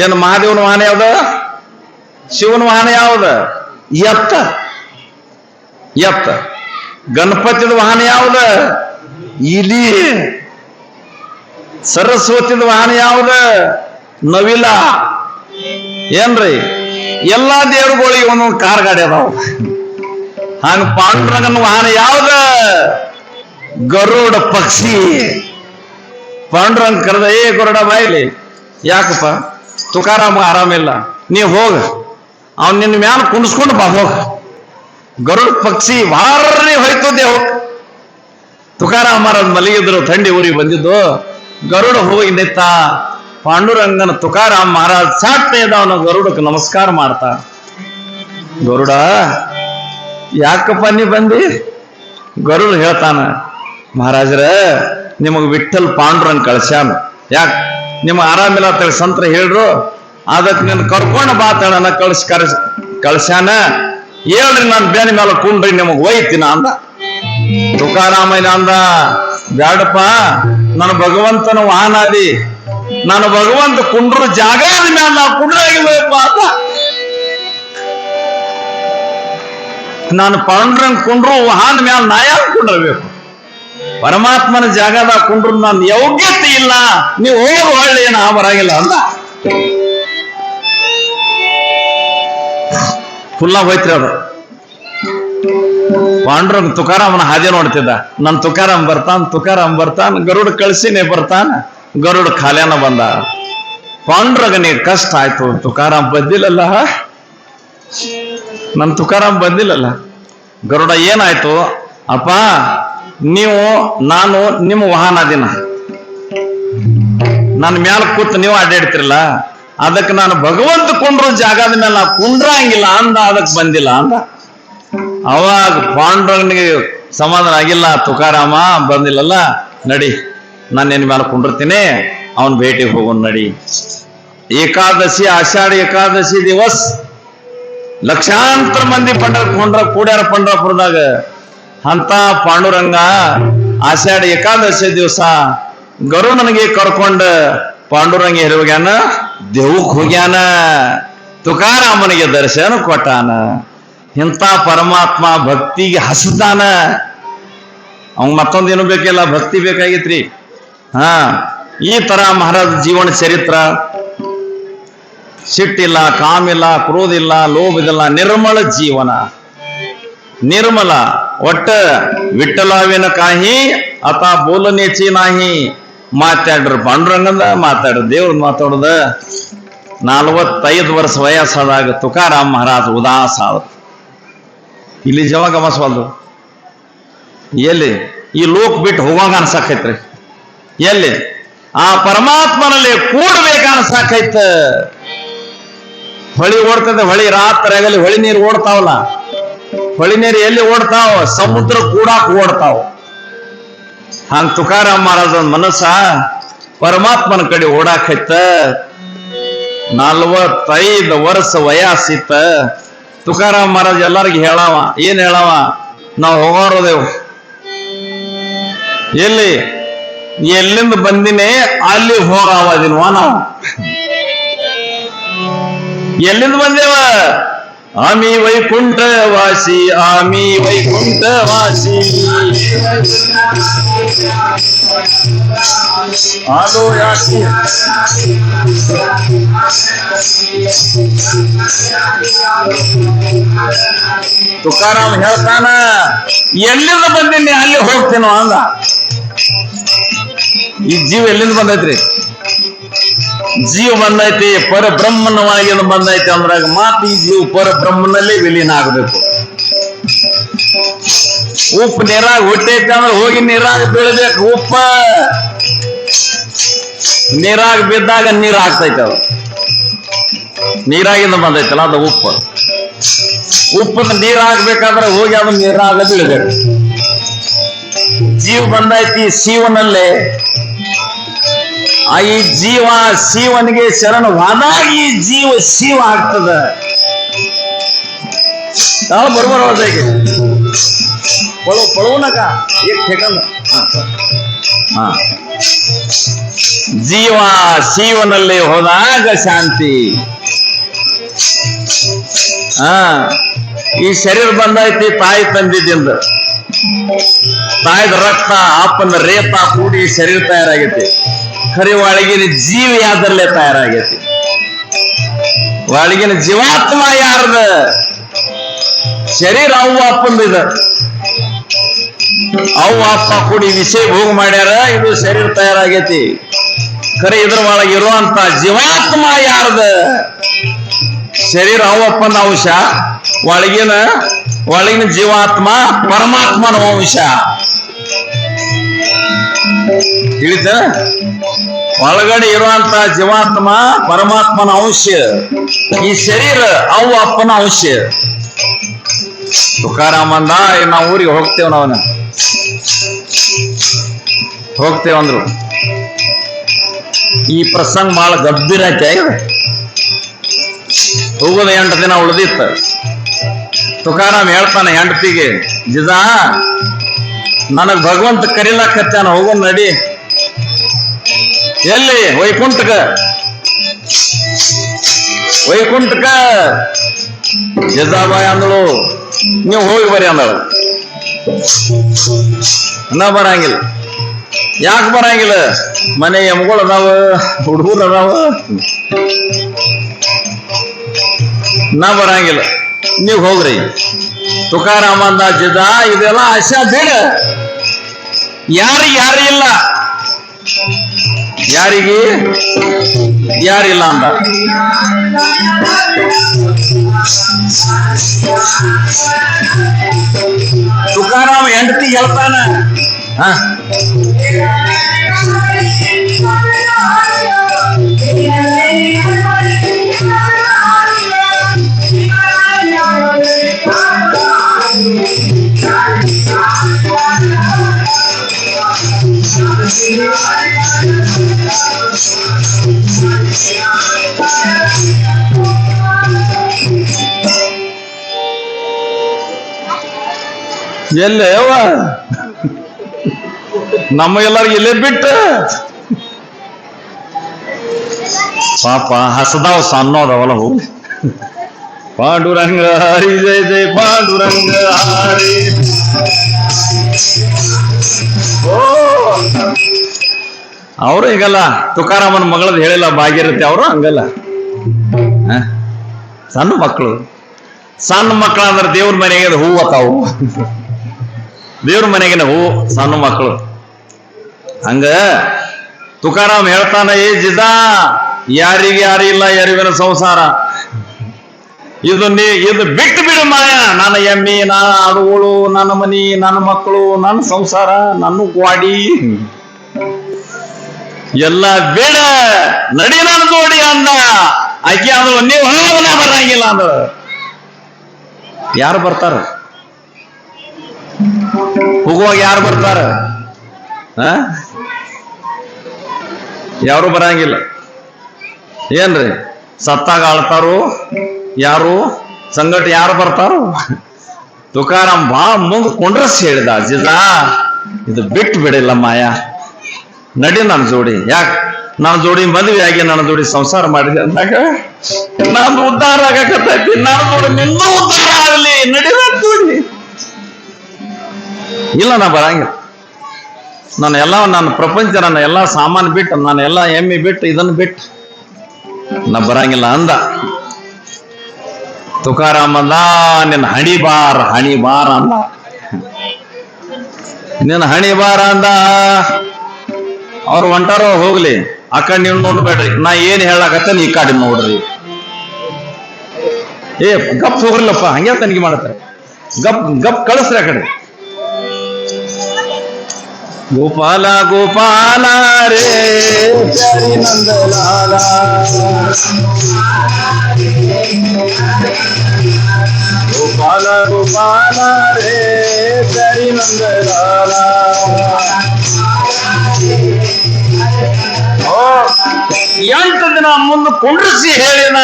ಏನು ಮಹಾದೇವನ ವಾಹನ ಯಾವ್ದ? ಶಿವನ ವಾಹನ ಯಾವ್ದ? ಎತ್ತ. ಗಣಪತಿದ ವಾಹನ ಯಾವ್ದ? ಇಲಿ. ಸರಸ್ವತಿದ ವಾಹನ ಯಾವ್ದ? ನವಿಲ. ಏನ್ರಿ? ಎಲ್ಲಾ ದೇವರುಗಳಿಗೆ ಒಂದೊಂದು ಕಾರ್ ಗಾಡಿ ಅದಾವ. ಹಂಗ ಪಾಂಡುರಂಗನ ವಾಹನ ಯಾವ್ದ? ಗರುಡ ಪಕ್ಷಿ. ಪಾಂಡುರಂಗ ಕರೆದ, ಏ ಗರುಡ ಬಾಯಿಲಿ. ಯಾಕಪ್ಪ? ತುಕಾರಾಮ ಆರಾಮಿಲ್ಲ, ನೀವ್ ಹೋಗ, ಅವನ್ ನಿನ್ನ ಮ್ಯಾಲ ಕುಣಿಸ್ಕೊಂಡು ಬಾ, ಹೋಗ. ಗರುಡ ಪಕ್ಷಿ ವಾರಿ ಹೋಯ್ತು ದೇವ್. ತುಕಾರಾಮ ಮಹಾರಾಜ್ ಮಲಗಿದ್ರು, ಥಂಡಿ ಊರಿಗೆ ಬಂದಿದ್ದು. ಗರುಡ ಹೋಗಿ ನಿಂತ. ಪಾಂಡುರಂಗನ ತುಕಾರಾಮ ಮಹಾರಾಜ್ ಸಾಕ್ತ ಇದ್ದವನು ಗರುಡಕ್ಕೆ ನಮಸ್ಕಾರ ಮಾಡ್ತಾ. ಗರುಡ, ಯಾಕಪ್ಪ ನೀ ಬಂದಿ? ಗರುಡ ಹೇಳ್ತಾನ, ಮಹಾರಾಜರ ನಿಮಗ್ ವಿಠಲ್ ಪಾಂಡುರಂಗ ಕಳ್ಸ್ಯಾನ. ಯಾಕ? ನಿಮಗ್ ಆರಾಮಿಲ್ಲ ಅಂತೇಳಿ ಸಂತರ ಹೇಳ್ರು, ಅದಕ್ಕೆ ನೀನು ಕರ್ಕೊಂಡು ಬಾತಣ ಕಳ್ಸ್ಯಾನ. ಹೇಳ್ರಿ, ನಾನು ಬೇನೆ ಮೇಲೆ ಕುಂಡ್ರಿ, ನಿಮಗ್ ಒಯ್ತೀನ ಅಂದ. ತುಕಾರಾಮಯ್ಯ ಅಂದ, ಬ್ಯಾಡಪ್ಪ, ನನ್ನ ಭಗವಂತನ ವಾಹನಾದಿ, ನಾನು ಭಗವಂತ ಕುಂಡ್ರು ಜಾಗ ಮೇಲೆ ನಾವು ಕುಂಡ್ರಾಗಿರ್ಬೇಕು ಅಂತ. ನಾನು ಪಾಂಡುರಂಗ ಕುಂಡ್ರು ವಾಹನ ಮ್ಯಾಲ ನಾ ಯಾಕೆ ಕುಂಡ್ರಬೇಕು? ಪರಮಾತ್ಮನ ಜಾಗದಾಗ ಕುಂಡ್ರು ನನ್ನ ಯೋಗ್ಯತೆ ಇಲ್ಲ, ನೀವು ಹೋಗಿ ಒಳ್ಳೆ ಏನು ಬರಾಗಿಲ್ಲ ಅಂದ. ಫುಲ್ಲ ಹೋಯ್ತ್ರಿ ಅದು. ಪಾಂಡುರಂಗ ತುಕಾರಾಮನ ಹಾದಿ ನೋಡ್ತಿದ್ದ. ನನ್ ತುಕಾರಾಮ್ ಬರ್ತಾನ, ಗರುಡ ಕಳ್ಸಿನೇ ಬರ್ತಾನ. ಗರುಡ ಖಾಲ್ಯಾನ ಬಂದ. ಪಾಂಡುರಂಗನಿಗೆ ಕಷ್ಟ ಆಯ್ತು, ತುಕಾರಾಮ್ ಬಂದಿಲ್ಲಲ್ಲ, ನನ್ ತುಕಾರಾಮ್ ಬಂದಿಲ್ಲಲ್ಲ. ಗರುಡ ಏನಾಯ್ತು? ಅಪ್ಪ, ನಾನು ನಿಮ್ಮ ವಾಹನ ದಿನ ನನ್ನ ಮ್ಯಾಲ ಕೂತ್ ನೀವು ಅಡ್ಡಾಡ್ತಿರಲ್ಲ, ಅದಕ್ಕೆ ನಾನು ಭಗವಂತ ಕುಂಡ್ರ ಜಾಗದ ಮೇಲೆ ನಾ ಕುಂಡ್ರಂಗಿಲ್ಲ ಅಂದ, ಅದಕ್ಕೆ ಬಂದಿಲ್ಲ ಅಂದ. ಅವಾಗ ಪಾಂಡುರಂಗನಿಗೆ ಸಮಾಧಾನ ಆಗಿಲ್ಲ. ತುಕಾರಾಮ ಬಂದಿಲ್ಲಲ್ಲ, ನಡಿ, ನಾನು ನಿನ್ನ ಮೇಲೆ ಕುಂಡಿರ್ತೀನಿ, ಅವನ್ ಭೇಟಿಗೆ ಹೋಗೋಣ ನಡಿ. ಏಕಾದಶಿ, ಆಷಾಢ ಏಕಾದಶಿ ದಿವಸ ಲಕ್ಷಾಂತರ ಮಂದಿ ಕೂಡ್ಯಾರ ಪಂಡ್ರಾಪುರದಾಗ. ಅಂತ ಪಾಂಡುರಂಗ ಆಷಾಢ ಏಕಾದಶಿ ದಿವಸ ಗರುಡನಿಗೆ ಕರ್ಕೊಂಡ ಪಾಂಡುರಂಗ ಹೋಗ್ಯಾನ, ದೇವಕ್ ಹೋಗ್ಯಾನ, ತುಕಾರಾಮನಿಗೆ ದರ್ಶನ ಕೊಟ್ಟಾನ. ಇಂಥ ಪರಮಾತ್ಮ ಭಕ್ತಿಗೆ ಹಸದಾನ. ಅವ್ ಮತ್ತೊಂದೇನು ಬೇಕಿಲ್ಲ, ಭಕ್ತಿ ಬೇಕಾಗಿತ್ರಿ. ಈ ತರ ಮಹಾರಾಜ ಜೀವನ ಚರಿತ್ರ. ಸಿಟ್ಟಿಲ್ಲ, ಕಾಮಿಲ್ಲ, ಕ್ರೋಧಿಲ್ಲ, ಲೋಭದಿಲ್ಲ, ನಿರ್ಮಲ ಜೀವನ. ನಿರ್ಮಲ. ಒಟ್ಟ ವಿಠಲಾವಿನ ಕಾಹಿ ಅತ ಬೋಲನೇಚಿ ನಾಹಿ. ಮಾತಾಡ್ರ ಪಾಂಡುರಂಗದ, ಮಾತಾಡ್ರ ದೇವ್ರ ಮಾತಾಡೋದ. 45 ವರ್ಷ ವಯಸ್ಸಾದಾಗ ತುಕಾರಾಮ್ ಮಹಾರಾಜ್ ಉದಾಸ ಆದ. ಇಲ್ಲಿ ಜವ ಗಮನಿಸಬಾರ್ದು. ಎಲ್ಲಿ ಈ ಲೋಕ ಬಿಟ್ಟು ಹೋಗುವಾಗ ಅನ್ಸಾಕೈತ್ರಿ. ಎಲ್ಲಿ ಆ ಪರಮಾತ್ಮನಲ್ಲಿ ಕೂಡ್ಬೇಕ ಅನ್ಸಾಕೈತ. ಹೊಳಿ ಓಡ್ತದೆ, ಹೊಳಿ ರಾತ್ರಿ ಆಗಲಿ ಹೊಳಿ ನೀರು ಓಡ್ತಾವಲ್ಲ, ಹೊಳಿ ನೀರು ಎಲ್ಲಿ ಓಡ್ತಾವ? ಸಮುದ್ರ ಕೂಡಾಕ್ ಓಡ್ತಾವ. ಹಂಗ ತುಕಾರಾಮ್ ಮಹಾರಾಜನ ಮನಸ್ಸ ಪರಮಾತ್ಮನ ಕಡೆ ಓಡಾಕೈತ. 45 ವರ್ಷ ವಯಸ್ಸಿತ್ತ. ತುಕಾರಾಮ್ ಮಹಾರಾಜ್ ಎಲ್ಲರಿಗೂ ಹೇಳವ. ಏನ್ ಹೇಳವ? ನಾವು ಹೋಗೋದೇವು. ಎಲ್ಲಿಂದ ಬಂದಿನೇ ಅಲ್ಲಿ ಹೋಗವದಿನ್ವ ನಾವು. ಎಲ್ಲಿಂದ ಬಂದೇವ? ಆಮಿ ವೈಕುಂಠ ವಾಸಿ, ಆಮಿ ವೈಕುಂಠ ವಾಸಿ. ಆಲೋ ಯಾಸಿ ತುಕಾರಾಮ್ ಹೇಳ್ತಾನ, ಎಲ್ಲಿಂದ ಬಂದೀನಿ ಅಲ್ಲಿ ಹೋಗ್ತೇನೋ ಅಂದ. ಈ ಜೀವ ಎಲ್ಲಿಂದ ಬಂದೈತ್ರಿ? ಜೀವ ಬಂದೈತಿ ಪರಬ್ರಹ್ಮನ ಒಳಗಿಂದ ಬಂದೈತಿ ಅಂದ್ರಾಗ ಮಾತು ಈ ಜೀವ ಪರಬ್ರಹ್ಮನಲ್ಲೇ ವಿಲೀನ ಆಗ್ಬೇಕು. ಉಪ್ಪು ನೀರಾಗ ಹುಟ್ಟೈತಿ ಅಂದ್ರೆ ಹೋಗಿ ನೀರಾಗ ಬೀಳ್ಬೇಕು. ಉಪ್ಪ ನೀರಾಗ ಬಿದ್ದಾಗ ನೀರ್ ಆಗ್ತೈತೆ. ಅದು ನೀರಾಗಿಂದ ಬಂದೈತಲ್ಲ ಅದು ಉಪ್ಪು. ಉಪ್ಪನ್ನ ನೀರ್ ಹಾಕ್ಬೇಕಾದ್ರೆ ಹೋಗಿ ಅದು ನೀರಾಗ ಬೀಳ್ಬೇಕು. ಜೀವ ಬಂದೈತಿ ಶಿವನಲ್ಲೇ. ಈ ಜೀವ ಶಿವನಿಗೆ ಶರಣವಾದಾಗ ಈ ಜೀವ ಶಿವ ಆಗ್ತದ. ಬರೋಬರ ಹೇಗೆ ಪಳವನಕ ಜೀವ ಶಿವನಲ್ಲಿ ಹೋದಾಗ ಶಾಂತಿ. ಈ ಶರೀರ ಬಂದೈತಿ ತಾಯಿ ತಂದಿದ್ದಿಂದ. ತಾಯಿದ ರಕ್ತ ಅಪ್ಪನ ರೇತ ಕೂಡಿ ಶರೀರ ತಯಾರಾಗೈತಿ. ಖರೆ ಒಳಗಿನ ಜೀವ ಯಾವ್ದ್ರಲ್ಲೇ ತಯಾರಾಗೈತಿ. ಒಳಗಿನ ಜೀವಾತ್ಮ ಯಾರ್ದ? ಶರೀರ ಅವ್ವ ಅಪ್ಪಂದ. ಇದು ಅವ್ವ ಅಪ್ಪ ಕೂಡಿ ವಿಷಯ ಭೋಗ ಮಾಡ್ಯಾರ, ಇದು ಶರೀರ ತಯಾರಾಗೈತಿ. ಖರೆ ಇದ್ರ ಒಳಗೆ ಇರುವಂತ ಜೀವಾತ್ಮ ಯಾರ್ದ? ಶರೀರ ಅವಪ್ಪನ ಅಂಶ, ಒಳಗಿನ ಜೀವಾತ್ಮ ಪರಮಾತ್ಮನ ಅಂಶ. ತಿಳಿತ? ಒಳಗಡೆ ಇರುವಂತ ಜೀವಾತ್ಮ ಪರಮಾತ್ಮನ ಅಂಶ, ಈ ಶರೀರ ಅವು ಅಪ್ಪನ ಅಂಶ. ತುಕಾರಾಮ್ ಅಂದ, ನಾವು ಊರಿಗೆ ಹೋಗ್ತೇವ, ನಾವನ ಹೋಗ್ತೇವಂದ್ರು. ಈ ಪ್ರಸಂಗ ಬಹಳ ಗಂಭೀರ ಐತೆ. ಹೋಗೋದು 8 ದಿನ ಉಳಿದಿತ್ತು. ತುಕಾರಾಮ್ ಹೇಳ್ತಾನೆ ಹೆಂಡತಿಗೆ, ಜಿಜಾ ನನಗ್ ಭಗವಂತ ಕರಿಲಾಕತ್ತಾನ, ಹೋಗೋನ್ ನಡಿ. ಎಲ್ಲಿ? ವೈಕುಂಠಕ. ವೈಕುಂಠಕ ಜಿಜಾಬಾಯಿ ಅಂದಳು, ನೀವು ಹೋಗಿ ಬರ್ರಿ ಅಂದಳು. ನಾ ಬರಂಗಿಲ್ಲ. ಯಾಕೆ ಬರಂಗಿಲ್ಲ? ಮನೆ ಎಮ್ಗಳು ಅದಾವ, ಹುಡುಗರು ಅದಾವ, ನಾ ಬರಂಗಿಲ್ಲ, ನೀವು ಹೋಗ್ರಿ. ತುಕಾರಾಮ್ ಅಂದ, ಜಿಜಾ ಇದೆಲ್ಲ ಆಶಾ ಬೇಡ. ಯಾರು ಇಲ್ಲ, ಯಾರಿಗೆ ಯಾರಿಲ್ಲ ಅಂದ. ತುಕಾರಾಮ್ ಹೆಂಡತಿ ಹೇಳ್ತಾನ, ಎಲ್ಲೇ ಯವ್ವ ನಮಗೆಲ್ಲರಿಗೂ ಇಲ್ಲೇ ಬಿಟ್ಟ. ಪಾಪ ಹಸದಾವ್ ಸಣ್ಣೋದವಲ್ಲ. ಹೋಗ್ಲಿ. ಪಾಂಡುರಂಗ ಹರಿ ಜಯ ಜಯ ಪಾಂಡುರಂಗ ಹರಿ. ಅವರು ಈಗಲ್ಲ ತುಕಾರಾಮನ ಮಗಳದ್ ಹೇಳಿಲ್ಲ ಭಾಗ್ಯರತಿ. ಅವರು ಹಂಗಲ್ಲ, ಸಣ್ಣ ಮಕ್ಕಳು. ಸಣ್ಣ ಮಕ್ಕಳು ಅಂದ್ರೆ ದೇವ್ರ ಮನೆಗೆ ಹೂ ಅತಾವು. ದೇವ್ರ ಮನೆಗಿನ ಹೂ ಸಣ್ಣ ಮಕ್ಕಳು. ಹಂಗ ತುಕಾರಾಮ್ ಹೇಳ್ತಾನ, ಏ ಜಿಜಾ ಯಾರಿಗೆ ಯಾರಿಲ್ಲ, ಯಾರಿಗನ ಸಂಸಾರ. ಇದು ಬಿಟ್ಟು ಬಿಡು ಮಾಯ. ನನ್ನ ಎಮ್ಮಿ, ನನ್ನ ಆಡುಗಳು, ನನ್ನ ಮನಿ, ನನ್ನ ಮಕ್ಕಳು, ನನ್ನ ಸಂಸಾರ, ನನ್ನ ಗ್ವಾಡಿ ಎಲ್ಲ ಬೇಡ, ನಡಿ ನಾನು ಜೋಡಿ ಅಂದ. ಆಕೆ ಅಂದ್ರು, ನೀವು ಹೋಗಲ್ಲ, ಬರಂಗಿಲ್ಲ ಅಂದ್ರು. ಯಾರು ಬರ್ತಾರ? ಹೋಗುವಾಗ ಯಾರು ಬರ್ತಾರ? ಯಾರು ಬರಂಗಿಲ್ಲ. ಏನ್ರಿ ಸತ್ತಾಗ ಆಳ್ತಾರೋ ಯಾರು? ಸಂಗಟ ಯಾರು ಬರ್ತಾರೋ? ತುಕಾರಾಮ್ ಬಾ ಮುಂದೆ ಕೊಂಡ್ರಸ್ ಹೇಳಿದ, ಜಿಜಾ ಇದು ಬಿಟ್ಟು ಬಿಡಿಲ್ಲ ಮಾಯ, ನಡಿ ನನ್ನ ಜೋಡಿ. ಯಾಕೆ ನನ್ನ ಜೋಡಿ ಮದುವೆ ಆಗಿ ನನ್ನ ಜೋಡಿ ಸಂಸಾರ ಮಾಡಿದೆ ಅಂದಾಗ ನಂದು ಉದ್ಧಾರ ಆಗಕತ್ತೈತಿ, ನಾನು ನೋಡಿ ನಿಂದು ಉದ್ಧಾರ ಆಗಲಿ, ನಡಿಬೇಕು. ಇಲ್ಲ, ನಾ ಬರಂಗಿಲ್ಲ. ನಾನು ಎಲ್ಲ ನನ್ನ ಪ್ರಪಂಚ, ನನ್ನ ಎಲ್ಲ ಸಾಮಾನು ಬಿಟ್ಟು, ನಾನು ಎಲ್ಲ ಎಮ್ಮೆ ಬಿಟ್ಟು, ಇದನ್ನು ಬಿಟ್ಟು ನಾ ಬರಂಗಿಲ್ಲ ಅಂದ. ತುಕಾರಾಮ್ ಅಂದ, ನಿನ್ನ ಹಣಿ ಬಾರ ಅಂದ. ನಿನ್ನ ಹಣಿ ಬಾರ ಅಂದ. ಅವ್ರು ಹೊಂಟಾರೋ ಹೋಗ್ಲಿ, ಆ ಕಡೆ ನೀವು ನೋಡ್ಬೇಡ್ರಿ, ನಾ ಏನ್ ಹೇಳಕತ್ತೇನೆ ಈ ಕಡೆ ನೋಡ್ರಿ. ಏ ಗಪ್ ಹೋಗ್ರಲ್ಲಪ್ಪ, ಹಂಗೆ ತನಿಖೆ ಮಾಡತ್ತಾರೆ. ಗಪ್ ಕಳಿಸ್ರಿ ಆ ಕಡೆ. ಗೋಪಾಲ ಗೋಪಾಲ ರೇ ಪ್ಯಾರಿ ನಂದಲಾಲ, ಗೋಪಾಲ ಗೋಪಾಲ ರೇ ಪ್ಯಾರಿ ನಂದಲಾಲ. ಎಂಟು ದಿನ ಮುಂದೆ ಕುಂಡ್ರಿಸಿ ಹೇಳಿನ,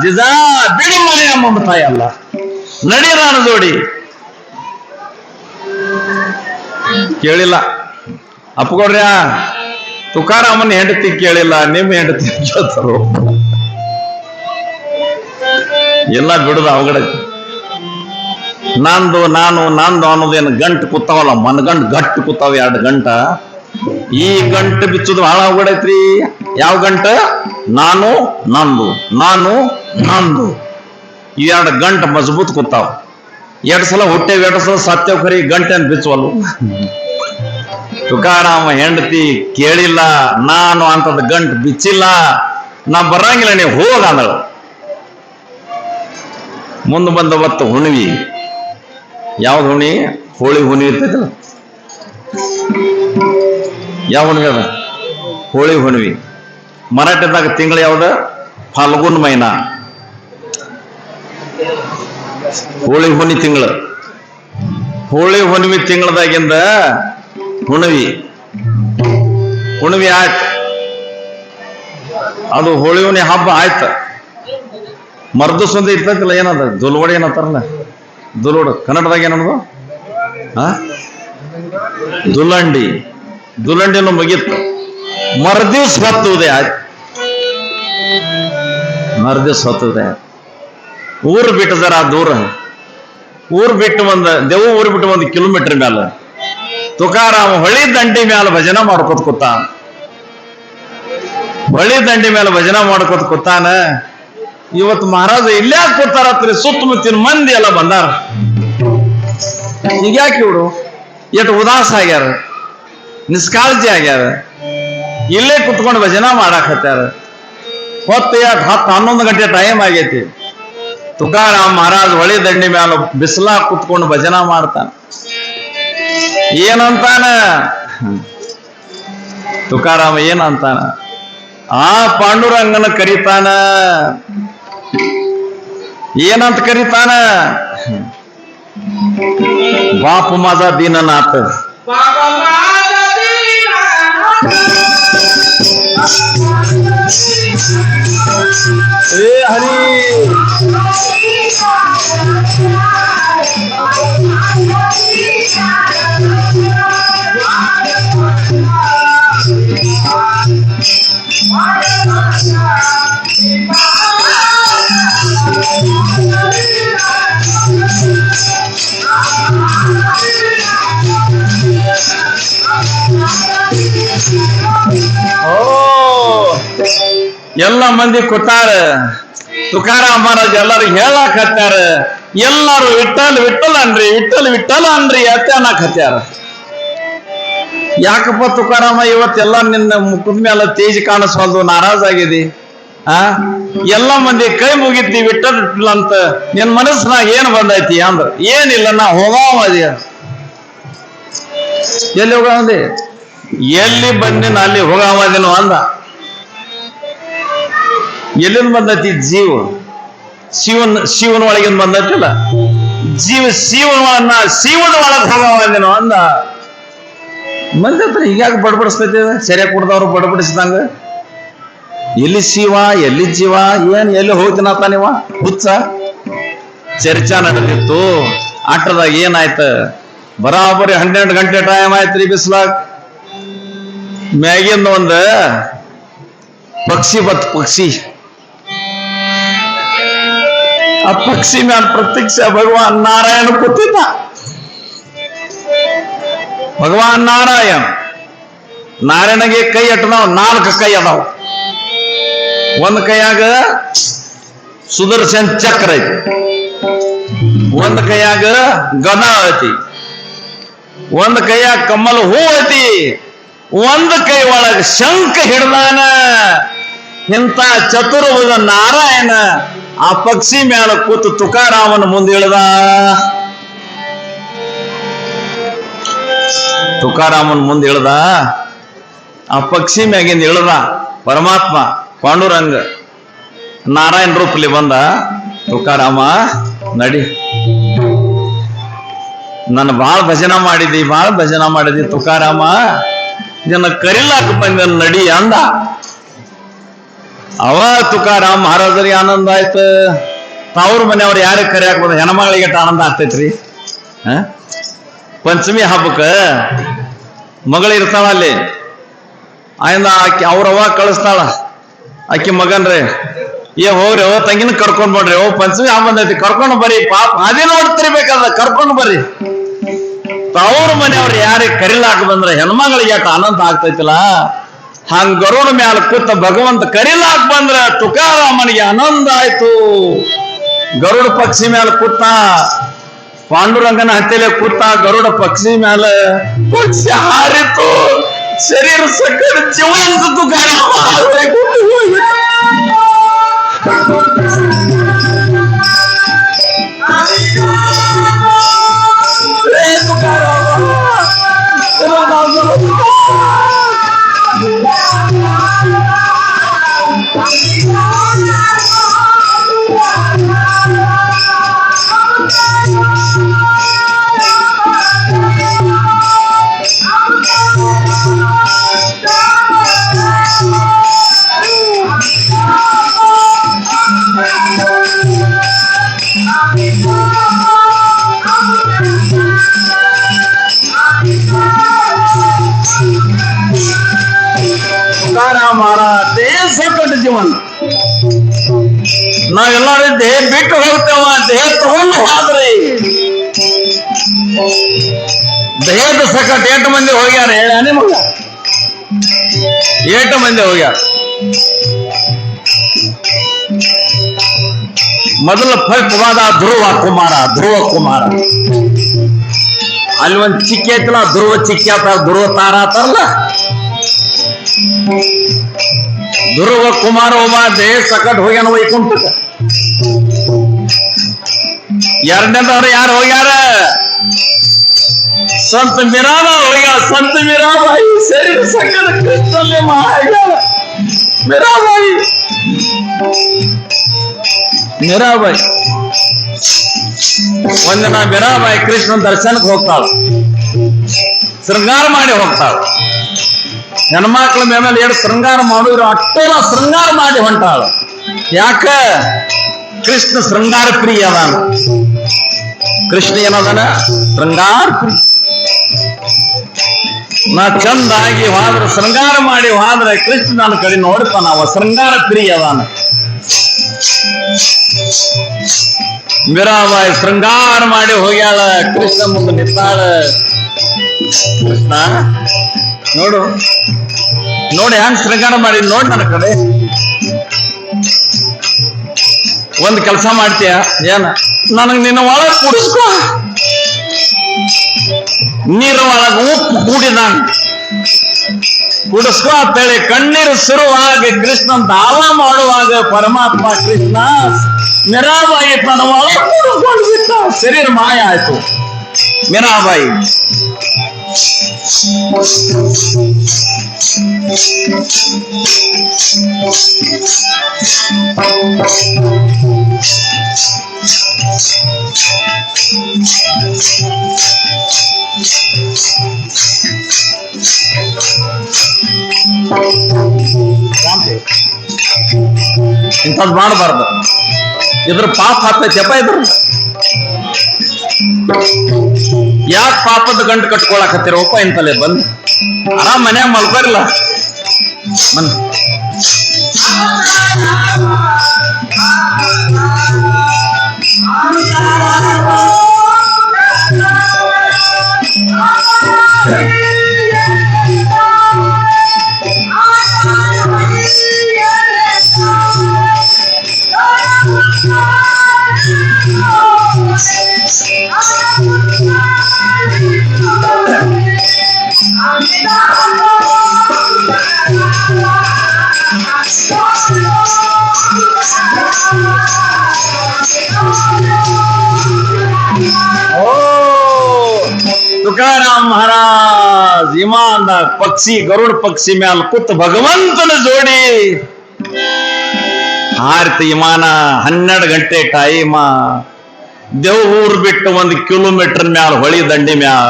ಜಿಜಾ ಬಿಡಿ ಮನೆ ಮಮತಾಯಿ ಅಲ್ಲ, ನಡೀರಾನ ಜೋಡಿ. ಕೇಳಿಲ್ಲ. ಅಪ್ಪಗೌಡ್ರ್ಯಾ, ತುಕಾರಾಮನ ಹೆಂಡತಿ ಕೇಳಿಲ್ಲ, ನಿಮ್ಮ ಹೆಂಡತಿ ಕೇಳ್ತಾರೋ? ಎಲ್ಲ ಬಿಡುದ ಅವಗಡ. ನಂದು ಅನ್ನೋದೇನು ಗಂಟು ಕೂತಾವಲ್ಲ, ಮನಗಂಡು ಗಟ್ಟು ಕೂತಾವ, 2 ಗಂಟ. ಈ ಗಂಟು ಬಿಚ್ಚುದು ಬಹಳ ಅವಗಡೈತ್ರಿ. ಯಾವ ಗಂಟ? ನಾನು ನಂದು ಈ 2 ಗಂಟು ಮಜಬೂತ್ ಕೂತಾವ. 2 ಸಲ ಹುಟ್ಟೇವ್, 2 ಸಲ ಸತ್ಯವ್, ಖರಿ ಗಂಟೆನ್ ಬಿಚ್ಚುವಲ್ಲು. ತುಕಾರಾಮ ಹೆಂಡತಿ ಕೇಳಿಲ್ಲ, ನಾನು ಅಂತದ್ ಗಂಟು ಬಿಚ್ಚಿಲ್ಲ, ನಾ ಬರಂಗಿಲ್ಲ, ನೀವು ಹೋಗ ಅಂದಳು. ಮುಂದೆ ಬಂದ ಹೊತ್ತು ಹುಣ್ಣಿವಿ. ಯಾವ್ದು ಹುಣಿ? ಹೋಳಿ ಹುಣಿ ಇರ್ತೈತಲ್ಲ. ಯಾವ ಹುಣ್ಣಿವಿ ಅದ? ಹೋಳಿ ಹುಣ್ಣಿವಿ. ಮರಾಠದಾಗ ತಿಂಗಳು ಯಾವ್ದ? ಫಲ್ಗುನ್ ಮೈನಾ. ಹೋಳಿ ಹುಣ್ಣಿ ತಿಂಗಳು. ಹೋಳಿ ಹುಣ್ಣಿಮೆ ತಿಂಗಳದಾಗಿಂದ ಹುಣ್ಣಿಮೆ ಆಯ್ತು. ಅದು ಹೋಳಿ ಹುಣ್ಣಿ ಹಬ್ಬ ಆಯ್ತು. ಮರ್ದಸೊಂದ ಇರ್ತೈತಿಲ್ಲ, ಏನದ ದುಲ್ವಡಿ ಏನಂತಾರಲ್ಲ, ದುಲೋಡು ಕನ್ನಡದಾಗ ಏನದು? ದುಲಂಡಿನೂ ಮುಗಿತ್ತು. ಮರ್ದಿವ್ಸ ಹೊತ್ತುವುದೇ ಆಯ್ತು. ಊರು ಬಿಟ್ಟು ಜರ ದೂರ, ಊರು ಬಿಟ್ಟು ಒಂದು ಕಿಲೋಮೀಟರ್ ಮ್ಯಾಲ ತುಕಾರಾಮ ಹೊಳಿ ದಂಡಿ ಮ್ಯಾಲ ಭಜನೆ ಮಾಡ್ಕೋತ ಕೂತಾನ. ಹೊಳಿ ದಂಡಿ ಮೇಲೆ ಭಜನೆ ಮಾಡ್ಕೋತ ಕೂತಾನ. ಇವತ್ತು ಮಹಾರಾಜ ಇಲ್ಲೇ ಕೂತಾರತ್ರಿ, ಸುತ್ತಮುತ್ತಿನ ಮಂದಿ ಎಲ್ಲ ಬಂದಾರ. ಹೀಗ್ಯಾಕೆ ಇವ್ರು ಎಷ್ಟು ಉದಾಸ ಆಗ್ಯಾರ, ನಿಷ್ಕಾಳಜಿ ಆಗ್ಯಾರ, ಇಲ್ಲೇ ಕುತ್ಕೊಂಡು ಭಜನೆ ಮಾಡಾಕತ್ಯಾರ. ಹೊತ್ತು 10-11 ಗಂಟೆ ಟೈಮ್ ಆಗೈತಿ. ತುಕಾರಾಮ್ ಮಹಾರಾಜ್ ಹೊಳಿ ದಂಡಿ ಮ್ಯಾಲ ಬಿಸಿಲಾ ಕುತ್ಕೊಂಡು ಭಜನಾ ಮಾಡ್ತಾನ. ಏನಂತಾನ ತುಕಾರಾಮ? ಏನಂತಾನ? ಆ ಪಾಂಡುರಂಗನ ಕರಿತಾನ. ಏನಂತ ಕರಿತಾನ? ಬಾಪ ಮಾದ ದೀನನಾಥ. ಏ ಹರಿ ಎಲ್ಲ ಮಂದಿ ಕೂತಾರ. ತುಕಾರಾಮ್ ಮಹಾರಾಜ್ ಎಲ್ಲರಿಗೂ ಹೇಳಕ್ ಹತ್ತಾರ. ಎಲ್ಲಾರು ವಿಠಲ್ ಅನ್ರಿ ಅತ್ತೆ ಅನ್ನಕ್ ಹತ್ಯಾರ. ಯಾಕಪ್ಪ ತುಕಾರಾಮ ಇವತ್ತೆಲ್ಲ ನಿನ್ನ ಮುಖದ ಮೇಲೆ ತೇಜ್ ಕಾಣಿಸ್ವಲ್ದು, ನಾರಾಜ್ ಆಗಿದೆ? ಎಲ್ಲ ಮಂದಿ ಕೈ ಮುಗಿತಿ ವಿಠಲ್ ಅಂತ ನಿನ್ ಮನಸ್ಸಿನಾಗ ಏನ್ ಬಂದೈತಿ ಅಂದ್ರ? ಏನಿಲ್ಲ, ನಾ ಹೋಗಾವದಿ. ಎಲ್ಲಿ ಹೋಗಾವದಿ? ಎಲ್ಲಿ ಬಂದಿನ ಅಲ್ಲಿ ಹೋಗಾವದಿನೋ ಅಂದ. ಎಲ್ಲಿಂದ ಬಂದೈತಿ? ಶಿವನ ಒಳಗಿಂದ ಬಂದೈತಿಲ್ಲ, ಶಿವನ ಒಳಗೆ ಹೋಗಾವದಿನೋ ಅಂದ. ಮಂದಿ ಹತ್ರ ಹೀಗಾಗಿ ಬಡಬಡಿಸ್ತೈತಿ, ಸರಿಯಾಗಿ ಕುಡ್ದವ್ರು ಬಡಬಡಿಸಿದಂಗ. ಎಲ್ಲಿ ಶಿವ, ಎಲ್ಲಿ ಜೀವ, ಎಲ್ಲಿ ಹೋಗ್ತೀನತ್ತ ನೀವ? ಹುಚ್ಚ. ಚರ್ಚಾ ನಡೆದಿತ್ತು. ಆಟದಾಗ ಏನಾಯ್ತ? ಬರಾಬರಿ 12 ಗಂಟೆ ಟೈಮ್ ಆಯ್ತ್ರಿ. ಬಿಸ್ಲಾಗ ಮ್ಯಾಗಿಂದ ಒಂದು ಪಕ್ಷಿ ಆ ಪಕ್ಷಿ ಮ್ಯಾಲ ಪ್ರತ್ಯಕ್ಷ ಭಗವಾನ್ ನಾರಾಯಣ ಕೂತಿದ್ದ. ಭಗವಾನ್ ನಾರಾಯಣಗೆ ಕೈ ಅಟ್ಟದಾವ, 4 ಕೈ ಅದಾವ. ಒಂದ್ ಕೈಯಾಗ ಸುದರ್ಶನ್ ಚಕ್ರ ಐತಿ, ಒಂದ್ ಕೈಯಾಗ ಗದ ಐತಿ, ಒಂದ್ ಕೈಯಾಗ ಕಮಲ ಹೂ ಐತಿ, ಒಂದ್ ಕೈ ಒಳಗ ಶಂಖ ಹಿಡ್ದಾನ. ಇಂಥ ಚತುರ್ಭುಜ ನಾರಾಯಣ ಆ ಪಕ್ಷಿ ಮ್ಯಾಲ ಕೂತು ತುಕಾರಾಮನ ಮುಂದೆ ಇಳ್ದ. ತುಕಾರಾಮನ್ ಮುಂದೆ ಇಳ್ದ, ಆ ಪಕ್ಷಿ ಮ್ಯಾಗಿಂದ ಇಳ್ದ ಪರಮಾತ್ಮ ಪಾಂಡುರಂಗ ನಾರಾಯಣ ರೂಪಲಿ ಬಂದ. ತುಕಾರಾಮ ನಡಿ, ನನ್ನ ಬಾಳ ಭಜನ ಮಾಡಿದಿ ತುಕಾರಾಮ, ಜನ ಕರಿಲಾಕ ಬಂದ ನಡಿ ಅಂದ. ಅವ ತುಕಾರಾಮ್ ಮಹಾರಾಜರಿಗೆ ಆನಂದ ಆಯ್ತು. ತಾವ್ರ ಮನೆಯವ್ರು ಯಾರಿಗೆ ಕರಿಯಾಕ ಬಂದ, ಹೆಣ್ಮಗಳಿಗೆ ಆನಂದ ಆಗ್ತೈತ್ರಿ. ಪಂಚಮಿ ಹಬ್ಬಕ್ಕ ಮಗಳು ಇರ್ತಾಳ ಅಲ್ಲಿ, ಆಯ್ದ ಆಕಿ ಅವ್ರವ್ವ ಕಳಿಸ್ತಾಳ ಆಕಿ ಮಗನ್ರಿ, ಹೋಗ್ರಿ ತಂಗಿನ ಕರ್ಕೊಂಡ್ ಬರ್ರಿ, ಪಂಚಮಿ ಹಬ್ಬ ಬಂದೈತಿ ಕರ್ಕೊಂಡು ಬರ್ರಿ, ಪಾಪ ಅದೇ ನೋಡ್ತಿರ್ಬೇಕಾದ ಕರ್ಕೊಂಡು ಬರ್ರಿ. ಅವ್ರ ಮನೆಯವ್ರು ಯಾರಿಗೆ ಕರಿಲಾಕ ಬಂದ್ರೆ ಹೆಣ್ಮಗಳಿಗೆ ಆನಂದ ಆಗ್ತೈತಿಲ್ಲ, ಹಂಗ ಗರುಡ ಮ್ಯಾಲ ಕೂತ ಭಗವಂತ ಕರಿಲಾಕ ಬಂದ್ರ ತುಕಾರಾಮನಿಗೆ ಆನಂದ ಆಯ್ತು. ಗರುಡ ಪಕ್ಷಿ ಮ್ಯಾಲ ಕೂತ, ಪಾಂಡುರಂಗನ ಹತ್ತಿಲೆ ಕೂತ ಗರುಡ ಪಕ್ಷಿ ಮ್ಯಾಲ ಪಕ್ಷಿ ಹಾರಿತು, ಶರೀರ ಸಕಲ ಜೀವಂತ ತುಕಾರಾಮ ದೇಹ ಜೀವನ ನಾವೆಲ್ಲರೂ ದೇಹ ಬಿಟ್ಟು ಹೋಗ್ತೇವ, ದೇಹ ತಗೊಂಡು ಹೋದ್ರಿ. ದೇಹದ ಸಕಟ್ 8 ಮಂದಿ ಹೋಗ್ಯಾರ, ಹೇಳಾನೆ ಮಗ 8 ಮಂದಿ ಹೋಗ್ಯಾರ. ಮೊದಲ ಫಸ್ಟ್ ವಾದ ಧ್ರುವ ಕುಮಾರ. ಅಲ್ಲಿ ಒಂದ್ ಚಿಕ್ಕಿ ಐತಲ್ಲ, ಧ್ರುವ ಚಿಕ್ಕಿ ಆತಾರ, ಧ್ರುವ ತಾರ ಆತಾರಲ್ಲ, ಧ್ರುವ ಕುಮಾರ ಒಬ್ಬ ದೇಹ ಸಕಟ್ ಹೋಗ್ಯಾನ ವೈಕುಂಠಕ್ಕ. 2ನೇದವ್ರು ಯಾರು ಹೋಗ್ಯಾರ? ಸಂತ ಮೀರಾಬಾಯಿ ಹೋಗ್ಯಾಳ. ಸಂತ ಮೀರಾಬಾಯಿ ಶರೀರ ಸಕಲ ಕೃಷ್ಣಲ್ಲೇ ಮಾಡ್ಯಾಳ. ಮೀರಾಬಾಯಿ ಒಂದಿನ ಮೀರಾಬಾಯಿ ಕೃಷ್ಣನ ದರ್ಶನಕ್ಕೆ ಹೋಗ್ತಾಳ, ಶೃಂಗಾರ ಮಾಡಿ ಹೋಗ್ತಾಳ. ಹೆಣ್ಮಕ್ಳ ಮೇಲೆ ಏನು ಶೃಂಗಾರ ಮಾಡಿದ್ರು ಅಷ್ಟೆಲ್ಲ ಶೃಂಗಾರ ಮಾಡಿ ಹೊಂಟಾಳ. ಯಾಕ? ಕೃಷ್ಣ ಶೃಂಗಾರ ಪ್ರಿಯ ಅದಾನ. ಕೃಷ್ಣ ಏನದಾನ? ಶೃಂಗಾರ ಪ್ರಿಯ. ನಾ ಚಂದಾಗಿ ಹೋದ್ರೆ ಶೃಂಗಾರ ಮಾಡಿ ಹೋದ್ರೆ ಕೃಷ್ಣ ನನ್ನ ಕಡೆ ನೋಡ್ತಾನ, ಅವ ಶೃಂಗಾರ ಪ್ರಿಯ ಅದಾನ. ಮೀರಾಬಾಯಿ ಶೃಂಗಾರ ಮಾಡಿ ಹೋಗ್ಯಾಳ, ಕೃಷ್ಣ ಮುಂದೆ ನಿಂತಾಳ. ಕೃಷ್ಣ ನೋಡಿ ಹ್ಯಾಂಗ ಶೃಂಗಾರ ಮಾಡಿ ನೋಡಿ ನನ್ನ ಕಡೆ. ಒಂದ್ ಕೆಲಸ ಮಾಡ್ತೀಯ ಏನ? ನನಗ್ ನಿನ್ನ ಒಳಗ್ ಕುಡಿಸ್ಕೊ, ನೀರ ಒಳಗ ಉಪ್ಪು ಕುಡಿಸ್ಕೊ ಅಂತೇಳಿ ಕಣ್ಣೀರು ಸುರುವಾಗ ಕೃಷ್ಣನ್ ದಾವ ಮಾಡುವಾಗ ಪರಮಾತ್ಮ ಕೃಷ್ಣ ಮೀರಾಬಾಯಿ ತನ್ನ ಒಳಗ್ ಕುಡಿಸ್ಕೊಂಡು ಬಿಟ್ಟ. ಶರೀರ ಮಾಯ ಆಯ್ತು. ಮೀರಾಬಾಯಿ ಇಂಥದ್ದು ಮಾಡಬಾರ್ದು. ಇದ್ರ ಪಾಪ ಹತ್ತೈತಪ್ಪ. ಇದ್ರ ಯಾಕೆ ಪಾಪದ ಗಂಟು ಕಟ್ಕೊಳಕತ್ತಿರೋಪ್ಪ? ಇಂತಲೇ ಬಂದು ಆರಾಮ್ ಮನ್ಯಾಗ ಮಲ್ಕೋರಿಲ್ಲ. तुकाराम महाराज इमानदार पक्षी गरुड पक्षी ಮ್ಯಾಲ ಕೂತ್ ಭಗವಂತನ ಜೋಡಿ ಹಾರಿತ ವಿಮಾನ 12 ಗಂಟೆ ಟೈಮ ದೇವೂರ್ ಬಿಟ್ಟು 1 ಕಿಲೋಮೀಟರ್ ಮ್ಯಾಲ ಹೊಳಿ ದಂಡಿ ಮ್ಯಾಲ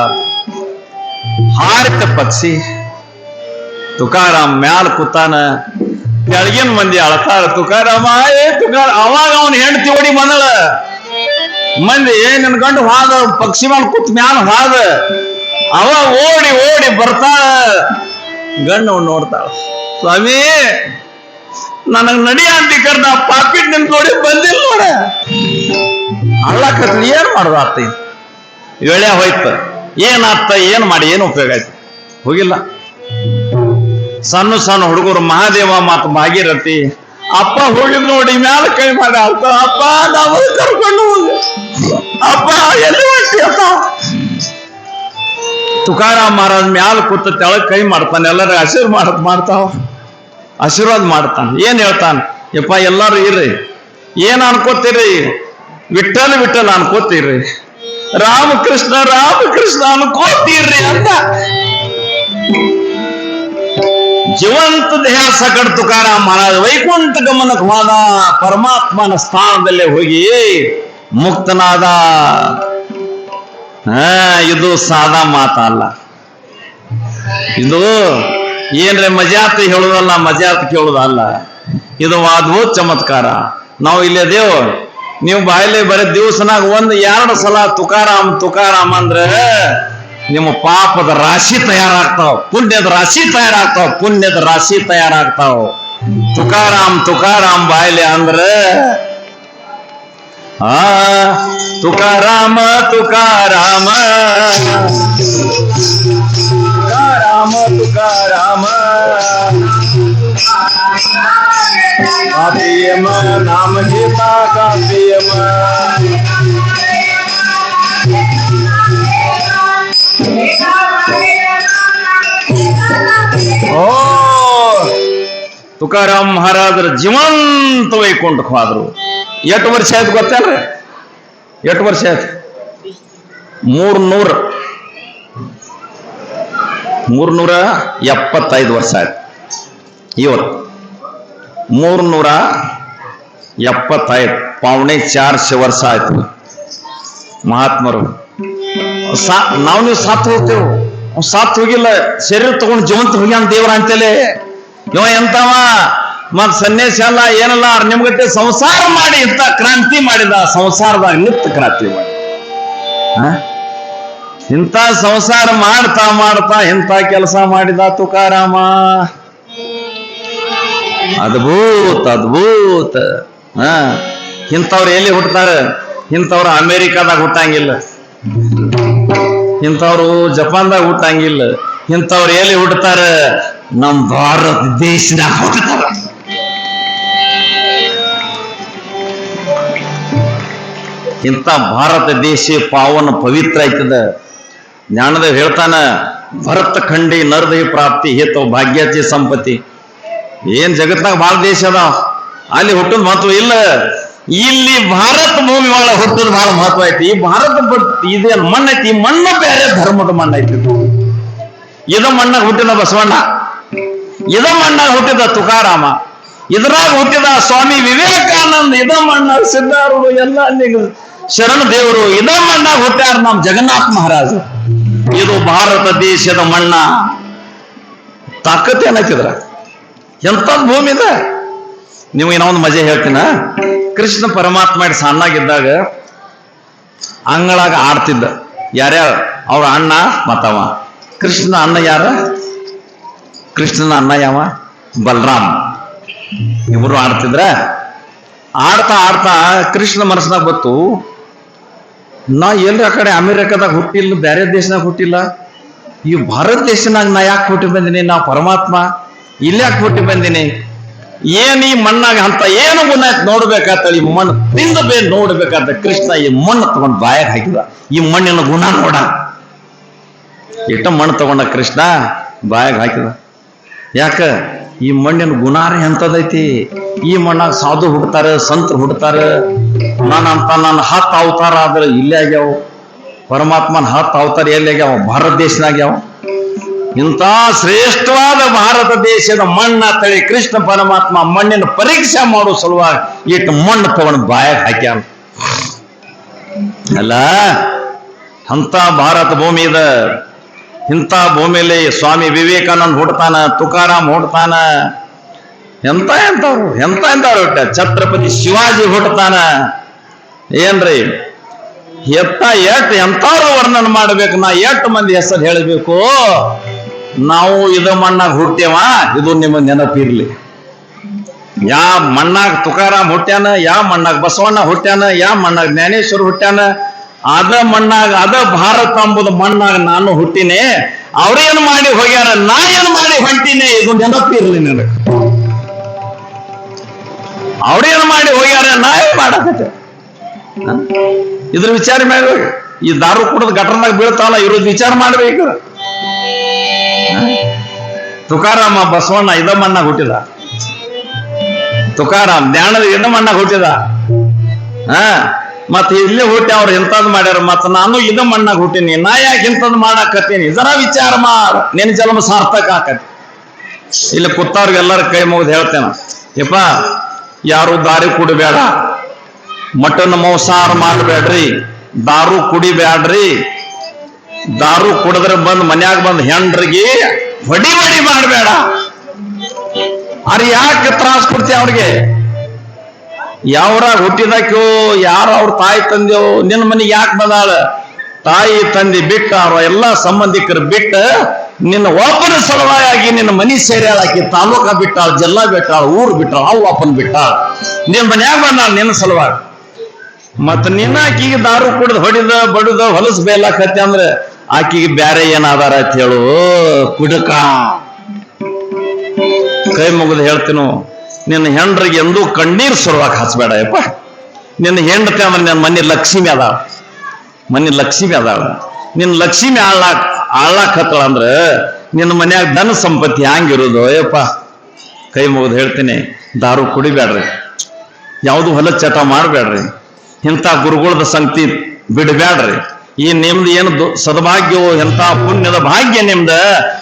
ಹಾರಿತ ಪಕ್ಷಿ ತುಕಾರಾಮ್ ಮ್ಯಾಲ ಕೂತಾನ ಕೆಳಗಿನ ಮಂದಿ ಅಳತಾರ ತುಕಾರಾಮ ಅವಾಗ ಅವನ ಹೆಂಡತಿ ಓಡಿ ಬಂದಳ ಮಂದಿ ನನ್ ಗಂಡು ಹಾದ ಪಕ್ಷಿ ಮ್ಯಾಲ ಕೂತ್ ಮ್ಯಾಲ ಹಾದ ಅವ ಓಡಿ ಓಡಿ ಬರ್ತಾಳ ಗಂಡು ನೋಡ್ತಾಳ ಸ್ವಾಮಿ ನನಗ್ ನಡಿ ಅಂತಿ ಕರ್ದ ಪಾಪಿಟ್ ನಿನ್ ನೋಡಿ ಬಂದಿಲ್ಲ ನೋಡ ಅಳ್ಳಾಕತ್ಲಿ ಏನ್ ಮಾಡುದು ಆತ ವೇಳೆ ಹೋಯ್ತ ಏನಾಗ್ತ ಏನ್ ಮಾಡಿ ಏನ್ ಉಪಯೋಗ ಆಯ್ತು ಹೋಗಿಲ್ಲ ಸಣ್ಣ ಸಣ್ಣ ಹುಡುಗರು ಮಹಾದೇವ ಮಾತು ಭಾಗೀರಥಿ ಅಪ್ಪ ಹೋಗಿದ್ ನೋಡಿ ಮ್ಯಾಲ ಕೈ ಮಾಡಿ ಅಪ್ಪ ಅಪ್ಪ ನಾವು ಕರ್ಕೊಂಡು ಹೋಗ ಅಪ್ಪ ಎಲ್ಲಿ ಹೊಂಟಿ ಅಪ್ಪ ತುಕಾರಾಮ್ ಮಹಾರಾಜ್ ಮ್ಯಾಲ ಕೂತ ತೆಳಗ್ ಕೈ ಮಾಡ್ತಾನೆ ಎಲ್ಲರೂ ಆಶೀರ್ವಾದ ಮಾಡ್ತಾನೆ ಏನ್ ಹೇಳ್ತಾನ ಯಪ್ಪ ಎಲ್ಲಾರು ಇರ್ರಿ ಏನ್ ಅನ್ಕೋತೀರಿ ವಿಠಲ್ ವಿಠಲ್ ಅನ್ಕೋತೀರಿ ರಾಮಕೃಷ್ಣ ರಾಮಕೃಷ್ಣ ಅನ್ಕೋತೀರ್ರಿ ಅಂತ ಜೀವಂತ ದೇಹ ಸಕಡ್ ತುಕಾರಾಮ್ ಮಹಾರಾಜ್ ವೈಕುಂಠ ಗಮನಕ್ಕೆ ಹೋದ ಪರಮಾತ್ಮನ ಸ್ಥಾನದಲ್ಲೇ ಹೋಗಿ ಮುಕ್ತನಾದ ಇದು ಸಾದಾ ಮಾತಲ್ಲ ಇದು ಏನ್ರೆ ಮಜಾತ್ ಹೇಳುದಲ್ಲ ಮಜಾತ್ ಕೇಳುದಲ್ಲ ಇದು ಅದ್ಭುತ ಚಮತ್ಕಾರ ನಾವು ಇಲ್ಲೇ ದೇವ್ ನೀವು ಬಾಯಲ್ಲಿ ಬರೀ ದಿವಸನಾಗ 1-2 ಸಲ ತುಕಾರಾಮ್ ತುಕಾರಾಮ್ ಅಂದ್ರೆ ನಿಮ್ಮ ಪಾಪದ ರಾಶಿ ತಯಾರಾಗ್ತಾವ ಪುಣ್ಯದ ರಾಶಿ ತಯಾರಾಗ್ತಾವ ಪುಣ್ಯದ ರಾಶಿ ತಯಾರಾಗ್ತಾವ ತುಕಾರಾಮ್ ತುಕಾರಾಮ್ ಬಾಯ್ಲೆ ಅಂದ್ರೆ ತುಕಾರಾಮ ತುಕಾರಾಮ ತುಕಾರಾಮ ತುಕಾರಾಮ ಕಾಪಿಯಮ ನಾಮ ಗೀತಾ ಕಾಪಿಯಮ ಓ ತುಕಾರಾಮ್ ಮಹಾರಾಜರ ಜೀವಂತ ವೈಕುಂಠಕ್ಕೆ ಹೋದ್ರು ಎಷ್ಟು ವರ್ಷ ಆಯ್ತು ಗೊತ್ತೇನ್ರಿ ಎಷ್ಟು ವರ್ಷ ಆಯ್ತು 375 ವರ್ಷ ಆಯ್ತು ಇವತ್ತು 375 ಪೌಣೆ 400 ವರ್ಷ ಆಯ್ತು ಮಹಾತ್ಮರು ನೀವು ಸತ್ತು ಹೋಗ್ತೇವೆ ಸತ್ತು ಹೋಗಿಲ್ಲ ಶರೀರ ತಗೊಂಡು ಜೀವಂತ ಹೋಗ್ಯಾನ ದೇವ್ರ ಅಂತೇಳಿ ಇವ ಎಂತವ ಮತ್ ಸನ್ಯಾಸ ಅಲ್ಲ ಏನಲ್ಲ ನಿಮ್ಗತ್ತೆ ಸಂಸಾರ ಮಾಡಿ ಇಂತ ಕ್ರಾಂತಿ ಮಾಡಿದ ಸಂಸಾರದಾಗ ನಿತ್ಯ ಕ್ರಾಂತಿ ಮಾಡಿ ಇಂಥ ಸಂಸಾರ ಮಾಡ್ತಾ ಮಾಡ್ತಾ ಇಂಥ ಕೆಲಸ ಮಾಡಿದ ತುಕಾರಾಮ ಅದ್ಭುತ ಅದ್ಭುತ ಇಂಥವ್ರು ಎಲ್ಲಿ ಹುಟ್ಟತಾರೆ ಇಂಥವ್ರು ಅಮೇರಿಕಾದಾಗ ಹುಟ್ಟಂಗಿಲ್ಲ ಇಂಥವ್ರು ಜಪಾನ್ದಾಗ ಹುಟ್ಟಂಗಿಲ್ಲ ಇಂಥವ್ರು ಎಲ್ಲಿ ಹುಟ್ಟತಾರ ನಮ್ ಭಾರತ ದೇಶದಾಗ ಹುಟ್ಟತಾರ ಇಂಥ ಭಾರತ ದೇಶ ಪಾವನ ಪವಿತ್ರ ಆಯ್ತದ ಜ್ಞಾನದೇವ್ ಹೇಳ್ತಾನ ಭರತ ಖಂಡಿ ನರದೇಹ ಪ್ರಾಪ್ತಿ ಹೇತೋ ಭಾಗ್ಯಾಚಿ ಸಂಪತ್ತಿ ಏನ್ ಜಗತ್ನಾಗ ಬಹಳ ದೇಶ ಅದ ಅಲ್ಲಿ ಹುಟ್ಟದ ಮಹತ್ವ ಇಲ್ಲ ಇಲ್ಲಿ ಭಾರತ ಭೂಮಿ ಒಳ ಹುಟ್ಟದ ಬಹಳ ಮಹತ್ವ ಐತಿ ಈ ಭಾರತ ಇದೇ ಮಣ್ಣ ಐತಿ ಈ ಮಣ್ಣ ಬೇರೆ ಧರ್ಮದ ಮಣ್ಣ ಐತಿ ಇದ ಮಣ್ಣಾಗ ಹುಟ್ಟಿದ ಬಸವಣ್ಣ ಇದ ಮಣ್ಣಾಗ ಹುಟ್ಟಿದ ತುಕಾರಾಮ ಇದ್ರಾಗ ಹುಟ್ಟಿದ ಸ್ವಾಮಿ ವಿವೇಕಾನಂದ ಇದ ಮಣ್ಣಾಗ ಸಿದ್ಧಾರೂಢ ಎಲ್ಲ ಅಲ್ಲಿ ಶರಣ ದೇವರು ಇದ ಮಣ್ಣಾಗ ಹುಟ್ಟ್ಯಾರ ನಮ್ ಜಗನ್ನಾಥ ಮಹಾರಾಜ ಇದು ಭಾರತ ದೇಶದ ಮಣ್ಣ ತಾಕತ್ ಏನೈತಿದ್ರ ಎಂತದ್ ಭೂಮಿ ಇದೆ ನಿಮಗೆ ನಾವೊಂದು ಮಜೆ ಹೇಳ್ತೀನ ಕೃಷ್ಣ ಪರಮಾತ್ಮ ಸಣ್ಣಾಗಿದ್ದಾಗ ಅಂಗಳಾಗ ಆಡ್ತಿದ್ದ ಯಾರ್ಯಾರು ಅವ್ರ ಅಣ್ಣ ಮತ್ತವ ಕೃಷ್ಣನ ಅಣ್ಣ ಯಾರ ಕೃಷ್ಣನ ಅಣ್ಣ ಯಾವ ಬಲರಾಮ್ ಇವರು ಆಡ್ತಿದ್ರ ಆಡ್ತಾ ಆಡ್ತಾ ಕೃಷ್ಣ ಮನಸ್ಸಿನಾಗ ಬತ್ತು ನಾ ಎಲ್ರ ಆ ಕಡೆ ಅಮೆರಿಕದಾಗ ಹುಟ್ಟಿಲ್ಲ, ಬೇರೆ ದೇಶನಾಗ ಹುಟ್ಟಿಲ್ಲ, ಈ ಭಾರತ ದೇಶನಾಗ ನಾ ಯಾಕೆ ಹುಟ್ಟಿ ಬಂದಿನಿ? ನಾ ಪರಮಾತ್ಮ ಇಲ್ಲಿ ಯಾಕೆ ಹುಟ್ಟಿ ಬಂದಿನಿ? ಏನ್ ಈ ಮಣ್ಣಾಗ ಅಂತ ಏನು ಗುಣ ನೋಡ್ಬೇಕಾತ, ಈ ಮಣ್ಣು ತಿಂದು ಬೇರೆ ನೋಡ್ಬೇಕಾದ ಕೃಷ್ಣ ಈ ಮಣ್ಣು ತಗೊಂಡ್ ಬಾಯಾಗ ಹಾಕಿದ. ಈ ಮಣ್ಣಿನ ಗುಣ ನೋಡ, ಇಟ್ಟ ಮಣ್ಣು ತಗೊಂಡ ಕೃಷ್ಣ ಬಾಯಾಗ ಹಾಕಿದ. ಯಾಕ? ಈ ಮಣ್ಣಿನ ಗುಣಾರ ಎಂತದೈತಿ. ಈ ಮಣ್ಣಾಗ ಸಾಧು ಹುಡ್ತಾರ, ಸಂತರು ಹುಡ್ತಾರ. ನನ್ನ 10 ಅವತಾರ ಆದ್ರೆ ಇಲ್ಲೇ ಆಗ್ಯಾವ. ಪರಮಾತ್ಮನ 10 ಅವತಾರ ಎಲ್ಲಿ ಆಗ್ಯಾವ? ಭಾರತ ದೇಶನಾಗ ಯಾವ. ಇಂಥ ಶ್ರೇಷ್ಠವಾದ ಭಾರತ ದೇಶದ ಮಣ್ಣ ತಳಿ ಕೃಷ್ಣ ಪರಮಾತ್ಮ ಮಣ್ಣಿನ ಪರೀಕ್ಷೆ ಮಾಡೋ ಸಲುವಾಗಿ ಇಟ್ಟು ಮಣ್ಣು ತಗೊಂಡು ಬಾಯಾಗ ಹಾಕ್ಯಾನ. ಅಲ್ಲ, ಅಂತ ಭಾರತ ಭೂಮಿ ಇದ. ಇಂಥ ಭೂಮಿಯಲ್ಲಿ ಸ್ವಾಮಿ ವಿವೇಕಾನಂದ ಹುಡ್ತಾನ, ತುಕಾರಾಮ್ ಹುಡ್ತಾನ, ಎಂತವ್ರು ಹುಟ್ಟ. ಛತ್ರಪತಿ ಶಿವಾಜಿ ಹುಡ್ತಾನ. ಏನ್ರಿ ಎಂತವ್ರು ವರ್ಣನೆ ಮಾಡ್ಬೇಕು? ನಾ 8 ಮಂದಿ ಹೆಸರು ಹೇಳಬೇಕು. ನಾವು ಇದು ಮಣ್ಣಾಗ ಹುಟ್ಟ್ಯವ, ಇದು ನಿಮ್ಮ ನೆನಪಿರ್ಲಿ. ಯಾವ ಮಣ್ಣಾಗ ತುಕಾರಾಮ್ ಹುಟ್ಟ್ಯಾನ, ಯಾವ ಮಣ್ಣಾಗ ಬಸವಣ್ಣ ಹುಟ್ಟ್ಯಾನ, ಯಾವ ಮಣ್ಣಾಗ ಜ್ಞಾನೇಶ್ವರ ಹುಟ್ಟ್ಯಾನ, ಅದ ಮಣ್ಣಾಗ ಅದ ಭಾರತ ಎಂಬುದು ಮಣ್ಣಾಗ ನಾನು ಹುಟ್ಟಿನೇ. ಅವ್ರೇನು ಮಾಡಿ ಹೋಗ್ಯಾರ, ನಾ ಏನು ಮಾಡಿ ಹೊಂಟಿನೇ, ಇದು ನೆನಪಿರ್ಲಿ ನನಗೆ. ಅವ್ರೇನು ಮಾಡಿ ಹೋಗ್ಯಾರ, ನಾ ಏನು ಮಾಡಕತ್ತೆ. ಇದ್ರ ವಿಚಾರ ಮಾಡ್ಬೇಕು. ಈ ದಾರು ಕುಡಿದ ಗಟರ್ನಾಗ ಬೀಳ್ತಾವಲ್ಲ, ಇರೋದು ವಿಚಾರ ಮಾಡ್ಬೇಕು. ತುಕಾರಾಮ ಬಸವಣ್ಣ ಇದ ಮಣ್ಣಾಗ ಹುಟ್ಟಿದ. ತುಕಾರಾಮ್ ಜ್ಞಾನದ ಇದ ಮಣ್ಣಾಗ ಹುಟ್ಟಿದ. ಮತ್ತೆ ಇಲ್ಲಿ ಹುಟ್ಟಿ ಅವ್ರು ಎಂತದ್ ಮಾಡ್ಯಾರ. ಮತ್ತ ನಾನು ಇದ ಮಣ್ಣಾಗ ಹುಟ್ಟಿನಿ, ನಾ ಯಾಕೆ ಇಂಥದ್ ಮಾಡಾಕತ್ತೀನಿ? ಜರ ವಿಚಾರ ಮಾಡ, ನಿನ್ನ ಜನ್ಮ ಸಾರ್ಥಕ ಆಕತಿ. ಇಲ್ಲಿ ಕೂತವ್ರಿಗೆಲ್ಲರ ಕೈ ಮುಗಿದು ಹೇಳ್ತೇನ, ಯಪ್ಪ ಯಾರು ದಾರಿ ಕುಡಿಬೇಡ, ಮಟನ್ ಮಾಂಸಾಹಾರ ಮಾಡಬೇಡ್ರಿ, ದಾರು ಕುಡಿಬೇಡ್ರಿ. ದಾರು ಕುಡಿದ್ರೆ ಬಂದ್ ಮನ್ಯಾಗ ಬಂದ್ ಹೆಂಡ್ರಿಗೆ ಹೊಡಿ ಮಾಡಬೇಡ. ಅರೆ ಯಾಕೆ ತ್ರಾಸ ಕೊಡ್ತೀಯ ಅವ್ರಿಗೆ? ಯಾವ್ರಾಗ ಹುಟ್ಟಿದಾಕ್ಯೋ, ಯಾರು ಅವ್ರ ತಾಯಿ ತಂದೆಯೋ ನಿನ್ನ ಮನೆಗೆ ಯಾಕೆ ಬಂದಾಳ? ತಾಯಿ ತಂದೆ ಬಿಟ್ಟ, ಅವ್ರ ಎಲ್ಲಾ ಸಂಬಂಧಿಕರು ಬಿಟ್ಟ, ನಿನ್ನ ಒಬ್ಬನ ಸಲುವಾಗಿ ನಿನ್ನ ಮನಿ ಸೇರ್ಯಾಳಾಕಿ. ತಾಲೂಕ ಬಿಟ್ಟಾಳ, ಜಿಲ್ಲಾ ಬಿಟ್ಟಾಳ, ಊರು ಬಿಟ್ಟಾಳ, ಅವು ಅಪ್ಪನ ಬಿಟ್ಟಾಳ, ನಿನ್ನ ಮನ್ಯಾಗ ಬಂದಾಳ ನಿನ್ನ ಸಲುವಾಗಿ. ಮತ್ತ ನಿನ್ನ ಆಕಿಗೆ ದಾರು ಕುಡಿದು ಹೊಡಿದ ಬಡಿದ ಹೊಲಸು ಬೇಲಾಕತ್ತೆ ಅಂದ್ರೆ ಆಕಿಗೆ ಬ್ಯಾರೆ ಏನಾದಾರ ಅಂತ ಹೇಳು ಕುಡಕ. ಕೈ ಮುಗಿದು ಹೇಳ್ತೀನೋ, ನಿನ್ನ ಹೆಂಡ್ರಿಗೆ ಎಂದೂ ಕಣ್ಣೀರ್ ಸುರುವಾಗ ಹಚ್ಬೇಡ ಯಪ್ಪ. ನಿನ್ನ ಹೆಂಡತಿ ಅಂದ್ರೆ ನನ್ನ ಮನೆ ಲಕ್ಷ್ಮಿ ಅದಾಳ, ಮನೆ ಲಕ್ಷ್ಮಿ ಅದಾಳ. ನಿನ್ನ ಲಕ್ಷ್ಮಿ ಆಳಾಕತ್ತಳ ಅಂದ್ರೆ ನಿನ್ನ ಮನ್ಯಾಗ ಧನ ಸಂಪತ್ತಿ ಹ್ಯಾಂಗಿರೋದು ಯಪ್ಪ. ಕೈ ಮುಗಿದು ಹೇಳ್ತೀನಿ, ದಾರು ಕುಡಿಬೇಡ್ರಿ, ಯಾವುದು ಹೊಲ ಚಟ ಮಾಡಬೇಡ್ರಿ, ಇಂಥ ಗುರುಗಳದ ಸಂಗತಿ ಬಿಡಬೇಡ್ರಿ. ಈ ನಿಮ್ದು ಏನು ಸದ್ಭಾಗ್ಯವೋ, ಎಂಥ ಪುಣ್ಯದ ಭಾಗ್ಯ ನಿಮ್ದ.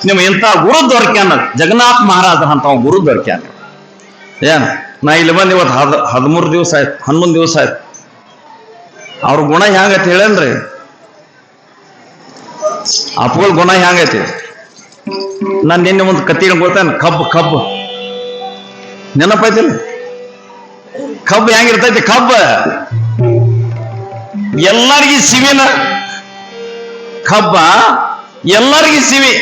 ನಿಮ್ ಇಂಥ ಗುರು ದೊರಕ್ಯಾನ, ಜಗನ್ನಾಥ ಮಹಾರಾಜ ಅಂತ ಗುರು ದೊರಕ್ಯಾನ. ಏನ್ ನಾ ಇಲ್ಲಿ ಬಂದು ಇವತ್ತು 13 ದಿವಸ ಆಯ್ತು, 11 ದಿವಸ ಆಯ್ತು. ಅವ್ರ ಗುಣ ಹೆಂಗೈತಿ ಹೇಳೇನ್ರಿ? ಅಪ್ಪಗಳ ಗುಣ ಹೆಂಗೈತಿ? ನಾನು ನಿನ್ನೆ ಒಂದು ಕತ್ತಿ ಗೊತ್ತೇನು? ಕಬ್ಬು ನೆನಪೈತಿಲ್ಲ? ಕಬ್ಬು ಹೆಂಗಿರ್ತೈತಿ? ಕಬ್ಬು ಎಲ್ಲರಿಗೂ ಸಿವಿನ. ಕಬ್ಬ ಎಲ್ಲರಿಗೂ ಸಿವಿ.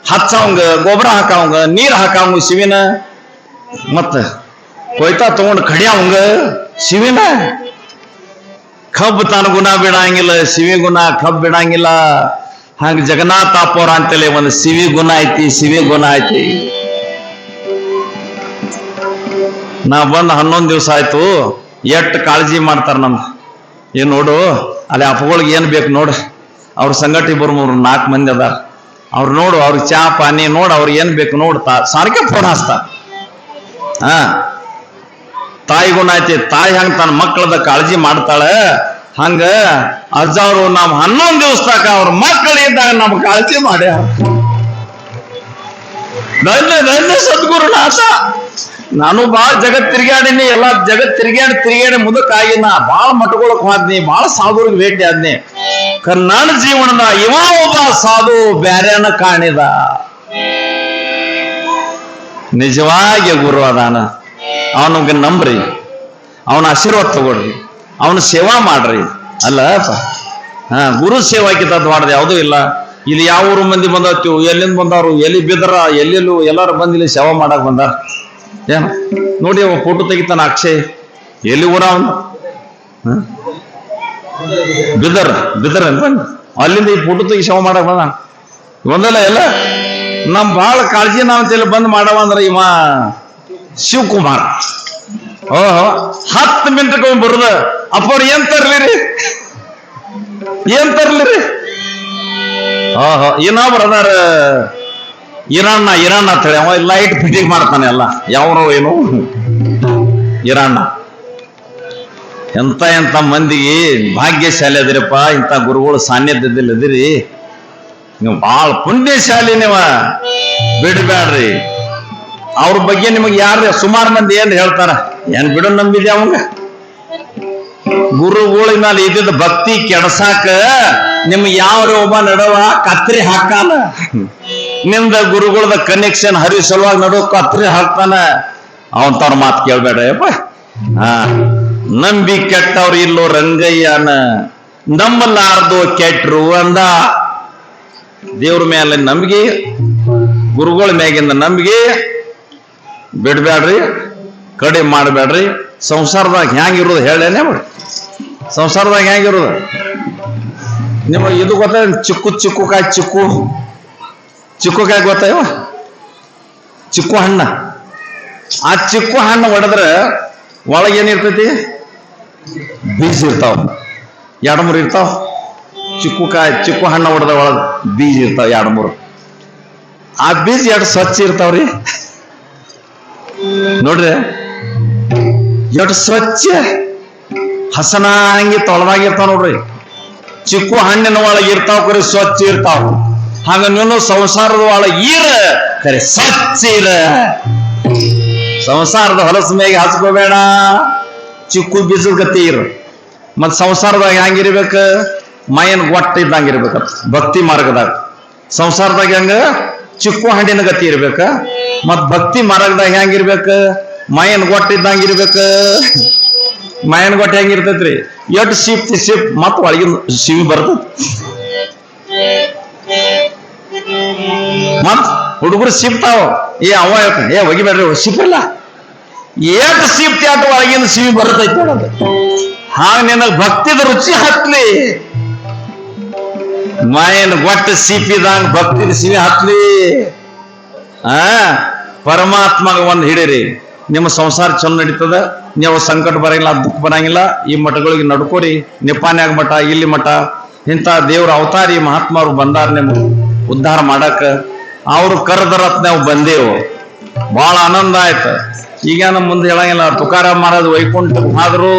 ಹಚ್ಚವಂಗ, ಗೊಬ್ಬರ ಹಾಕವಂಗ, ನೀರ್ ಹಾಕವಂಗ ಸಿವಿನ. ಮತ್ತ ಕೊಯ್ತಾ ತಗೊಂಡು ಕಡಿಯವಂಗ ಸಿವಿನ. ಕಬ್ಬು ತಾನು ಗುಣ ಬಿಡಂಗಿಲ್ಲ, ಸಿವಿ ಗುಣ ಕಬ್ಬು ಬಿಡಂಗಿಲ್ಲ. ಹಂಗ ಜಗನ್ನಾಥ ಅಪ್ಪೋರ ಅಂತೇಳಿ ಒಂದು ಸಿವಿ ಗುಣ ಐತಿ, ಸಿವಿ ಗುಣ ಐತಿ. ನಾ ಬಂದು 11 ದಿವಸ ಆಯ್ತು. ಎಷ್ಟು ಕಾಳಜಿ ಮಾಡ್ತಾರ ನಮ್ದು. ಏನ್ ನೋಡು, ಅಲ್ಲಿ ಅಪ್ಪಗಳಿಗೆ ಏನ್ ಬೇಕು ನೋಡು. ಅವ್ರ ಸಂಗಟಿ 3-4 ಮಂದಿ ಅದಾರ. ಅವ್ರು ನೋಡು, ಅವ್ರಿಗೆ ಚಾ ಪಾನಿ ನೋಡು, ಅವ್ರಿಗೆ ಏನ್ ಬೇಕು ನೋಡ್ತಾ ಸಾರಿಗೆ ಫೋನ್ ಹಚ್ತಾರ. ತಾಯಿ ಗುಣ ಐತಿ. ತಾಯಿ ಹಂಗ ತನ್ನ ಮಕ್ಕಳದ ಕಾಳಜಿ ಮಾಡ್ತಾಳೆ. ಹಂಗ ಅಜ್ಜವ್ರು ನಾವು 11 ದಿವಸ ತಕ ಅವ್ರ ಮಕ್ಕಳಿದ್ದಾಗ ನಮ್ ಕಾಳಜಿ ಮಾಡ್ಯಾರ. ನನ್ನ ಸದ್ಗುರುನಾಥ. ನಾನು ಬಾಳ ಜಗತ್ ತಿರ್ಗಾಡಿನಿ, ಎಲ್ಲಾ ಜಗತ್ ತಿರ್ಗಾಡಿ ಮುದಕ್ಕಾಗಿ ನಾ ಬಾಳ ಮಠಗಳಕ್ ಹೋದ್ನಿ, ಬಾಳ ಸಾಧುರಿಗೆ ಭೇಟಿ ಆದ್ನಿ. ನನ್ನ ಜೀವನದ ಇವ ಒಬ್ಬ ಸಾಧು ಬ್ಯಾರ್ಯಾನ ಕಾಣಿದ. ನಿಜವಾಗಿ ಗುರು ಅದಾನ. ಅವನಿಗೆ ನಂಬ್ರಿ, ಅವನ ಆಶೀರ್ವಾದ ತಗೊಳ್ರಿ, ಅವನ ಸೇವಾ ಮಾಡ್ರಿ. ಅಲ್ಲ ಗುರು ಸೇವಾಕಿತ ಮಾಡ್ದೆ ಯಾವುದೂ ಇಲ್ಲ. ಇಲ್ಲಿ ಯಾವ ಊರು ಮಂದಿ ಬಂದತ್ತೀವಿ, ಎಲ್ಲಿಂದ ಬಂದವರು, ಎಲ್ಲಿ ಬಿದ್ದರ, ಎಲ್ಲೆಲ್ಲೂ ಎಲ್ಲಾರು ಬಂದು ಇಲ್ಲಿ ಸೇವಾ ಮಾಡಕ್ ಬಂದಾರ. ಏನ ನೋಡಿ, ಅವ ಫೋಟೋ ತೆಗಿತಾನ ಅಕ್ಷಯ್. ಎಲ್ಲಿ ಊರ ಅವನು? ಬಿದರ್ ಅಂತ ಅಲ್ಲಿಂದ ಈ ಫೋಟೋ ತೆಗಿ ಶವ ಮಾಡಕ್ ಬಂದ ಒಂದಲ್ಲ ಎಲ್ಲ ನಮ್ ಬಹಳ ಕಾಳಜಿ ನಾವ್ ಬಂದ್ ಮಾಡವ ಅಂದ್ರ ಇವ ಶಿವಕುಮಾರ್. ಓಹೋ 10 ಮಿನಿಟ್ಗೆ ಬರುದ ಅಪ್ಪವ್ರು ಏನ್ ತರ್ಲಿರಿ ಓಹೋ ಇನ್ನೊಬ್ರು ಅದಾರ ಇರಾಣ್ಣ ಅಂತ ಹೇಳಿ ಅವ ಲೈಟ್ ಫಿಟ್ಟಿಂಗ್ ಮಾಡ್ತಾನೆ ಎಲ್ಲ ಯಾವನೋ ಏನು ಇರಾಣ್ಣ. ಎಂತ ಮಂದಿಗೆ ಭಾಗ್ಯಶಾಲಿ ಅದಿರಪ್ಪ, ಇಂಥ ಗುರುಗಳು ಸಾನ್ನಿಧ್ಯದಲ್ಲಿ ಅದಿರಿ, ನೀವು ಬಹಳ ಪುಣ್ಯಶಾಲಿ. ನೀವ ಬಿಡ್ಬ್ಯಾಡ್ರಿ. ಅವ್ರ ಬಗ್ಗೆ ನಿಮಗೆ ಯಾರು ಸುಮಾರು ಮಂದಿ ಏನ್ ಹೇಳ್ತಾರ, ಏನ್ ಬಿಡು ನಂಬಿದ್ಯ ಅವಂಗ. ಗುರುಗಳ ಮೇಲೆ ಇದ್ದಿದ್ದ ಭಕ್ತಿ ಕೆಡಸಾಕ ನಿಮ್ಗೆ ಯಾವ ಒಬ್ಬ ನಡುವ ಕತ್ರಿ ಹಾಕಾನ, ನಿಮ್ದ ಗುರುಗಳದ ಕನೆಕ್ಷನ್ ಹರಿ ಸಲುವಾಗಿ ನಡುವ ಕತ್ರಿ ಹಾಕ್ತಾನ. ಅವಂತವ್ರ ಮಾತು ಕೇಳ್ಬೇಡ್ರಪ್ಪ. ನಂಬಿ ಕೆಟ್ಟವ್ರು ಇಲ್ಲೋ ರಂಗಯ್ಯನ, ನಂಬಲಾರ್ದು ಕೆಟ್ರು ಅಂದ. ದೇವ್ರ ಮೇಲೆ ನಂಬಿಕೆ, ಗುರುಗಳ ಮ್ಯಾಗಿಂದ ನಂಬಿಕೆ ಬಿಡ್ಬ್ಯಾಡ್ರಿ, ಕಡಿಮೆ ಮಾಡ್ಬೇಡ್ರಿ. ಸಂಸಾರದಾಗ ಹೆಂಗಿರೋದು ಹೇಳೇನೆ ಬಿಡ್ರಿ. ಸಂಸಾರದಾಗ ಹೆಂಗಿರೋದು ನಿಮಗೆ ಇದು ಗೊತ್ತ? ಚಿಕ್ಕುಕಾಯಿ ಚಿಕ್ಕುಕಾಯಿ ಗೊತ್ತಾಯವ? ಚಿಕ್ಕು ಹಣ್ಣ. ಆ ಚಿಕ್ಕು ಹಣ್ಣು ಹೊಡೆದ್ರೆ ಒಳಗೇನಿರ್ತೈತಿ? ಬೀಜ ಇರ್ತಾವ, 2-3 ಇರ್ತಾವ. ಚಿಕ್ಕು ಹಣ್ಣು ಹೊಡೆದ ಒಳಗೆ ಬೀಜ ಇರ್ತಾವ 2-3. ಆ ಬೀಜ ಎಷ್ಟು ಸ್ವಚ್ಛ ಇರ್ತಾವ್ರಿ ನೋಡ್ರಿ, ಎಷ್ಟು ಸ್ವಚ್ಛ ಹಸನಾಂಗಿ ತೊಳೆದಾಗಿರ್ತಾವ ನೋಡ್ರಿ. ಚಿಕ್ಕು ಹಣ್ಣಿನ ಒಳಗೆ ಇರ್ತಾವ, ಕರೆ ಸ್ವಚ್ಛ ಇರ್ತಾವ. ಹಾಗ ನೀನು ಸಂಸಾರದ ಒಳಗೆ ಕರೆ ಸ್ವಚ್ಛ ಸಂಸಾರದ ಹೊಲಸ ಮೇಗೆ ಹಚ್ಕೋಬೇಡ, ಚಿಕ್ಕು ಬೀಜದ ಗತಿ ಮತ್ ಸಂಸಾರದಾಗ ಹೆಂಗಿರ್ಬೇಕ? ಮೈನ್ ಗೊಟ್ಟ ಇದ್ದಂಗಿರ್ಬೇಕ. ಭಕ್ತಿ ಮಾರ್ಗದಾಗ ಸಂಸಾರದಾಗ ಹೆಂಗ ಚಿಕ್ಕು ಹಣ್ಣಿನ ಗತಿ ಇರ್ಬೇಕ, ಮತ್ ಭಕ್ತಿ ಮಾರ್ಗದಾಗ ಹೆಂಗಿರ್ಬೇಕ? ಮೈನ್ ಗೊಟ್ಟ ಇದ್ದಂಗಿರ್ಬೇಕ. ಮೈನ್ ಗೊಟ್ಟ ಹೆಂಗಿರ್ತೈತ್ರಿ? ಎಟ್ ಸಿಪ್ ಮತ್ ಒಳಗಿನ ಸಿವಿ ಬರ್ತೈತಿ. ಮತ್ ಹುಡುಗರು ಸಿಪ್ತಾವ, ಅವ ಒಗಿಬೇಡ್ರಿ ಸಿಪ್ಪಿಲ್ಲ. ಏಟ್ ಸಿಪ್ತಿ ಆಟ ಒಳಗಿನ ಸಿವಿ ಬರ್ತೈತಿ ನೋಡೋದು. ಹಾಗ ನಿನಗ್ ಭಕ್ತಿದ ರುಚಿ ಹತ್ಲಿ, ಮೈನ್ ಗೊಟ್ಟ ಸಿಪ್ಪಿದಂಗ ಭಕ್ತಿದ ಸಿವಿ ಹತ್ಲಿ. ಪರಮಾತ್ಮಗ ಒಂದ್ ಹಿಡೀರಿ, ನಿಮ್ಮ ಸಂಸಾರ ಚಂದ ನಡೀತದ. ನೀವು ಸಂಕಟ ಬರಂಗಿಲ್ಲ, ದುಃಖ ಬರಂಗಿಲ್ಲ. ಈ ಮಠಗಳಿಗೆ ನಡ್ಕೋರಿ. ನಿಪ್ಪಾನ್ಯಾಗ ಮಠ, ಇಲ್ಲಿ ಮಠ, ಇಂಥ ದೇವ್ರ ಅವತಾರಿ ಮಹಾತ್ಮರು ಬಂದಾರ ನಿಮ್ಗೆ ಉದ್ಧಾರ ಮಾಡಕ್. ಅವ್ರು ಕರೆದರತ್ ನಾವು ಬಂದೇವು, ಬಹಳ ಆನಂದ ಆಯ್ತು. ಈಗ ನಮ್ಮ ಮುಂದೆ ಹೇಳಂಗಿಲ್ಲ. ತುಕಾರಾಮ್ ಮಹಾರಾಜ್ ವೈಕುಂಠ ಆದ್ರು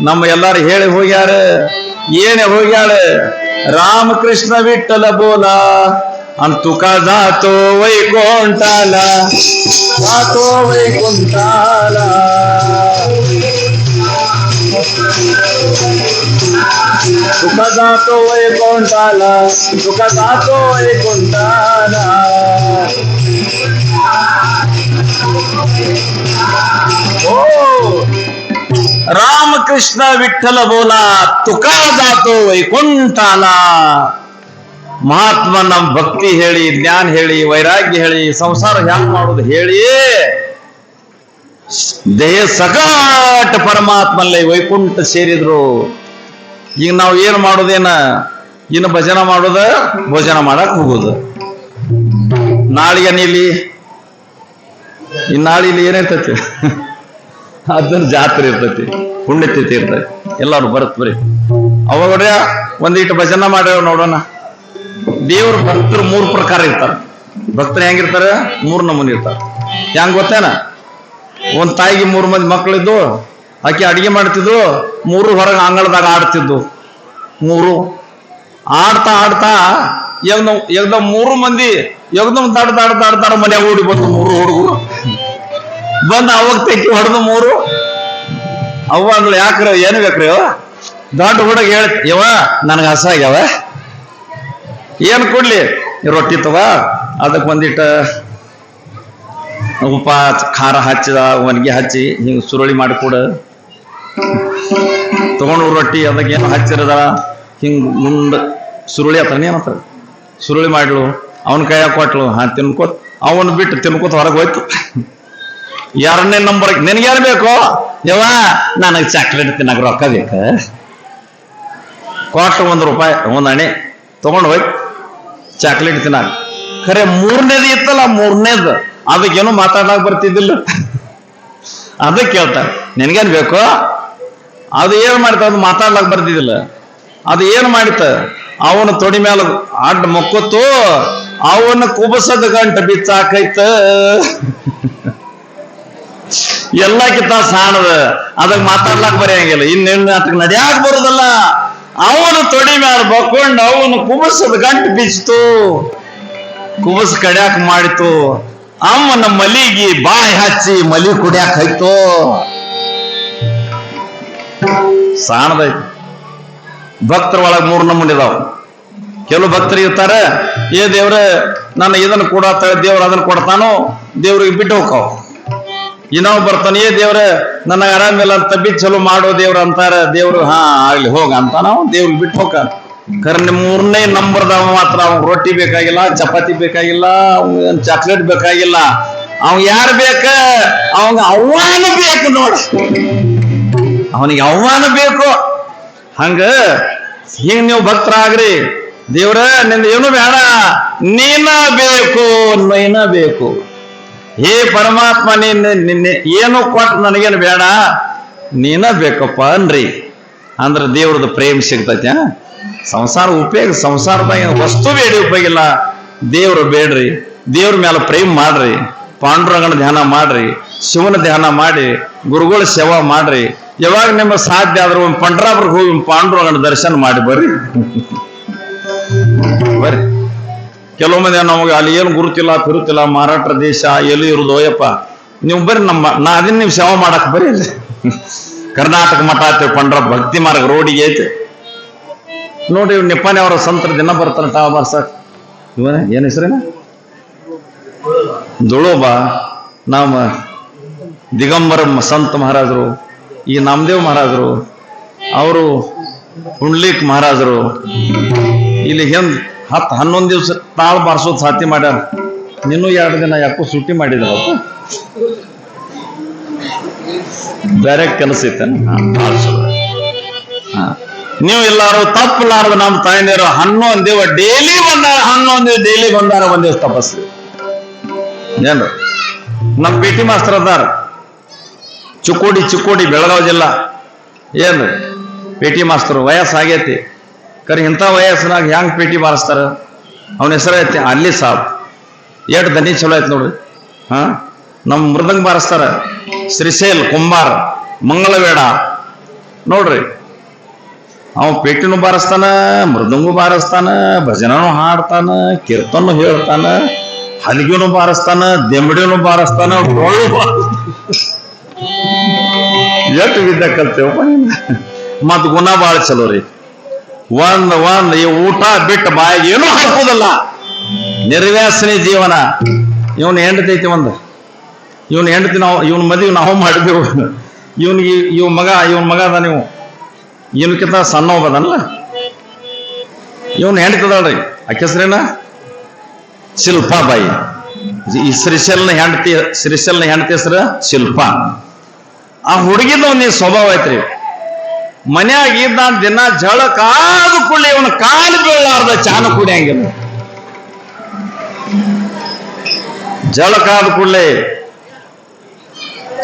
ನಮ್ಮ ಎಲ್ಲಾರು ಹೇಳಿ ಹೋಗ್ಯಾರ. ಏನೇ ಹೋಗ್ಯಾಳ? ರಾಮಕೃಷ್ಣ ವಿಠಲ ಬೋಲ ಅಂತುಕ ಜಾತೋ ವೈಕುಂಠಾಲ, ಜಾತೋ ವೈಕುಂಠಾಲ. ಸುಖ ಜಾತೋ ವೈಕುಂಠಾಲ, ಸುಖ ಜಾತೋ ವೈಕುಂಠಾಲ. ಓ ರಾಮಕೃಷ್ಣ ವಿಠಲ ಬೋಲ ತುಕಾ ಜಾತೋ ವೈಕುಂಠಾಲ. ಮಹಾತ್ಮ ನಮ್ ಭಕ್ತಿ ಹೇಳಿ, ಜ್ಞಾನ ಹೇಳಿ, ವೈರಾಗ್ಯ ಹೇಳಿ, ಸಂಸಾರ ಹ್ಯಾಂಗ್ ಮಾಡೋದು ಹೇಳಿ, ದೇಹ ಸಕಾಟ ಪರಮಾತ್ಮಲ್ಲೇ ವೈಕುಂಠ ಸೇರಿದ್ರು. ಈಗ ನಾವು ಏನ್ ಮಾಡೋದೇನ? ಇನ್ನು ಭಜನ ಮಾಡೋದ, ಭೋಜನ ಮಾಡಕ್ ಹೋಗುದು. ನಾಳಿಗೆ ನೀಲಿ ನಾಳಿಲಿ ಏನಿರ್ತೈತಿ? ಅದನ್ನ ಜಾತ್ರೆ ಇರ್ತೈತಿ, ಪುಣ್ಯತಿಥಿ ಇರ್ತೈತಿ, ಎಲ್ಲಾರು ಬರತ್ ಬರೀ. ಅವಾಗ ಒಂದಿಟ್ಟು ಭಜನ ಮಾಡ್ಯಾವ ನೋಡೋಣ. ದೇವ್ರ ಭಕ್ತರು 3 ಪ್ರಕಾರ ಇರ್ತಾರ. ಭಕ್ತರು ಹೆಂಗಿರ್ತಾರೆ? 3 ನಮೂನಿ ಇರ್ತಾರ. ಹೆಂಗ್ ಗೊತ್ತೇನ? ಒಂದ್ ತಾಯಿಗೆ 3 ಮಂದಿ ಮಕ್ಕಳಿದ್ದು, ಆಕೆ ಅಡಿಗೆ ಮಾಡ್ತಿದ್ದು, 3 ಹೊರಗೆ ಅಂಗಳದಾಗ ಆಡ್ತಿದ್ದು. 3 ಆಡ್ತಾ ಎಗ್ದಮ್ 3 ಮಂದಿ ಎಗ್ದಮ್ ದಾಡ್ತಾರ ಮನ್ಯಾಗ ಓಡಿ ಬಂದು 3 ಹುಡುಗರು ಬಂದು ಅವಾಗ ತೆಕ್ಕಿ ಹೊಡೆದು 3. ಅವ್ವ ಅಂದ್ಳು, ಯಾಕ್ರ ಏನು ಬೇಕ್ರಿ? ದೊಡ್ಡ ಹುಡುಗ ಯವ ನನಗೆ ಹಸ ಆಗ್ಯಾವ, ಏನ್ ಕೊಡ್ಲಿ? ರೊಟ್ಟಿ ತಗ, ಅದಕ್ಕೆ ಒಂದಿಟ್ಟ ಉಪ್ಪ ಖಾರ ಹಚ್ಚಿದ, ಒಣಗಿ ಹಚ್ಚಿ ಹಿಂಗೆ ಸುರುಳಿ ಮಾಡಿಕೊಡ. ತಗೊಂಡು ರೊಟ್ಟಿ ಅದಕ್ಕೆ ಏನು ಹಚ್ಚಿರದ ಹಿಂಗ್ ಮುಂದೆ ಸುರುಳಿ ಹತ್ರ ಏನಂತ ಸುರುಳಿ ಮಾಡ್ಲು, ಅವನ ಕೈಯಾಗ ಕೊಟ್ಲು. ತಿನ್ಕೋತ್ ಅವನ್ ಬಿಟ್ಟು ತಿನ್ಕೋತ ಹೊರಗೆ ಹೋಯ್ತು. 2ನೇ ನಂಬರ್ ನಿನಗೇನು ಬೇಕು? ಯವ್ವ ನನಗೆ ಚಾಕ್ಲೇಟ್ ತಿನ್ನಕ ರೊಕ್ಕ ಬೇಕ. ಕೊಟ್ಟು ₹1 ಒಂದು ಅಣೆ ತಗೊಂಡು ಹೋಗಿ ಚಾಕ್ಲೇಟ್ ತಿನ್ನಾಕ. ಖರೆ ಮೂರನೇದು ಇತ್ತಲ್ಲ, ಮೂರನೇದು ಅದಕ್ಕೇನು ಮಾತಾಡ್ಲಾಕ ಬರ್ತಿದ್ದಿಲ್ಲ. ಅದಕ್ಕೆ ಕೇಳ್ತಾರೆ, ನಿನಗೇನು ಬೇಕು? ಅದು ಏನು ಮಾಡ್ತ? ಅದು ಮಾತಾಡ್ಲಾಕ ಬರ್ತಿದ್ದಿಲ್ಲ. ಅದು ಏನು ಮಾಡಿತ? ಅವನ ತೊಡಿ ಮೇಲೆ ಅಡ್ಡ ಮಕ್ಕತ್ತು, ಅವನ ಕುಬಸದ ಗಂಟ ಬಿಚ್ಚಾಕೈತ. ಎಲ್ಲಕ್ಕಿಂತ ಸಾಣದ, ಅದಕ್ಕೆ ಮಾತಾಡ್ಲಾಕ ಬರೆಯಂಗಿಲ್ಲ. ಇನ್ನೇನು ಅದಕ್ಕೆ ನಡ್ಯಾಕ ಬರುದಲ್ಲ. ಅವನು ತೊಡಿ ಮ್ಯಾಲ ಬಕ್ಕೊಂಡು ಅವನು ಕುಬಸದ ಗಂಟು ಬಿಚ್ಚಿತು, ಕುಬಸ್ ಕಡ್ಯಾಕ ಮಾಡಿತು. ಅವನ ಮಲಿಗಿ ಬಾಯಿ ಹಚ್ಚಿ ಮಲಿ ಕುಡ್ಯಾಕ ಹೋಯ್ತು. ಸಾಣದೈತಿ. ಭಕ್ತರ ಒಳಗೆ 3 ನಮೂನಿ ಇದಾವ. ಕೆಲವು ಭಕ್ತರು ಇರ್ತಾರೆ, ಏ ದೇವ್ರ ನಾನು ಇದನ್ನು ಕೊಡತ್ತ, ದೇವ್ರ ಅದನ್ನು ಕೊಡ್ತಾನೋ, ದೇವ್ರಿಗೆ ಬಿಟ್ಟು ಹೋಗ್ತಾವ. ಇನ್ನವ್ ಬರ್ತಾನೆ, ಏ ದೇವ್ರ ನನಗೆ ಆರಾಮಿಲ್ಲ ಅಂತ ಬಿಟ್ಟು ಚಲೋ ಮಾಡೋ ದೇವ್ರ ಅಂತಾರ. ದೇವ್ರು ಹಾ ಆಗ್ಲಿ ಹೋಗ ಅಂತ ನಾವು ದೇವ್ರಿಗೆ ಬಿಟ್ಟು ಹೋಗ. ಖರೆ 3ನೇ ನಂಬರ್ದವ ಮಾತ್ರ ಅವ್ ರೊಟ್ಟಿ ಬೇಕಾಗಿಲ್ಲ, ಚಪಾತಿ ಬೇಕಾಗಿಲ್ಲ, ಅವ್ನ ಚಾಕ್ಲೇಟ್ ಬೇಕಾಗಿಲ್ಲ. ಅವ್ ಯಾರು ಬೇಕ? ಅವಂಗ ಅವ್ವಾನ ಬೇಕು ನೋಡ, ಅವನಿಗೆ ಅವ್ವಾನ ಬೇಕು. ಹಂಗ ಹಿಂಗ ನೀವು ಭಕ್ತರಾಗ್ರಿ. ದೇವ್ರ ನಿಂದ ಏನು ಬೇಡ, ನೀನ ಬೇಕು, ನೀನ ಬೇಕು. ಹೇ ಪರಮಾತ್ಮ, ನಿನ್ನೆ ಏನು ಕೊಟ್ಟು ನನಗೇನು ಬೇಡ, ನೀನ ಬೇಕಪ್ಪ ಅನ್ರಿ. ಅಂದ್ರೆ ದೇವ್ರದ್ದು ಪ್ರೇಮ ಸಿಗ್ತೈತೆ. ಸಂಸಾರ ಉಪಯೋಗ, ಸಂಸಾರದಾಗ ವಸ್ತು ಬೇಡಿ ಉಪಯೋಗಿಲ್ಲ. ದೇವ್ರು ಬೇಡ್ರಿ, ದೇವ್ರ ಮೇಲೆ ಪ್ರೇಮ ಮಾಡ್ರಿ, ಪಾಂಡುರಂಗನ ಧ್ಯಾನ ಮಾಡ್ರಿ, ಶಿವನ ಧ್ಯಾನ ಮಾಡಿ, ಗುರುಗಳ ಸೇವಾ ಮಾಡ್ರಿ. ಯಾವಾಗ ನಿಮಗೆ ಸಾಧ್ಯ ಆದ್ರೂ ಒಂದು ಪಂಡ್ರಾಪುರಕ್ಕೆ ಹೋಗಿ ಪಾಂಡುರಂಗನ ದರ್ಶನ ಮಾಡಿ ಬರ್ರಿ. ಬರ್ರಿ. ಕೆಲವು ಮಂದಿ ನಮಗೆ ಅಲ್ಲಿ ಏನು ಗುರುತಿಲ್ಲ, ತಿರುತಿಲ್ಲ, ಮಹಾರಾಷ್ಟ್ರ ದೇಶ ಎಲ್ಲಿ ಇರುದು ಹೋಯಪ್ಪ, ನೀವು ಬರ್ರಿ ನಾ ಅದನ್ನ ನೀವು ಸೇವಾ ಮಾಡಕ್ ಬರ್ರಿ. ಕರ್ನಾಟಕ ಮಠ ಆಯ್ತು, ಪಂಡ್ರ ಭಕ್ತಿ ಮಾರ್ಗ ರೋಡಿಗೆ ಐತೆ ನೋಡಿ. ನಿಪ್ಪಾಣಿ ಅವರ ಸಂತರ ದಿನ ಬರ್ತಾರ ಟಾವ ಬರ್ಸಕ್. ಇವನೇ ಏನ್ ಹೆಸರೇನ? ದುಳೋಬ. ನಮ್ಮ ದಿಗಂಬರ ಸಂತ ಮಹಾರಾಜರು, ಈ ನಾಮದೇವ್ ಮಹಾರಾಜರು, ಅವರು ಪುಂಡ್ಲಿಕ್ ಮಹಾರಾಜರು ಇಲ್ಲಿ ಹೆಂಗ್ 10-11 ದಿವಸ ತಾಳು ಬಾರಿಸೋದು ಸಾಧ್ಯ ಮಾಡ್ಯಾರ. ನೀನು 2 ದಿನ ಯಾಕೋ ಸುಟ್ಟಿ ಮಾಡಿದ್ರ, ಬೇರೆ ಕೆಲಸ ಐತೆ. ನೀವು ಎಲ್ಲಾರು ತಪ್ಪಲಾರ್ದು ನಮ್ಮ ತಾಯಿಯರು 11 ದಿವ ಡೈಲಿ ಬಂದಾರ, 11 ಡೈಲಿ ಬಂದಾರ. 1 ದಿವಸ ತಪಸ್ಸು ಏನ್ರ. ನಮ್ಮ PT ಮಾಸ್ತರ್ ಅದಾರ, ಚಿಕ್ಕೋಡಿ ಬೆಳಗಾವಿ ಜಿಲ್ಲಾ. ಏನ್ರಿ PT ಮಾಸ್ತರು, ವಯಸ್ಸಾಗೈತಿ. ಕರೆ ಇಂಥ ವಯಸ್ಸಿನಾಗ ಹೆಂಗ್ PT ಬಾರಿಸ್ತಾರ? ಅವನ ಹೆಸರೈತಿ ಅಲ್ಲಿ ಸಾಬ್. ಎಷ್ಟು ದನಿ ಚಲೋ ಐತಿ ನೋಡ್ರಿ. ನಮ್ಮ ಮೃದಂಗ ಬಾರಿಸ್ತಾರ, ಶ್ರೀಶೈಲ್ ಕುಂಬಾರ್, ಮಂಗಳವೇಡ ನೋಡ್ರಿ. ಅವ ಪೇಟಿನೂ ಬಾರಿಸ್ತಾನ, ಮೃದಂಗೂ ಬಾರಿಸ್ತಾನ, ಭಜನೂ ಹಾಡ್ತಾನ, ಕೀರ್ತನೂ ಹೇಳ್ತಾನ, ಹಲಿಗೆನೂ ಬಾರಿಸ್ತಾನ, ದೆಂಬಡಿನೂ ಬಾರಿಸ್ತಾನ, ಎಷ್ಟು ವಿದ್ಯೆ ಕಲ್ತೇವಪ್ಪ. ಮತ್ ಗುಣ ಬಾಳ ಚಲೋ ರೀ. ಒಂದ್ ಈ ಊಟ ಬಿಟ್ಟು ಬಾಯಿಗೆ ಏನೂ ಹಾಕೋದಲ್ಲ, ನಿರ್ವ್ಯಾಸನಿ ಜೀವನ. ಇವನ್ ಹೆಂಡತೈತಿ ಇವನ್ ಹೆಂಡತಿ ನಾವು, ಇವನ್ ಮದುವೆ ನಾವು ಮಾಡಿದೆವು. ಇವನ್ ಮಗ ಅದ. ನೀವು ಇವನ್ಕಿಂತ ಸಣ್ಣ ಹೋಗದಲ್ಲ. ಇವನ್ ಹೆಂಡತದಲ್ರಿ, ಆಕೆ ಹೆಸರೇನ ಶಿಲ್ಪಾಬಾಯಿ. ಈ ಶ್ರೀಶೈಲ್ನ ಹೆಂಡತಿ ಹೆಸರು ಶಿಲ್ಪಾ. ಆ ಹುಡುಗಿದ ಒಂದು ಸ್ವಭಾವ ಐತ್ರಿ. ಮನ್ಯಾಗ ಇದ್ದ ದಿನ ಜಳಕಾದ ಕೂಡಲೇ ಇವನ ಕಾಲು ಬೀಳಾರ್ದ ಚಾನ ಕುಡಿಯಂಗಿಲ್ಲ. ಜಳಕಾದ ಕೂಡಲೇ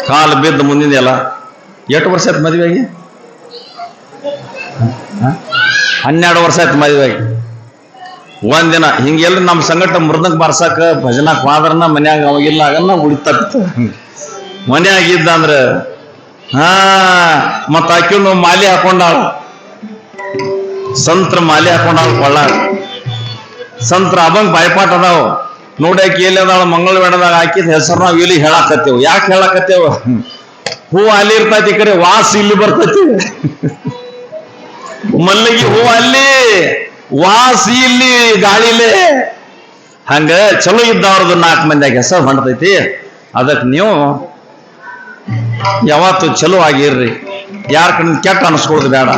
ಕಾಲು ಬಿದ್ದು ಮುಂದಿನ ಎಲ್ಲ. ಎಷ್ಟು ವರ್ಷ ಆಯ್ತು ಮದುವೆಯಾಗಿ? 12 ವರ್ಷ ಆಯ್ತು ಮದುವೆಯಾಗಿ. ಒಂದಿನ ಹಿಂಗೆಲ್ಲ ನಮ್ಮ ಸಂಗಟ ಮೃದಂಗ ಬಾರ್ಸಾಕ ಭಜನಾಕ್ ಹೋದ್ರನ ಮನ್ಯಾಗ ಅವಾಗಿಲ್ಲ, ಆಗನ್ನ ಉಳಿತಪ್ಪ. ಮನ್ಯಾಗ ಇದ್ದ ಅಂದ್ರ ಮತ್ತ ಆಕಿನು ಮಾಲಿ ಹಾಕೊಂಡಾಳ, ಸಂತ್ರ ಮಾಲಿ ಹಾಕೊಂಡಾಳ ಕೊಳ್ಳ. ಸಂತ್ರ ಅವಂಗ ಬಾಯ್ಪಾಟ್ ಅದಾವ ನೋಡ್ಯಾಕಿ ಎಲ್ಲಿ ಅದಾಳ ಮಂಗಳವೇಡದಾಗ ಹಾಕಿದ ಹೆಸರು ನಾವ್ ಇಲ್ಲಿ ಹೇಳಾಕತ್ತೇವ್. ಯಾಕೆ ಹೇಳಾಕತ್ತೇವ? ಹೂ ಅಲ್ಲಿ ಇರ್ತೈತಿ, ಕರೆ ವಾಸ ಇಲ್ಲಿ ಬರ್ತೈತಿ. ಮಲ್ಲಿಗೆ ಹೂ ಅಲ್ಲಿ, ವಾಸ ಇಲ್ಲಿ ಗಾಳಿಲೇ. ಹಂಗ ಚಲೋ ಇದ್ದವ್ರದ್ದು 4 ಮಂದಿಯಾಗ ಹೆಸರು ಹೊಂಟತೈತಿ. ಅದಕ್ಕೆ ನೀವು ಯಾವತ್ತು ಚಲೋ ಆಗಿರ್ರಿ. ಯಾರ ಕಡೆ ಕೆಟ್ಟ ಅನಿಸ್ಕೊಳ್ಳೋದು ಬೇಡ.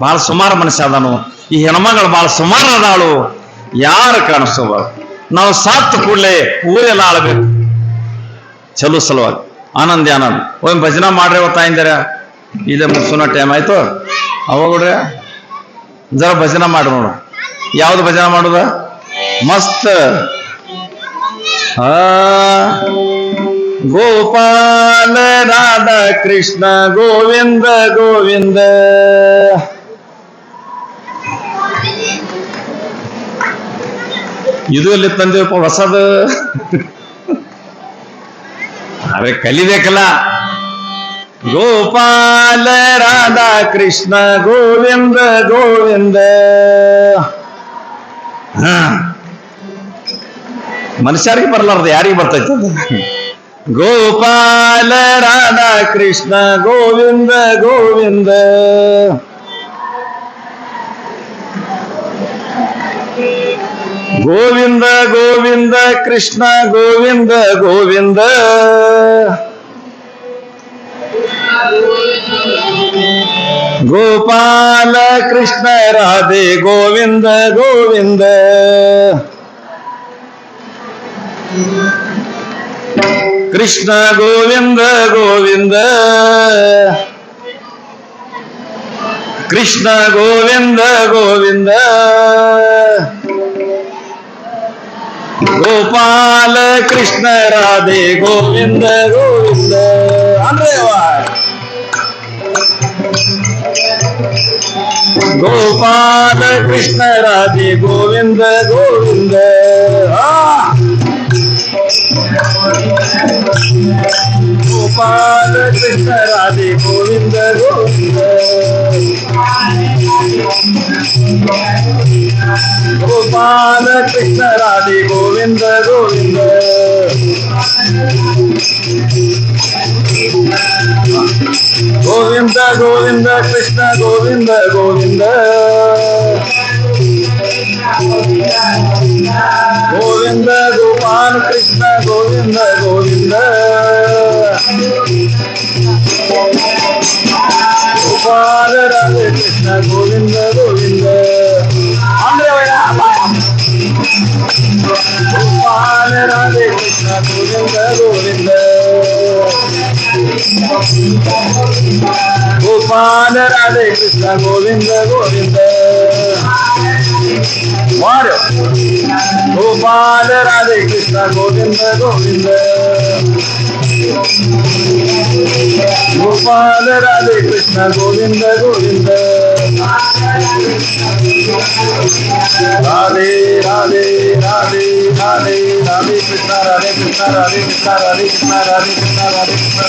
ಬಹಳ ಸುಮಾರು ಮನುಷ್ಯ ಅದಾನು. ಈ ಹೆಣ್ಮಗಳು ಬಹಳ ಸುಮಾರು ಅದಾಳು, ಯಾರು ಕಾಣಿಸ್ಕೋಬಾರ್ದು. ನಾವು ಸಾತ್ ಕೂಡಲೇ ಊರೆಲ್ಲ ಆಳ್ಬೇಕು ಚಲೋ ಸಲುವಾಗಿ. ಆನಂದ ಒಂದ್ ಭಜನಾ ಮಾಡ್ರಿ ತಾಯಿಂದಾರ. ಇಲ್ಲೇ ಮುಗಿಸೋಣ ಟೈಮ್ ಆಯ್ತು. ಅವಾಗಡ್ರೆ ಜರ ಭಜನೆ ಮಾಡು ನೋಡು. ಯಾವ್ದು ಭಜನೆ ಮಾಡುದ? ಮಸ್ತ್ ಗೋಪಾಲ ರಾಧಾ ಕೃಷ್ಣ ಗೋವಿಂದ ಗೋವಿಂದ. ಇದು ಎಲ್ಲಿ ತಂದೇವಪ್ಪ ಹೊಸದು? ಅರೆ ಕಲಿಬೇಕಲ್ಲ. ಗೋಪಾಲ ರಾಧಾ ಕೃಷ್ಣ ಗೋವಿಂದ ಗೋವಿಂದ. ಮನುಷ್ಯರಿಗೆ ಬರಲಾರ್ದು ಯಾರಿಗೆ ಬರ್ತೈತೆ? ಗೋಪಾಲ ರಾಧಾ ಕೃಷ್ಣ ಗೋವಿಂದ ಗೋವಿಂದ. ಗೋವಿಂದ ಗೋವಿಂದ ಕೃಷ್ಣ ಗೋವಿಂದ ಗೋವಿಂದ. ಗೋಪಾಲ ಕೃಷ್ಣ ರಾಧೆ ಗೋವಿಂದ ಗೋವಿಂದ. ಕೃಷ್ಣ ಗೋವಿಂದ ಗೋವಿಂದ. ಕೃಷ್ಣ ಗೋವಿಂದ ಗೋವಿಂದ. ಗೋಪಾಲ ಕೃಷ್ಣ ರಾಧೆ ಗೋವಿಂದ ಗೋವಿಂದ. ಅಂದ್ರೆ ಗೋಪಾಲ ಕೃಷ್ಣ ರಾಧೆ ಗೋವಿಂದ ಗೋವಿಂದ. ಗೋಪಾಲ ಕೃಷ್ಣ ರಾಧೆ ಗೋವಿಂದ ಗೋವಿಂದ. ಗೋಪಾಲ ಕೃಷ್ಣ ರಾಧೆ ಗೋವಿಂದ ಗೋವಿಂದ. ಗೋವಿಂದ ಗೋವಿಂದ ಕೃಷ್ಣ ಗೋವಿಂದ ಗೋವಿಂದ. ಗೋವಿಂದ ಗೋಪಾಲ ಕೃಷ್ಣ ಗೋವಿಂದ ಗೋವಿಂದ. ಗೋಪಾಲ ರಾಧೆ ಕೃಷ್ಣ ಗೋವಿಂದ ಗೋವಿಂದ. ಅಂದ್ರೆ ಗೋಪಾಲ ರಾಧೆ ಕೃಷ್ಣ ಗೋವಿಂದ ಗೋವಿಂದ. ಗೋಪಾಲ ರಾಧೆ ಕೃಷ್ಣ ಗೋವಿಂದ ಗೋವಿಂದ. ಮಾಡು. ಗೋಪಾಲ ರಾಧೆ ಕೃಷ್ಣ ಗೋವಿಂದ ಗೋವಿಂದ. ಗೋಪಾಲ ರಾಧೆ ಕೃಷ್ಣ ಗೋವಿಂದ ಗೋವಿಂದ. ರಾಧೆ ರಾಧೆ ರಾಧೆ ರಾಧೆ ರಾಧೆ ಕೃಷ್ಣ ರಾಧೆ ಕೃಷ್ಣ ರಾಧೆ ಕೃಷ್ಣ ರಾಧೆ ಕೃಷ್ಣ ರಾಧೆ ಕೃಷ್ಣ ರಾಧೆ ಕೃಷ್ಣ.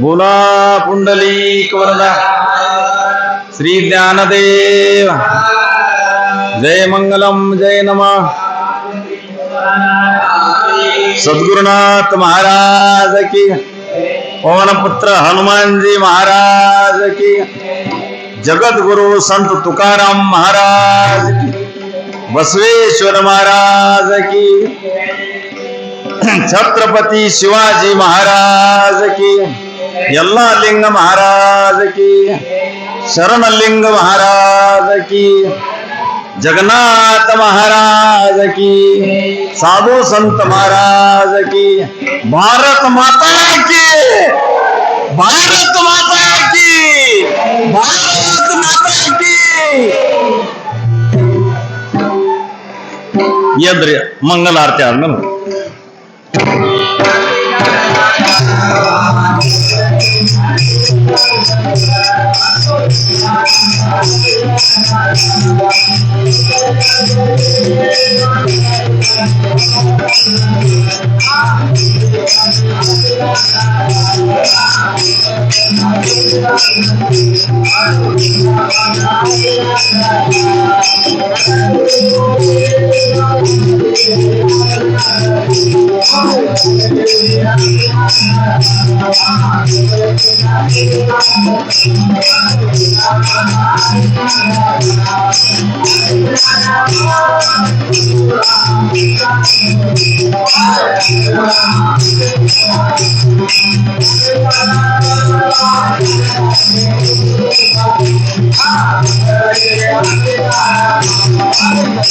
बोला पुंडलीक वरदा श्री ज्ञानदेव. जय मंगलम जय नमः. सद्गुरुनाथ महाराज की. पवन पुत्र हनुमान जी महाराज की. जगत गुरु संत तुकाराम महाराज की. बसवेश्वर महाराज की. छत्रपति शिवाजी महाराज की. यल्लालिंग महाराज की. शरणलिंग महाराज की. जगन्नाथ महाराज की. साधु संत महाराज की. भारत माता की. भारत माता की. भारत माता की. यद्र मंगल आरती आದ್ಮೇಲೆ Hare